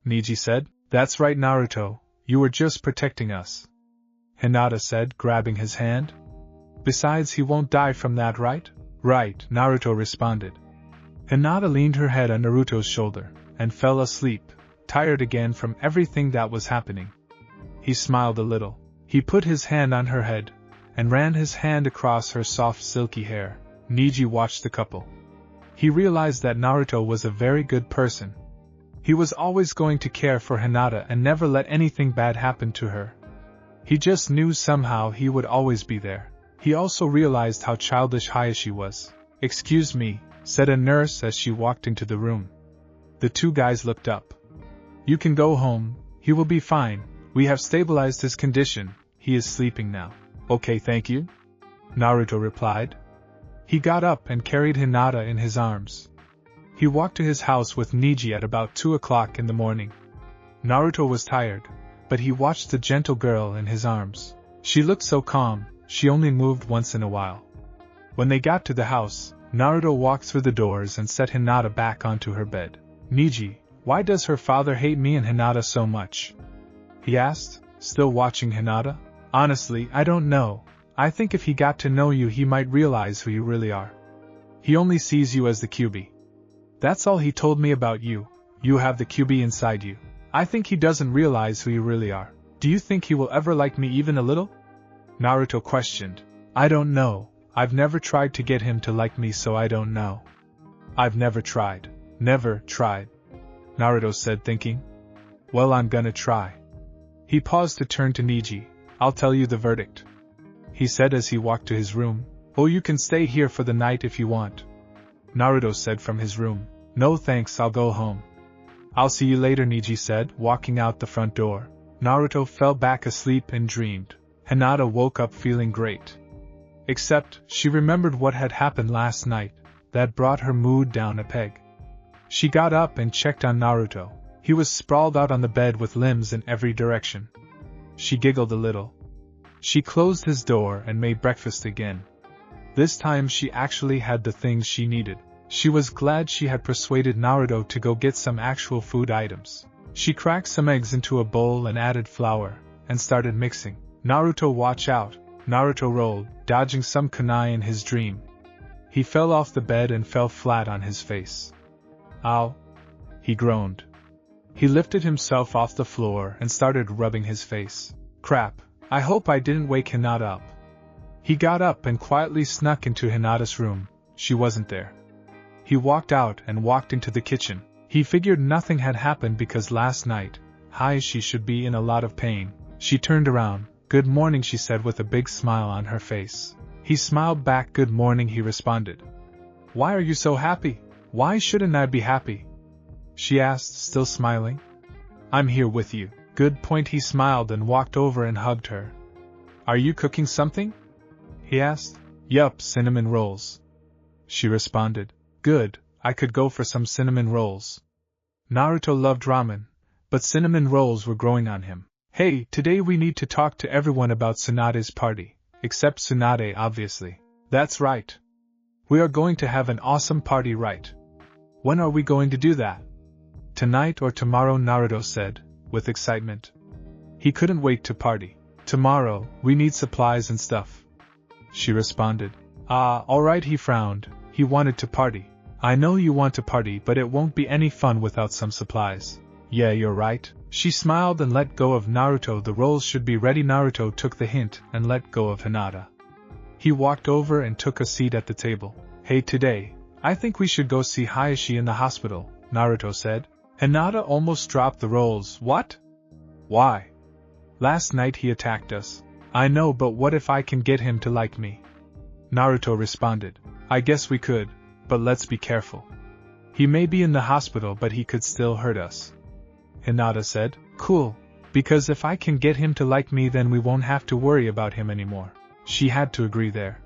Neji said. That's right, Naruto, you were just protecting us. Hinata said, grabbing his hand. Besides, he won't die from that, right? Right, Naruto responded. Hinata leaned her head on Naruto's shoulder, and fell asleep, tired again from everything that was happening. He smiled a little. He put his hand on her head, and ran his hand across her soft silky hair. Neji watched the couple. He realized that Naruto was a very good person. He was always going to care for Hinata and never let anything bad happen to her. He just knew somehow he would always be there. He also realized how childish Hayashi was. Excuse me, said a nurse as she walked into the room. The 2 guys looked up. You can go home, he will be fine. We have stabilized his condition, he is sleeping now. Okay, thank you, Naruto replied. He got up and carried Hinata in his arms. He walked to his house with Neji at about 2 o'clock in the morning. Naruto was tired, but he watched the gentle girl in his arms. She looked so calm, she only moved once in a while. When they got to the house, Naruto walked through the doors and set Hinata back onto her bed. Neji, why does her father hate me and Hinata so much? He asked, still watching Hinata. Honestly, I don't know. I think if he got to know you, he might realize who you really are. He only sees you as the QB. That's all he told me about you. You have the QB inside you. I think he doesn't realize who you really are. Do you think he will ever like me even a little? Naruto questioned. I don't know. I've never tried to get him to like me, so I don't know. I've never tried. Never tried. Naruto said, thinking. Well, I'm gonna try. He paused to turn to Neji. I'll tell you the verdict, he said as he walked to his room. Oh, you can stay here for the night if you want, Naruto said from his room. No thanks, I'll go home. I'll see you later, Neji said, walking out the front door. Naruto fell back asleep and dreamed. Hinata woke up feeling great. Except, she remembered what had happened last night. That brought her mood down a peg. She got up and checked on Naruto. He was sprawled out on the bed with limbs in every direction. She giggled a little. She closed his door and made breakfast again. This time she actually had the things she needed. She was glad she had persuaded Naruto to go get some actual food items. She cracked some eggs into a bowl and added flour, and started mixing. Naruto, watch out! Naruto rolled, dodging some kunai in his dream. He fell off the bed and fell flat on his face. Ow! He groaned. He lifted himself off the floor and started rubbing his face. Crap, I hope I didn't wake Hinata up. He got up and quietly snuck into Hinata's room. She wasn't there. He walked out and walked into the kitchen. He figured nothing had happened because last night, Hiashi should be in a lot of pain. She turned around. Good morning, she said with a big smile on her face. He smiled back. Good morning, he responded. Why are you so happy? Why shouldn't I be happy? She asked, still smiling. I'm here with you. Good point, he smiled and walked over and hugged her. Are you cooking something? He asked. Yup, cinnamon rolls. She responded. Good, I could go for some cinnamon rolls. Naruto loved ramen, but cinnamon rolls were growing on him. Hey, today we need to talk to everyone about Tsunade's party, except Tsunade, obviously. That's right. We are going to have an awesome party, right? When are we going to do that? Tonight or tomorrow, Naruto said, with excitement. He couldn't wait to party. Tomorrow, we need supplies and stuff. She responded. Alright, he frowned. He wanted to party. I know you want to party, but it won't be any fun without some supplies. Yeah, you're right. She smiled and let go of Naruto. The rolls should be ready. Naruto took the hint and let go of Hinata. He walked over and took a seat at the table. Hey, today, I think we should go see Hiashi in the hospital, Naruto said. Hinata almost dropped the rolls. What? Why? Last night he attacked us. I know, but what if I can get him to like me? Naruto responded. I guess we could, but let's be careful. He may be in the hospital, but he could still hurt us. Hinata said. Cool, because if I can get him to like me, then we won't have to worry about him anymore. She had to agree there.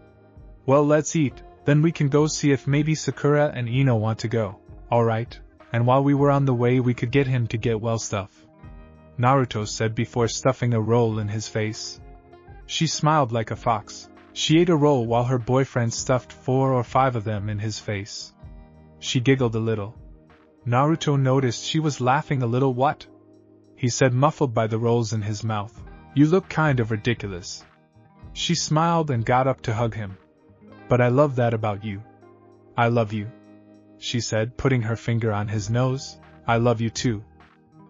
Well, let's eat, then we can go see if maybe Sakura and Ino want to go. Alright, and while we were on the way we could get him to get well stuff. Naruto said before stuffing a roll in his face. She smiled like a fox. She ate a roll while her boyfriend stuffed 4 or 5 of them in his face. She giggled a little. Naruto noticed she was laughing a little. What? He said, muffled by the rolls in his mouth. You look kind of ridiculous. She smiled and got up to hug him. But I love that about you. I love you, she said, putting her finger on his nose. I love you too,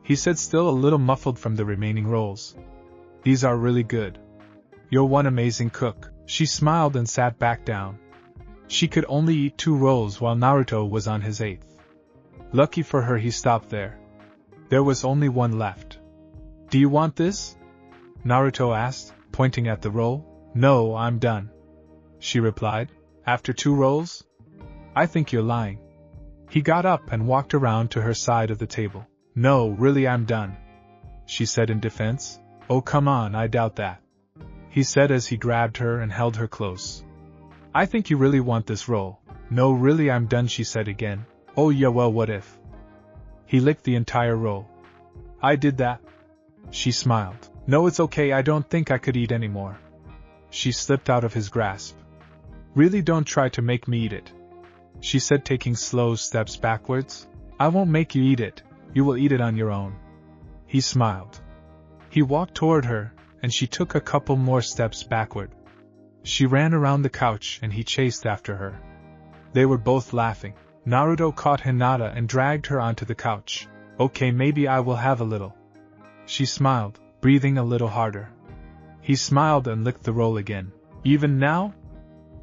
he said, still a little muffled from the remaining rolls. These are really good. You're one amazing cook. She smiled and sat back down. She could only eat 2 rolls while Naruto was on his 8th. Lucky for her, he stopped there. There was only 1 left. Do you want this? Naruto asked, pointing at the roll. No, I'm done, she replied. After 2 rolls? I think you're lying. He got up and walked around to her side of the table. No, really, I'm done, she said in defense. Oh, come on, I doubt that, he said as he grabbed her and held her close. I think you really want this roll. No, really, I'm done, she said again. Oh yeah, well, what if? He licked the entire roll. I did that, she smiled. No, it's okay, I don't think I could eat anymore. She slipped out of his grasp. Really, don't try to make me eat it, she said, taking slow steps backwards. I won't make you eat it, you will eat it on your own. He smiled. He walked toward her, and she took a couple more steps backward. She ran around the couch and he chased after her. They were both laughing. Naruto caught Hinata and dragged her onto the couch. Okay, maybe I will have a little, she smiled, breathing a little harder. He smiled and licked the roll again. Even now?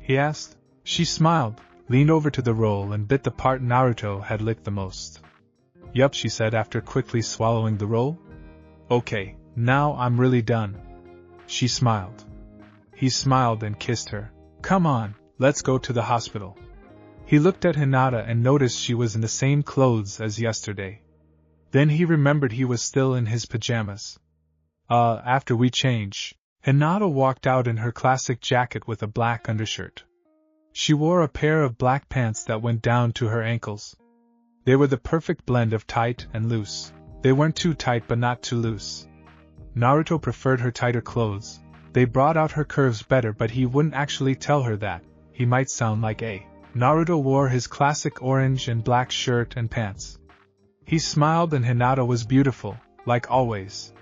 He asked. She smiled, leaned over to the roll and bit the part Naruto had licked the most. Yup, she said after quickly swallowing the roll. Okay, now I'm really done. She smiled. He smiled and kissed her. Come on, let's go to the hospital. He looked at Hinata and noticed she was in the same clothes as yesterday. Then he remembered he was still in his pajamas. After we change. Hinata walked out in her classic jacket with a black undershirt. She wore a pair of black pants that went down to her ankles. They were the perfect blend of tight and loose. They weren't too tight but not too loose. Naruto preferred her tighter clothes. They brought out her curves better, but he wouldn't actually tell her that. He might sound like a. Naruto wore his classic orange and black shirt and pants. He smiled and Hinata was beautiful, like always.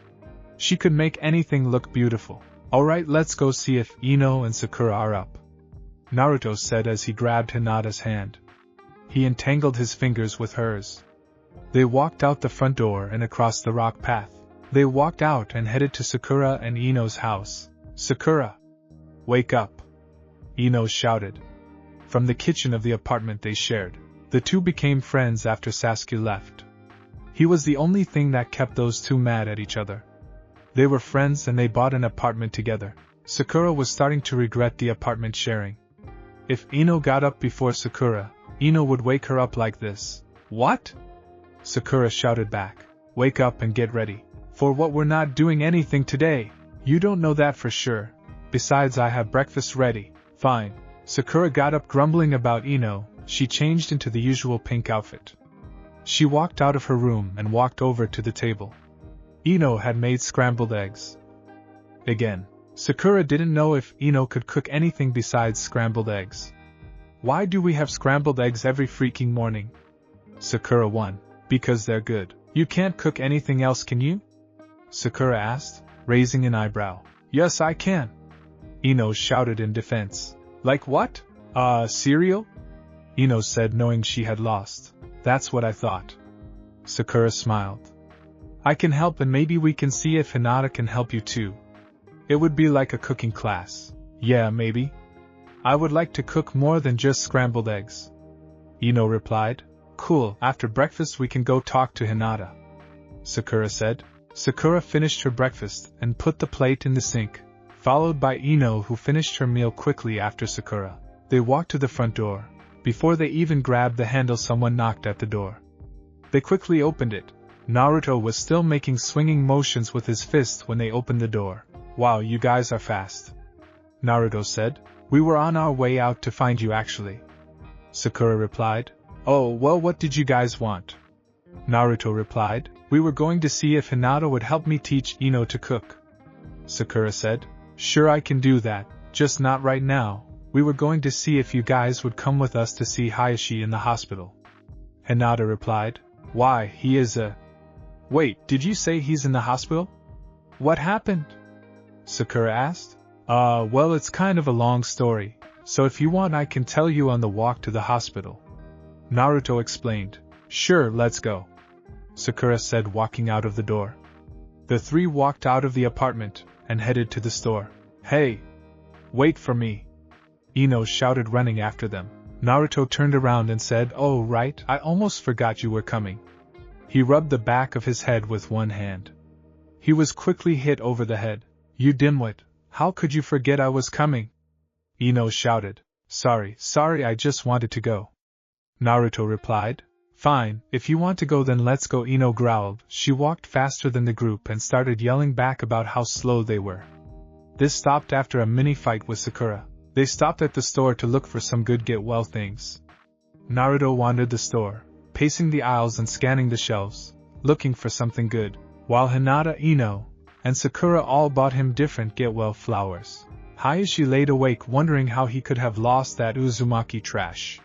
She could make anything look beautiful. Alright, let's go see if Ino and Sakura are up, Naruto said as he grabbed Hinata's hand. He entangled his fingers with hers. They walked out the front door and across the rock path. They walked out and headed to Sakura and Ino's house. Sakura! Wake up! Ino shouted. From the kitchen of the apartment they shared. The two became friends after Sasuke left. He was the only thing that kept those two mad at each other. They were friends and they bought an apartment together. Sakura was starting to regret the apartment sharing. If Ino got up before Sakura, Ino would wake her up like this. What? Sakura shouted back. Wake up and get ready. For what, we're not doing anything today. You don't know that for sure. Besides, I have breakfast ready. Fine. Sakura got up grumbling about Ino. She changed into the usual pink outfit. She walked out of her room and walked over to the table. Ino had made scrambled eggs. Again. Sakura didn't know if Ino could cook anything besides scrambled eggs. Why do we have scrambled eggs every freaking morning? Sakura won. Because they're good. You can't cook anything else, can you? Sakura asked, raising an eyebrow. Yes, I can. Ino shouted in defense. Like what? Cereal? Ino said, knowing she had lost. That's what I thought. Sakura smiled. I can help and maybe we can see if Hinata can help you too. It would be like a cooking class. Yeah, maybe. I would like to cook more than just scrambled eggs. Ino replied. Cool, after breakfast we can go talk to Hinata. Sakura said. Sakura finished her breakfast and put the plate in the sink, followed by Ino, who finished her meal quickly after Sakura. They walked to the front door. Before they even grabbed the handle, someone knocked at the door. They quickly opened it. Naruto was still making swinging motions with his fist when they opened the door. Wow, you guys are fast, Naruto said. We were on our way out to find you actually. Sakura replied. Oh, well, what did you guys want? Naruto replied. We were going to see if Hinata would help me teach Ino to cook. Sakura said. Sure, I can do that, just not right now. We were going to see if you guys would come with us to see Hiashi in the hospital. Hinata replied. Why, he is a... Wait, did you say he's in the hospital? What happened? Sakura asked. Well, it's kind of a long story, so if you want I can tell you on the walk to the hospital. Naruto explained. Sure, let's go. Sakura said, walking out of the door. The three walked out of the apartment and headed to the store. Hey! Wait for me! Ino shouted, running after them. Naruto turned around and said, Oh right, I almost forgot you were coming. He rubbed the back of his head with one hand. He was quickly hit over the head. You dimwit, how could you forget I was coming? Ino shouted. Sorry, I just wanted to go. Naruto replied. Fine, if you want to go then let's go, Ino growled. She walked faster than the group and started yelling back about how slow they were. This stopped after a mini fight with Sakura. They stopped at the store to look for some good get-well things. Naruto wandered the store, pacing the aisles and scanning the shelves, looking for something good, while Hinata, Ino, and Sakura all bought him different get-well flowers. Hiashi laid awake wondering how he could have lost that Uzumaki trash.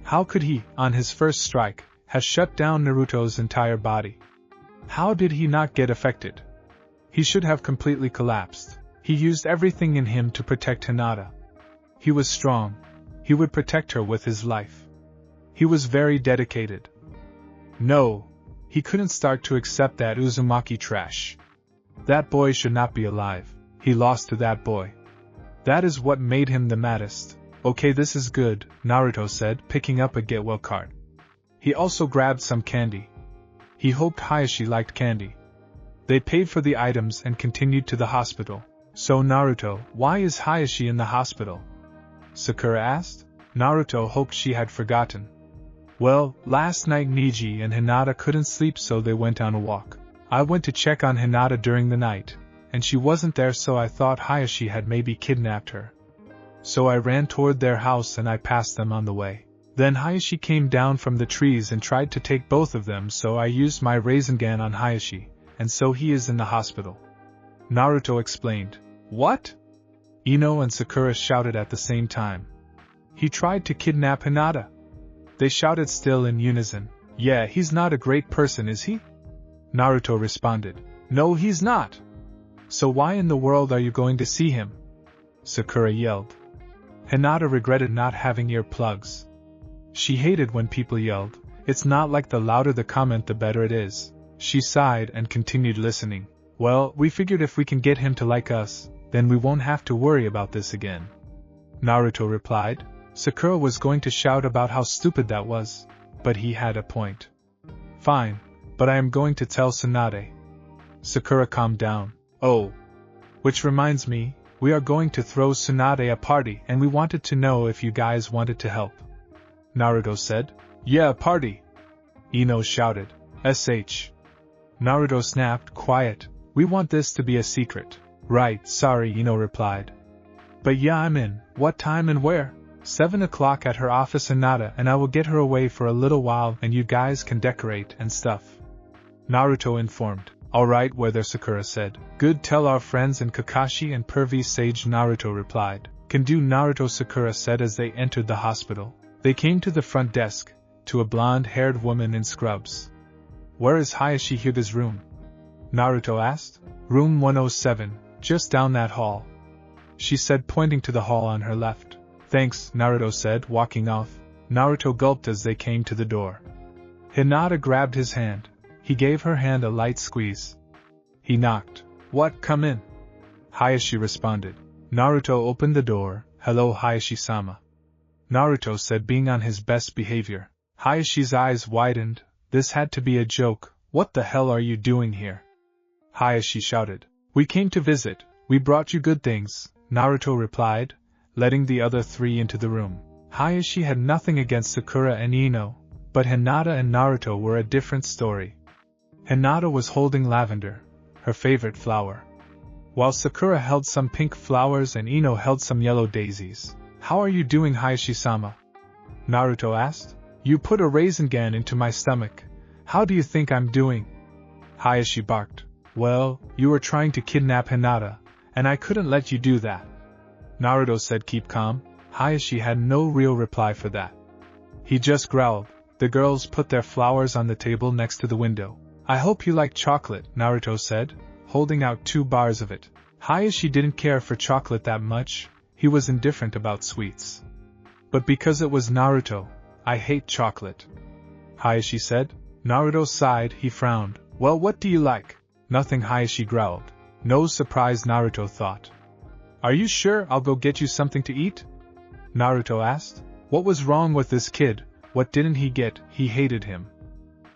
How could he, on his first strike, have shut down Naruto's entire body? How did he not get affected? He should have completely collapsed. He used everything in him to protect Hinata. He was strong. He would protect her with his life. He was very dedicated. No, he couldn't start to accept that Uzumaki trash. That boy should not be alive. He lost to that boy. That is what made him the maddest. Okay, this is good, Naruto said, picking up a get-well card. He also grabbed some candy. He hoped Hiashi liked candy. They paid for the items and continued to the hospital. So Naruto, why is Hiashi in the hospital? Sakura asked. Naruto hoped she had forgotten. Well, last night Niji and Hinata couldn't sleep, so they went on a walk. I went to check on Hinata during the night, and she wasn't there, so I thought Hiashi had maybe kidnapped her. So I ran toward their house and I passed them on the way. Then Hiashi came down from the trees and tried to take both of them, so I used my Rasengan on Hiashi, and so he is in the hospital. Naruto explained. What? Ino and Sakura shouted at the same time. He tried to kidnap Hinata. They shouted still in unison. Yeah, he's not a great person, is he? Naruto responded. No, he's not. So why in the world are you going to see him? Sakura yelled. Hinata regretted not having earplugs. She hated when people yelled. It's not like the louder the comment the better it is. She sighed and continued listening. Well, we figured if we can get him to like us, then we won't have to worry about this again. Naruto replied. Sakura was going to shout about how stupid that was, but he had a point. Fine, but I am going to tell Tsunade. Sakura calmed down. Oh. Which reminds me, we are going to throw Tsunade a party and we wanted to know if you guys wanted to help. Naruto said. Yeah, a party. Ino shouted. SH. Naruto snapped. Quiet, we want this to be a secret. Right, sorry, Ino replied. But yeah, I'm in. What time and where? 7 o'clock at her office Hinata, and I will get her away for a little while and you guys can decorate and stuff. Naruto informed. Alright, Weather, Sakura said. Good, tell our friends and Kakashi and Pervy Sage, Naruto replied. Can do, Naruto, Sakura said as they entered the hospital. They came to the front desk, to a blonde-haired woman in scrubs. Where is Hiashi Hyuga's room? Naruto asked. Room 107, just down that hall. She said, pointing to the hall on her left. Thanks, Naruto said, walking off. Naruto gulped as they came to the door. Hinata grabbed his hand. He gave her hand a light squeeze. He knocked. What, come in? Hiashi responded. Naruto opened the door. Hello, Hiashi-sama. Naruto said, being on his best behavior. Hayashi's eyes widened. This had to be a joke. What the hell are you doing here? Hiashi shouted. We came to visit. We brought you good things, Naruto replied, letting the other three into the room. Hiashi had nothing against Sakura and Ino, but Hinata and Naruto were a different story. Hinata was holding lavender, her favorite flower, while Sakura held some pink flowers and Ino held some yellow daisies. How are you doing, Hiashi-sama? Naruto asked. You put a raisin gun into my stomach. How do you think I'm doing? Hiashi barked. Well, you were trying to kidnap Hinata, and I couldn't let you do that. Naruto said, keep calm. Hiashi had no real reply for that. He just growled. The girls put their flowers on the table next to the window. I hope you like chocolate, Naruto said, holding out 2 bars of it. Hiashi didn't care for chocolate that much, he was indifferent about sweets. But because it was Naruto, I hate chocolate. Hiashi said. Naruto sighed, he frowned. Well, what do you like? Nothing, Hiashi growled. No surprise, Naruto thought. Are you sure? I'll go get you something to eat? Naruto asked. What was wrong with this kid? What didn't he get? He hated him.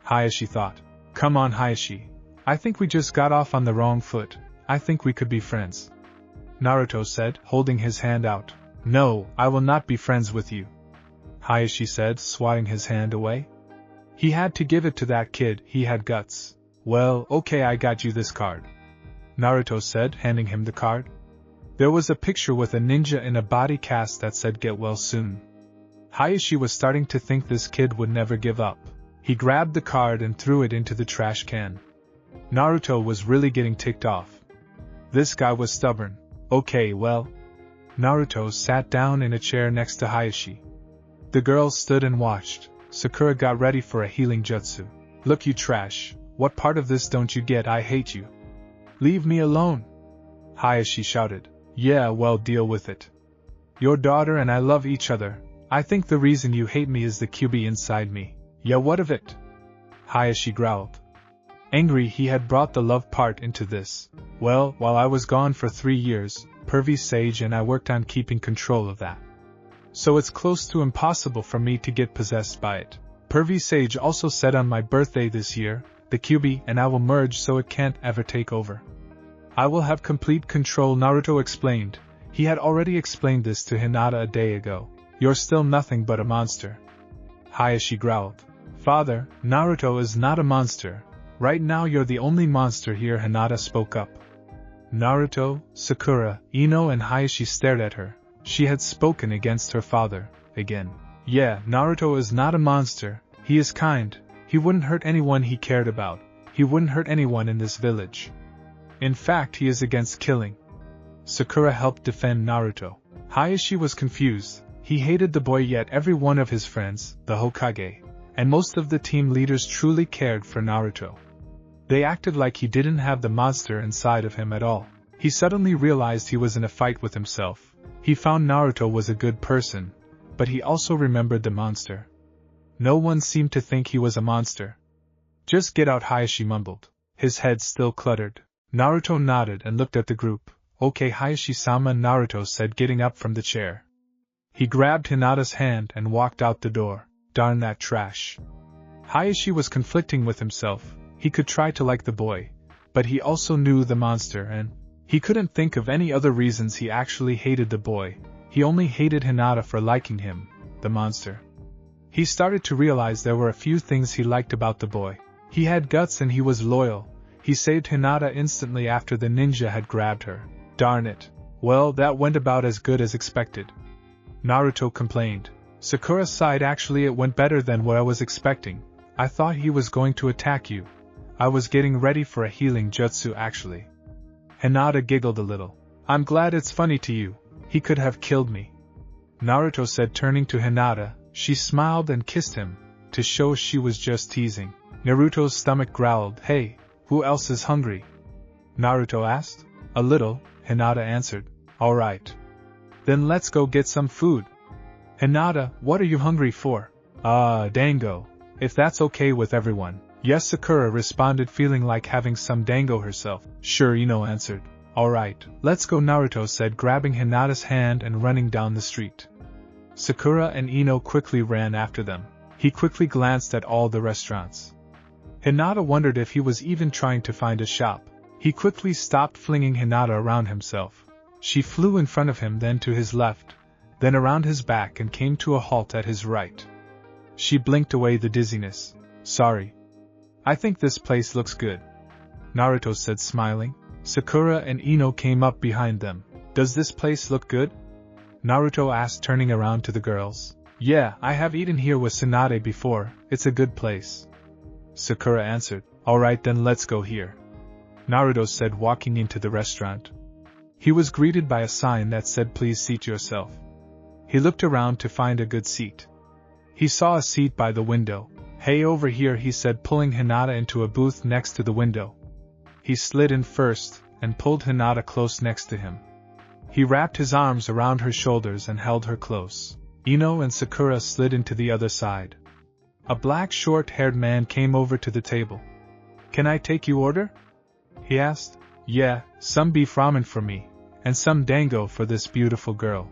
Hiashi thought. Come on, Hiashi. I think we just got off on the wrong foot. I think we could be friends. Naruto said, holding his hand out. No, I will not be friends with you. Hiashi said, swatting his hand away. He had to give it to that kid, he had guts. Well, okay, I got you this card. Naruto said, handing him the card. There was a picture with a ninja in a body cast that said get well soon. Hiashi was starting to think this kid would never give up. He grabbed the card and threw it into the trash can. Naruto was really getting ticked off. This guy was stubborn. Okay, well. Naruto sat down in a chair next to Hiashi. The girls stood and watched. Sakura got ready for a healing jutsu. Look, you trash. What part of this don't you get? I hate you. Leave me alone. Hiashi shouted. Yeah, well, deal with it. Your daughter and I love each other. I think the reason you hate me is the QB inside me. Yeah, what of it? Hiashi growled. Angry he had brought the love part into this. Well, while I was gone for 3 years, Pervy Sage and I worked on keeping control of that. So it's close to impossible for me to get possessed by it. Pervy Sage also said on my birthday this year, the QB and I will merge so it can't ever take over. I will have complete control, Naruto explained. He had already explained this to Hinata a day ago. You're still nothing but a monster. Hiashi growled. Father, Naruto is not a monster. Right now you're the only monster here, Hinata spoke up. Naruto, Sakura, Ino and Hiashi stared at her. She had spoken against her father, again. Yeah, Naruto is not a monster, he is kind, he wouldn't hurt anyone he cared about, he wouldn't hurt anyone in this village. In fact, he is against killing. Sakura helped defend Naruto. Hiashi was confused, he hated the boy yet every one of his friends, the Hokage, and most of the team leaders truly cared for Naruto. They acted like he didn't have the monster inside of him at all. He suddenly realized he was in a fight with himself. He found Naruto was a good person, but he also remembered the monster. No one seemed to think he was a monster. Just get out, Hiashi mumbled, his head still cluttered. Naruto nodded and looked at the group. Okay, Hiashi-sama, Naruto said, getting up from the chair. He grabbed Hinata's hand and walked out the door. Darn that trash. Hiashi was conflicting with himself. He could try to like the boy, but he also knew the monster and he couldn't think of any other reasons he actually hated the boy. He only hated Hinata for liking him, the monster. He started to realize there were a few things he liked about the boy. He had guts and he was loyal. He saved Hinata instantly after the ninja had grabbed her. Darn it. Well, that went about as good as expected. Naruto complained. Sakura sighed. Actually, it went better than what I was expecting. I thought he was going to attack you. I was getting ready for a healing jutsu actually. Hinata giggled a little. I'm glad it's funny to you. He could have killed me. Naruto said, turning to Hinata. She smiled and kissed him, to show she was just teasing. Naruto's stomach growled. Hey, who else is hungry? Naruto asked. A little, Hinata answered. Alright. Then let's go get some food. Hinata, what are you hungry for? Dango. If that's okay with everyone. Yes, Sakura responded, feeling like having some dango herself. Sure, Ino answered. Alright, let's go, Naruto said, grabbing Hinata's hand and running down the street. Sakura and Ino quickly ran after them. He quickly glanced at all the restaurants. Hinata wondered if he was even trying to find a shop. He quickly stopped flinging Hinata around himself. She flew in front of him, then to his left, then around his back and came to a halt at his right. She blinked away the dizziness. Sorry. I think this place looks good, Naruto said, smiling. Sakura and Ino came up behind them. Does this place look good? Naruto asked, turning around to the girls. Yeah, I have eaten here with Tsunade before. It's a good place, Sakura answered. Alright, then let's go here, Naruto said, walking into the restaurant. He was greeted by a sign that said, please seat yourself. He looked around to find a good seat. He saw a seat by the window. Hey, over here, he said, pulling Hinata into a booth next to the window. He slid in first and pulled Hinata close next to him. He wrapped his arms around her shoulders and held her close. Ino and Sakura slid into the other side. A black short-haired man came over to the table. Can I take your order? He asked. Yeah, some beef ramen for me, and some dango for this beautiful girl,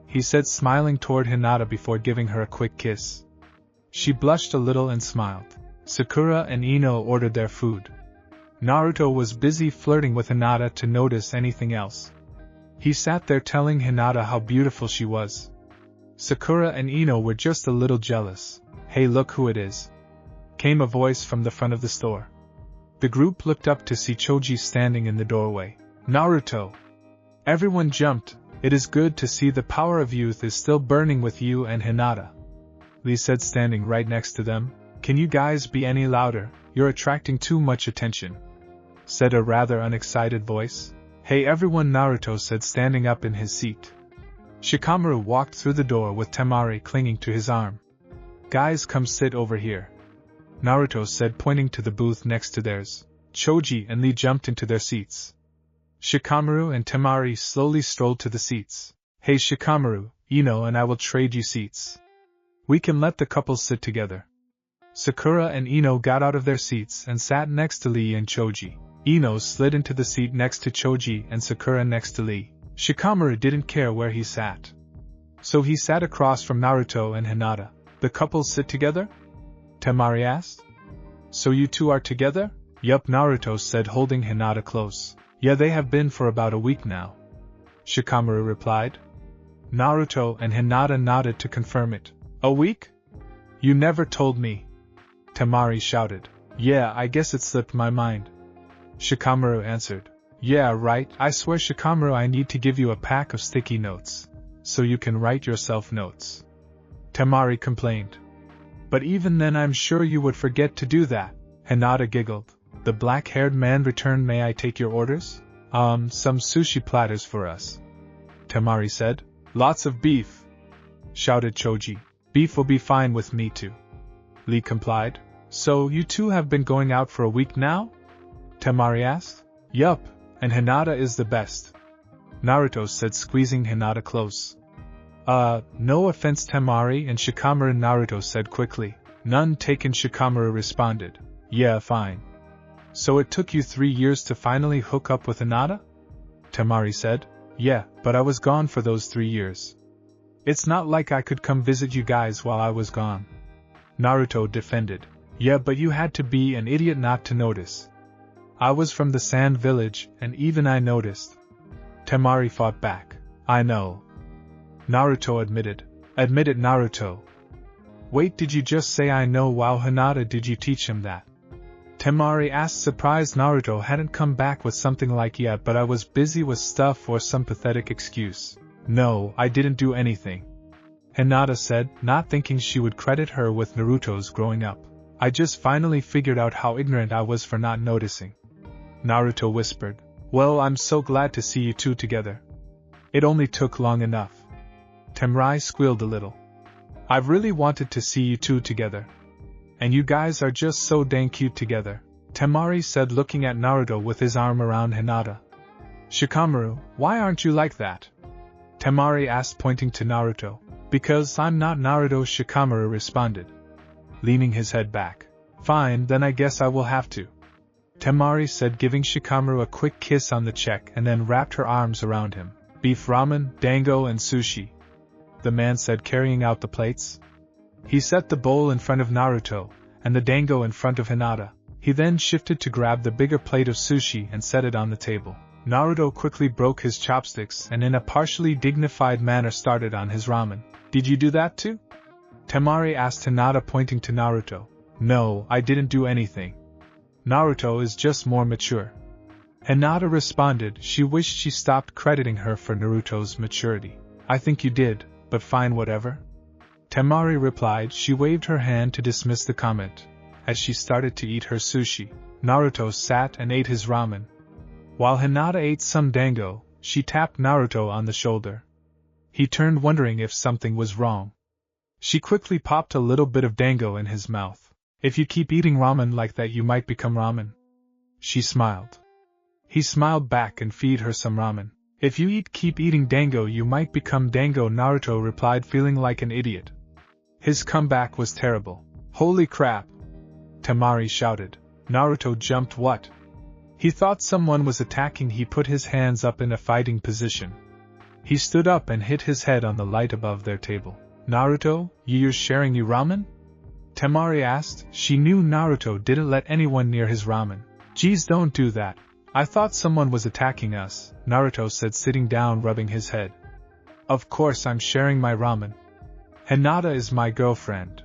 he said, smiling toward Hinata before giving her a quick kiss. She blushed a little and smiled. Sakura and Ino ordered their food. Naruto was busy flirting with Hinata to notice anything else. He sat there telling Hinata how beautiful she was. Sakura and Ino were just a little jealous. Hey, look who it is, came a voice from the front of the store. The group looked up to see Choji standing in the doorway. Naruto! Everyone jumped. It is good to see the power of youth is still burning with you and Hinata, Lee said, standing right next to them. Can you guys be any louder? You're attracting too much attention, said a rather unexcited voice. Hey everyone, Naruto said, standing up in his seat. Shikamaru walked through the door with Temari clinging to his arm. Guys, come sit over here, Naruto said, pointing to the booth next to theirs. Choji and Lee jumped into their seats. Shikamaru and Temari slowly strolled to the seats. Hey Shikamaru, Ino and I will trade you seats. We can let the couples sit together. Sakura and Ino got out of their seats and sat next to Lee and Choji. Ino slid into the seat next to Choji and Sakura next to Lee. Shikamaru didn't care where he sat, so he sat across from Naruto and Hinata. The couples sit together? Temari asked. So you two are together? Yup, Naruto said, holding Hinata close. Yeah, they have been for about a week now, Shikamaru replied. Naruto and Hinata nodded to confirm it. A week? You never told me, Temari shouted. Yeah, I guess it slipped my mind, Shikamaru answered. Yeah, right, I swear Shikamaru, I need to give you a pack of sticky notes, so you can write yourself notes, Temari complained. But even then I'm sure you would forget to do that, Hinata giggled. The black-haired man returned. May I take your orders? Some sushi platters for us, Temari said. Lots of beef, shouted Choji. Beef will be fine with me too, Lee complied. So you two have been going out for a week now? Temari asked. Yup, and Hinata is the best, Naruto said, squeezing Hinata close. No offense, Temari and Shikamaru, Naruto said quickly. None taken, Shikamaru responded. Yeah, fine. So it took you 3 years to finally hook up with Hinata? Temari said. Yeah, but I was gone for those 3 years. It's not like I could come visit you guys while I was gone, Naruto defended. Yeah, but you had to be an idiot not to notice. I was from the Sand Village, and even I noticed. Temari fought back. I know, Naruto admitted. Admit it, Naruto. Wait, did you just say I know? Wow, Hinata, did you teach him that? Temari asked, surprised Naruto hadn't come back with something like yeah, but I was busy with stuff or some pathetic excuse. No, I didn't do anything, Hinata said, not thinking she would credit her with Naruto's growing up. I just finally figured out how ignorant I was for not noticing. Naruto whispered. Well, I'm so glad to see you two together. It only took long enough. Temari squealed a little. I've really wanted to see you two together. And you guys are just so dang cute together, Temari said, looking at Naruto with his arm around Hinata. Shikamaru, why aren't you like that? Temari asked, pointing to Naruto. Because I'm not Naruto, Shikamaru responded, leaning his head back. Fine, then I guess I will have to, Temari said, giving Shikamaru a quick kiss on the cheek and then wrapped her arms around him. Beef ramen, dango and sushi, the man said, carrying out the plates. He set the bowl in front of Naruto, and the dango in front of Hinata. He then shifted to grab the bigger plate of sushi and set it on the table. Naruto quickly broke his chopsticks and in a partially dignified manner started on his ramen. Did you do that too? Temari asked Hinata, pointing to Naruto. No, I didn't do anything. Naruto is just more mature, Hinata responded. She wished she stopped crediting her for Naruto's maturity. I think you did, but fine, whatever, Temari replied. She waved her hand to dismiss the comment. As she started to eat her sushi, Naruto sat and ate his ramen. While Hinata ate some dango, she tapped Naruto on the shoulder. He turned, wondering if something was wrong. She quickly popped a little bit of dango in his mouth. If you keep eating ramen like that, you might become ramen, she smiled. He smiled back and fed her some ramen. If you keep eating dango, you might become dango, Naruto replied, feeling like an idiot. His comeback was terrible. Holy crap, Temari shouted. Naruto jumped. What? He thought someone was attacking. He put his hands up in a fighting position. He stood up and hit his head on the light above their table. Naruto, you're sharing your ramen? Temari asked. She knew Naruto didn't let anyone near his ramen. Geez, don't do that. I thought someone was attacking us, Naruto said, sitting down, rubbing his head. Of course I'm sharing my ramen. Hinata is my girlfriend.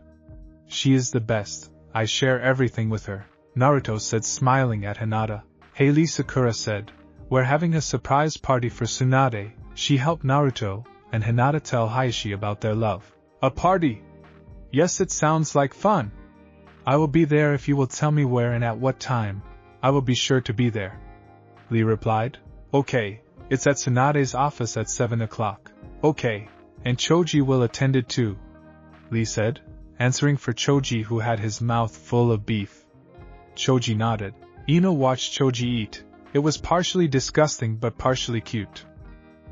She is the best. I share everything with her, Naruto said, smiling at Hinata. Hey, Sakura said. We're having a surprise party for Tsunade. She helped Naruto and Hinata tell Hiashi about their love. A party? Yes, it sounds like fun. I will be there if you will tell me where and at what time. I will be sure to be there, Lee replied. Okay, it's at Tsunade's office at 7 o'clock. Okay, and Choji will attend it too, Lee said, answering for Choji, who had his mouth full of beef. Choji nodded. Ino watched Choji eat. It was partially disgusting but partially cute.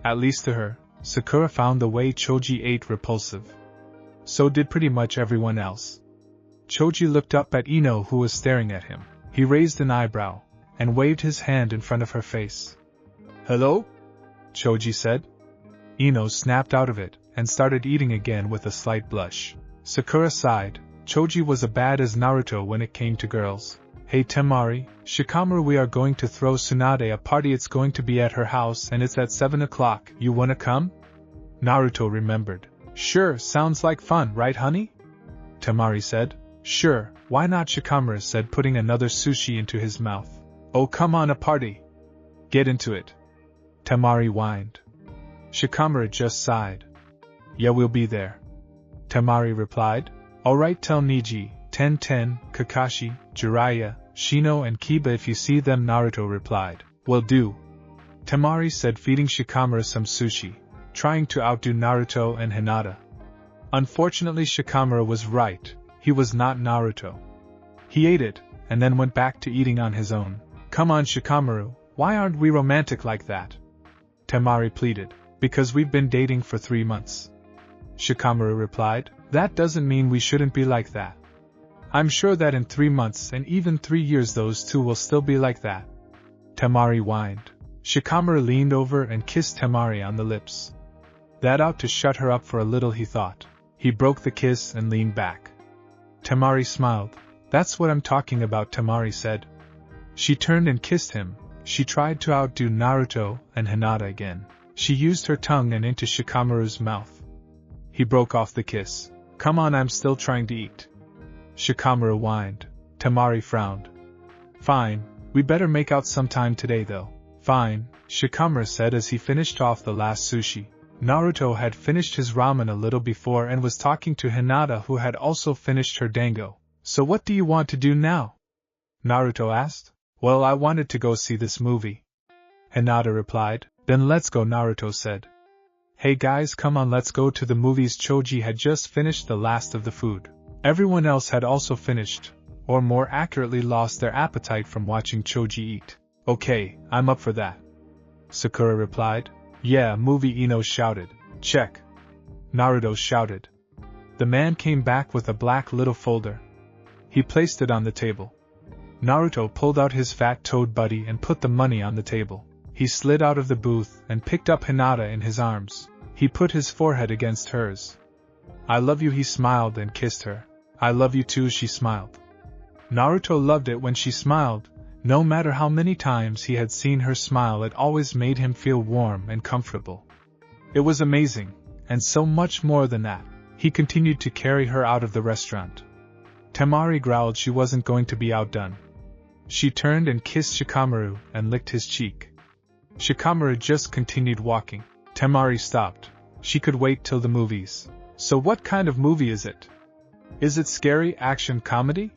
At least to her, Sakura found the way Choji ate repulsive. So did pretty much everyone else. Choji looked up at Ino, who was staring at him. He raised an eyebrow and waved his hand in front of her face. Hello? Choji said. Ino snapped out of it and started eating again with a slight blush. Sakura sighed. Choji was as bad as Naruto when it came to girls. Hey Temari, Shikamaru, we are going to throw Tsunade a party. It's going to be at her house and it's at 7 o'clock. You wanna come? Naruto remembered. Sure, sounds like fun, right honey? Temari said. Sure, why not, Shikamaru said, putting another sushi into his mouth. Oh, come on, a party. Get into it, Temari whined. Shikamaru just sighed. Yeah, we'll be there, Temari replied. Alright, tell Niji, Ten, Kakashi, Jiraiya, Shino and Kiba if you see them, Naruto replied. Will do, Temari said, feeding Shikamaru some sushi, trying to outdo Naruto and Hinata. Unfortunately, Shikamaru was right. he was not Naruto. He ate it, and then went back to eating on his own. Come on Shikamaru, why aren't we romantic like that? Temari pleaded. Because we've been dating for 3 months. Shikamaru replied, that doesn't mean we shouldn't be like that. I'm sure that in 3 months and even 3 years those two will still be like that. Temari whined. Shikamaru leaned over and kissed Temari on the lips. That ought to shut her up for a little, he thought. He broke the kiss and leaned back. Temari smiled. That's what I'm talking about, Temari said. She turned and kissed him. She tried to outdo Naruto and Hinata again. She used her tongue and into Shikamaru's mouth. He broke off the kiss. Come on, I'm still trying to eat. Shikamaru whined. Temari frowned. Fine, we better make out sometime today though. Fine, Shikamaru said as he finished off the last sushi. Naruto had finished his ramen a little before and was talking to Hinata, who had also finished her dango. So what do you want to do now? Naruto asked. Well, I wanted to go see this movie. Hinata replied. Then let's go, Naruto said. Hey guys, come on, let's go to the movies. Choji had just finished the last of the food. Everyone else had also finished, or more accurately lost their appetite from watching Choji eat. Okay, I'm up for that. Sakura replied. Yeah, movie, Ino shouted. Check. Naruto shouted. The man came back with a black little folder. He placed it on the table. Naruto pulled out his fat toad buddy and put the money on the table. He slid out of the booth and picked up Hinata in his arms. He put his forehead against hers. I love you, he smiled and kissed her. I love you too, she smiled. Naruto loved it when she smiled. No matter how many times he had seen her smile, it always made him feel warm and comfortable. It was amazing, and so much more than that. He continued to carry her out of the restaurant. Temari growled she wasn't going to be outdone. She turned and kissed Shikamaru and licked his cheek. Shikamaru just continued walking. Temari stopped. She could wait till the movies. So what kind of movie is it? Is it scary, action, comedy?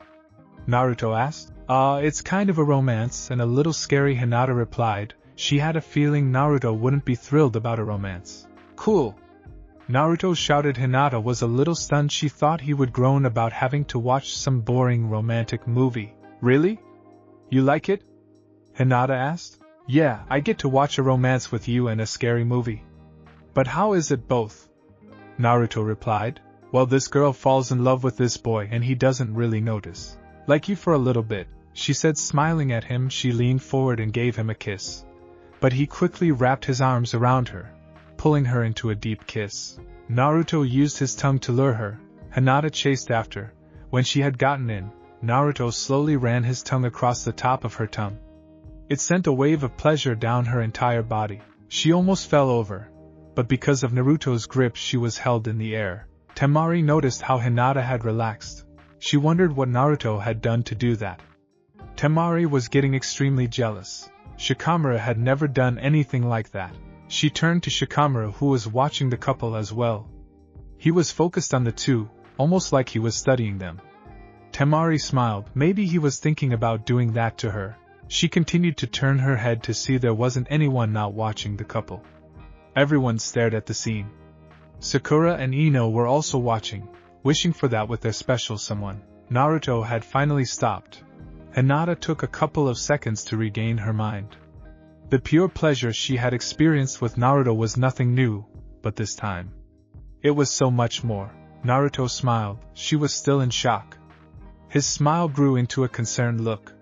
Naruto asked. It's kind of a romance and a little scary, Hinata replied. She had a feeling Naruto wouldn't be thrilled about a romance. Cool. Naruto shouted. Hinata was a little stunned. She thought he would groan about having to watch some boring romantic movie. Really? You like it? Hinata asked. Yeah, I get to watch a romance with you and a scary movie. But how is it both? Naruto replied. Well, this girl falls in love with this boy and he doesn't really notice. Like you for a little bit, she said, smiling at him. She leaned forward and gave him a kiss. But he quickly wrapped his arms around her, pulling her into a deep kiss. Naruto used his tongue to lure her. Hinata chased after. When she had gotten in, Naruto slowly ran his tongue across the top of her tongue. It sent a wave of pleasure down her entire body. She almost fell over, but because of Naruto's grip she was held in the air. Temari noticed how Hinata had relaxed. She wondered what Naruto had done to do that. Temari was getting extremely jealous. Shikamaru had never done anything like that. She turned to Shikamaru, who was watching the couple as well. He was focused on the two, almost like he was studying them. Temari smiled. Maybe he was thinking about doing that to her. She continued to turn her head to see there wasn't anyone not watching the couple. Everyone stared at the scene. Sakura and Ino were also watching, wishing for that with their special someone. Naruto had finally stopped. Hinata took a couple of seconds to regain her mind. The pure pleasure she had experienced with Naruto was nothing new, but this time it was so much more. Naruto smiled. She was still in shock. His smile grew into a concerned look.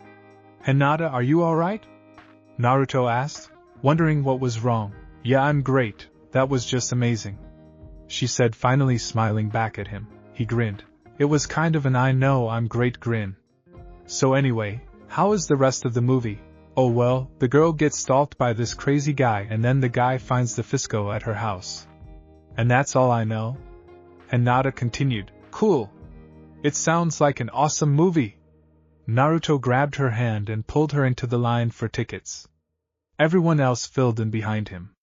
Hinata, are you alright? Naruto asked, wondering what was wrong. Yeah, I'm great, that was just amazing, she said, finally smiling back at him. He grinned. It was kind of an I know I'm great grin. So anyway, how is the rest of the movie? Oh well, the girl gets stalked by this crazy guy and then the guy finds the Fisco at her house. And that's all I know? Hinata continued. Cool. It sounds like an awesome movie. Naruto grabbed her hand and pulled her into the line for tickets. Everyone else filled in behind him.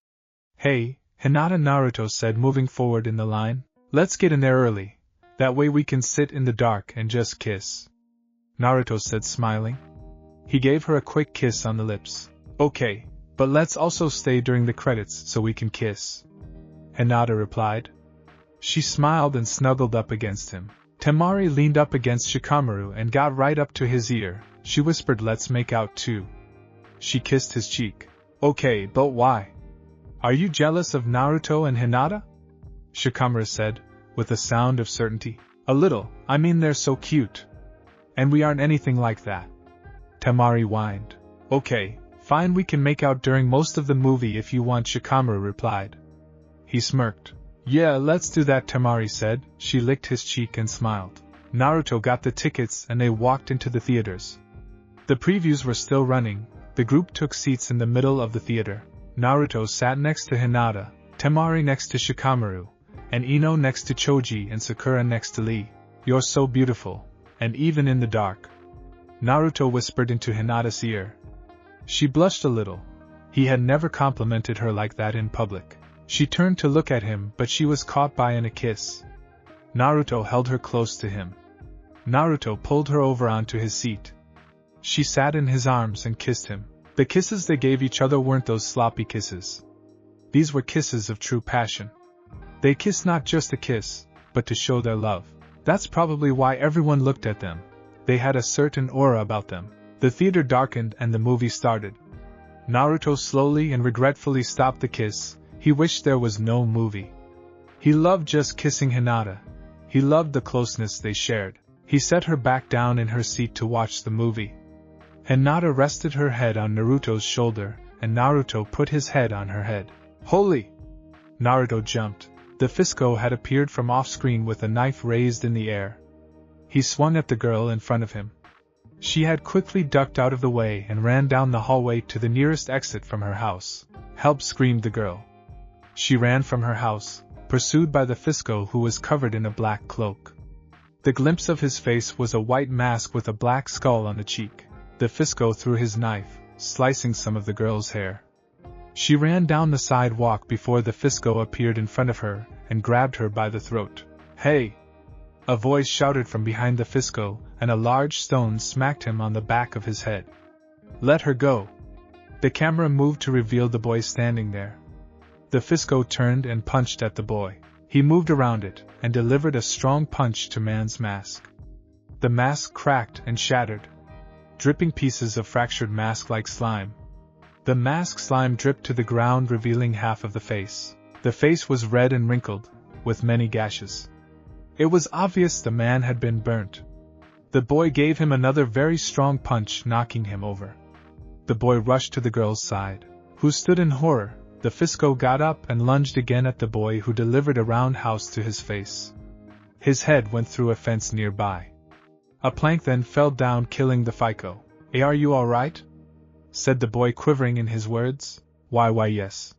Hey, Hinata, Naruto said, moving forward in the line. Let's get in there early. That way we can sit in the dark and just kiss. Naruto said, smiling. He gave her a quick kiss on the lips. Okay, but let's also stay during the credits so we can kiss. Hinata replied. She smiled and snuggled up against him. Temari leaned up against Shikamaru and got right up to his ear. She whispered, "Let's make out too." She kissed his cheek. "Okay, but why? Are you jealous of Naruto and Hinata?" Shikamaru said, with a sound of certainty. "A little, I mean they're so cute. And we aren't anything like that." Temari whined. "Okay, fine, we can make out during most of the movie if you want," Shikamaru replied. He smirked. "Yeah, let's do that," Temari said. She licked his cheek and smiled. Naruto got the tickets and they walked into the theaters. The previews were still running. The group took seats in the middle of the theater. Naruto sat next to Hinata, Temari next to Shikamaru, and Ino next to Choji and Sakura next to Lee. "You're so beautiful, and even in the dark," Naruto whispered into Hinata's ear. She blushed a little. He had never complimented her like that in public. She turned to look at him, but she was caught by a kiss. Naruto held her close to him. Naruto pulled her over onto his seat. She sat in his arms and kissed him. The kisses they gave each other weren't those sloppy kisses. These were kisses of true passion. They kissed not just to kiss, but to show their love. That's probably why everyone looked at them. They had a certain aura about them. The theater darkened and the movie started. Naruto slowly and regretfully stopped the kiss. He wished there was no movie. He loved just kissing Hinata. He loved the closeness they shared. He set her back down in her seat to watch the movie. Hinata rested her head on Naruto's shoulder, and Naruto put his head on her head. "Holy!" Naruto jumped. The Fisco had appeared from off-screen with a knife raised in the air. He swung at the girl in front of him. She had quickly ducked out of the way and ran down the hallway to the nearest exit from her house. "Help!" screamed the girl. She ran from her house, pursued by the Fisco, who was covered in a black cloak. The glimpse of his face was a white mask with a black skull on the cheek. The Fisco threw his knife, slicing some of the girl's hair. She ran down the sidewalk before the Fisco appeared in front of her and grabbed her by the throat. "Hey!" A voice shouted from behind the Fisco, and a large stone smacked him on the back of his head. "Let her go!" The camera moved to reveal the boy standing there. The Fisco turned and punched at the boy. He moved around it and delivered a strong punch to man's mask. The mask cracked and shattered, dripping pieces of fractured mask-like slime. The mask slime dripped to the ground, revealing half of the face. The face was red and wrinkled, with many gashes. It was obvious the man had been burnt. The boy gave him another very strong punch, knocking him over. The boy rushed to the girl's side, who stood in horror. The Fisco got up and lunged again at the boy, who delivered a roundhouse to his face. His head went through a fence nearby. A plank then fell down, killing the Fico. "Hey, are you alright?" said the boy, quivering in his words. Why yes.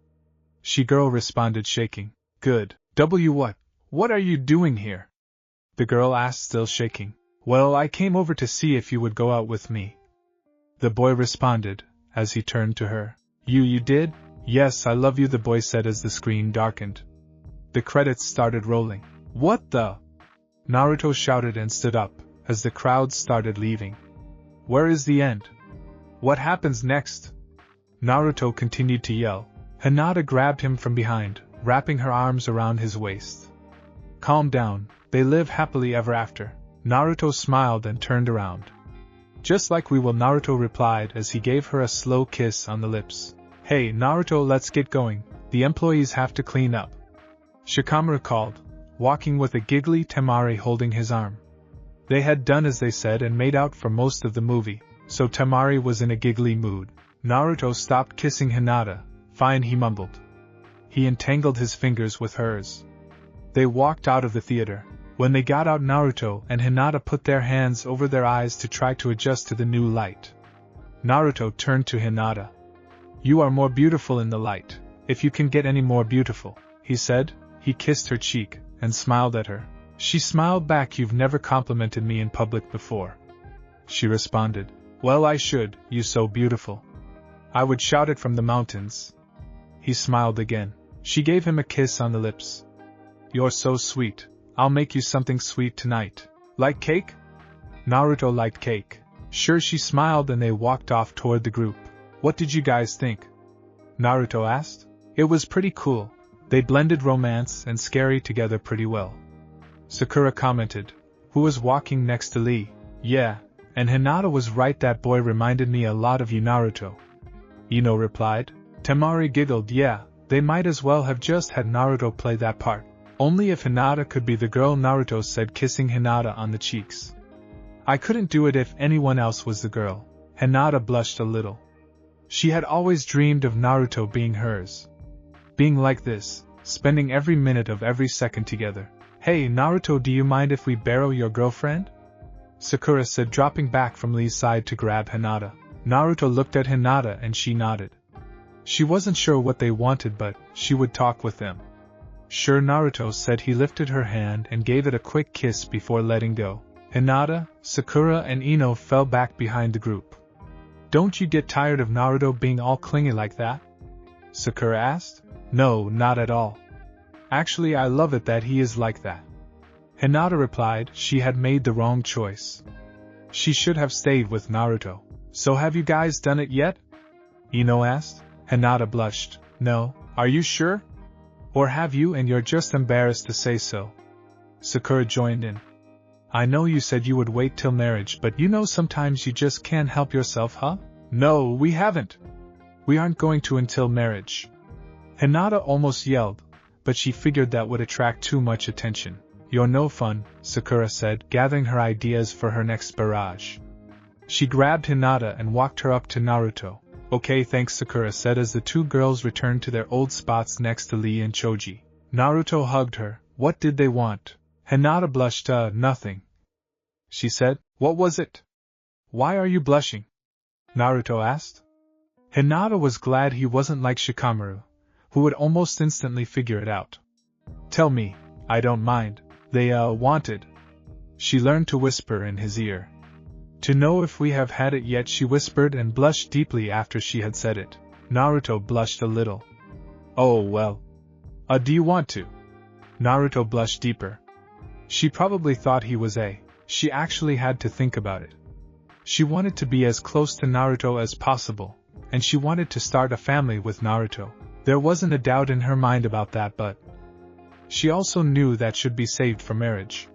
She girl responded, shaking. "Good. What are you doing here?" the girl asked, still shaking. "Well, I came over to see if you would go out with me," the boy responded, as he turned to her. You did?" "Yes, I love you," the boy said as the screen darkened. The credits started rolling. "What the?" Naruto shouted and stood up, as the crowd started leaving. "Where is the end? What happens next?" Naruto continued to yell. Hinata grabbed him from behind, wrapping her arms around his waist. "Calm down, they live happily ever after." Naruto smiled and turned around. "Just like we will," Naruto replied as he gave her a slow kiss on the lips. "Hey, Naruto, let's get going, the employees have to clean up," Shikamaru called, walking with a giggly Temari holding his arm. They had done as they said and made out for most of the movie, so Temari was in a giggly mood. Naruto stopped kissing Hinata. "Fine," he mumbled. He entangled his fingers with hers. They walked out of the theater. When they got out, Naruto and Hinata put their hands over their eyes to try to adjust to the new light. Naruto turned to Hinata. "You are more beautiful in the light, if you can get any more beautiful," he said. He kissed her cheek and smiled at her. She smiled back. "You've never complimented me in public before," she responded. "Well, I should, you so beautiful. I would shout it from the mountains." He smiled again. She gave him a kiss on the lips. "You're so sweet. I'll make you something sweet tonight. Like cake?" Naruto liked cake. Sure, she smiled, and they walked off toward the group. "What did you guys think?" Naruto asked. "It was pretty cool. They blended romance and scary together pretty well," Sakura commented. who was walking next to Lee. Yeah, and Hinata was right, that boy reminded me a lot of you, Naruto. Ino replied. Temari giggled. Yeah, they might as well have just had Naruto play that part. Only if Hinata could be the girl, Naruto said, kissing Hinata on the cheeks. I couldn't do it if anyone else was the girl. Hinata blushed a little. She had always dreamed of Naruto being hers. Being like this, spending every minute of every second together. Hey Naruto, do you mind if we borrow your girlfriend? Sakura said, dropping back from Lee's side to grab Hinata. Naruto looked at Hinata and she nodded. She wasn't sure what they wanted, but she would talk with them. Sure, Naruto said. He lifted her hand and gave it a quick kiss before letting go. Hinata, Sakura and Ino fell back behind the group. Don't you get tired of Naruto being all clingy like that? Sakura asked. No, not at all. Actually, I love it that he is like that. Hinata replied. She had made the wrong choice. She should have stayed with Naruto. So have you guys done it yet? Ino asked. Hinata blushed. No, are you sure? Or have you and you're just embarrassed to say so? Sakura joined in. I know you said you would wait till marriage, but you know sometimes you just can't help yourself, huh? No, we haven't. We aren't going to until marriage. Hinata almost yelled, but she figured that would attract too much attention. You're no fun, Sakura said, gathering her ideas for her next barrage. She grabbed Hinata and walked her up to Naruto. Okay, thanks, Sakura said as the two girls returned to their old spots next to Lee and Choji. Naruto hugged her. What did they want? Hinata blushed. Nothing. She said. What was it? Why are you blushing? Naruto asked. Hinata was glad he wasn't like Shikamaru, who would almost instantly figure it out. Tell me, I don't mind. They, wanted. She learned to whisper in his ear. To know if we have had it yet, she whispered and blushed deeply after she had said it. Naruto blushed a little. Oh well. Do you want to? Naruto blushed deeper. She probably thought he was she actually had to think about it. She wanted to be as close to Naruto as possible, and she wanted to start a family with Naruto. There wasn't a doubt in her mind about that, but she also knew that should be saved for marriage.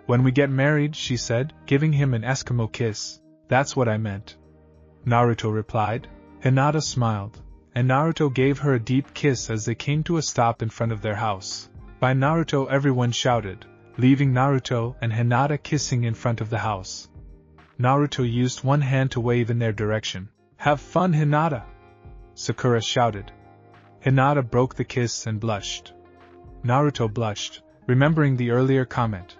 When we get married, she said, giving him an Eskimo kiss. That's what I meant. Naruto replied. Hinata smiled, and Naruto gave her a deep kiss as they came to a stop in front of their house. By Naruto, everyone shouted, leaving Naruto and Hinata kissing in front of the house. Naruto used one hand to wave in their direction. Have fun, Hinata! Sakura shouted. Hinata broke the kiss and blushed. Naruto blushed, remembering the earlier comment.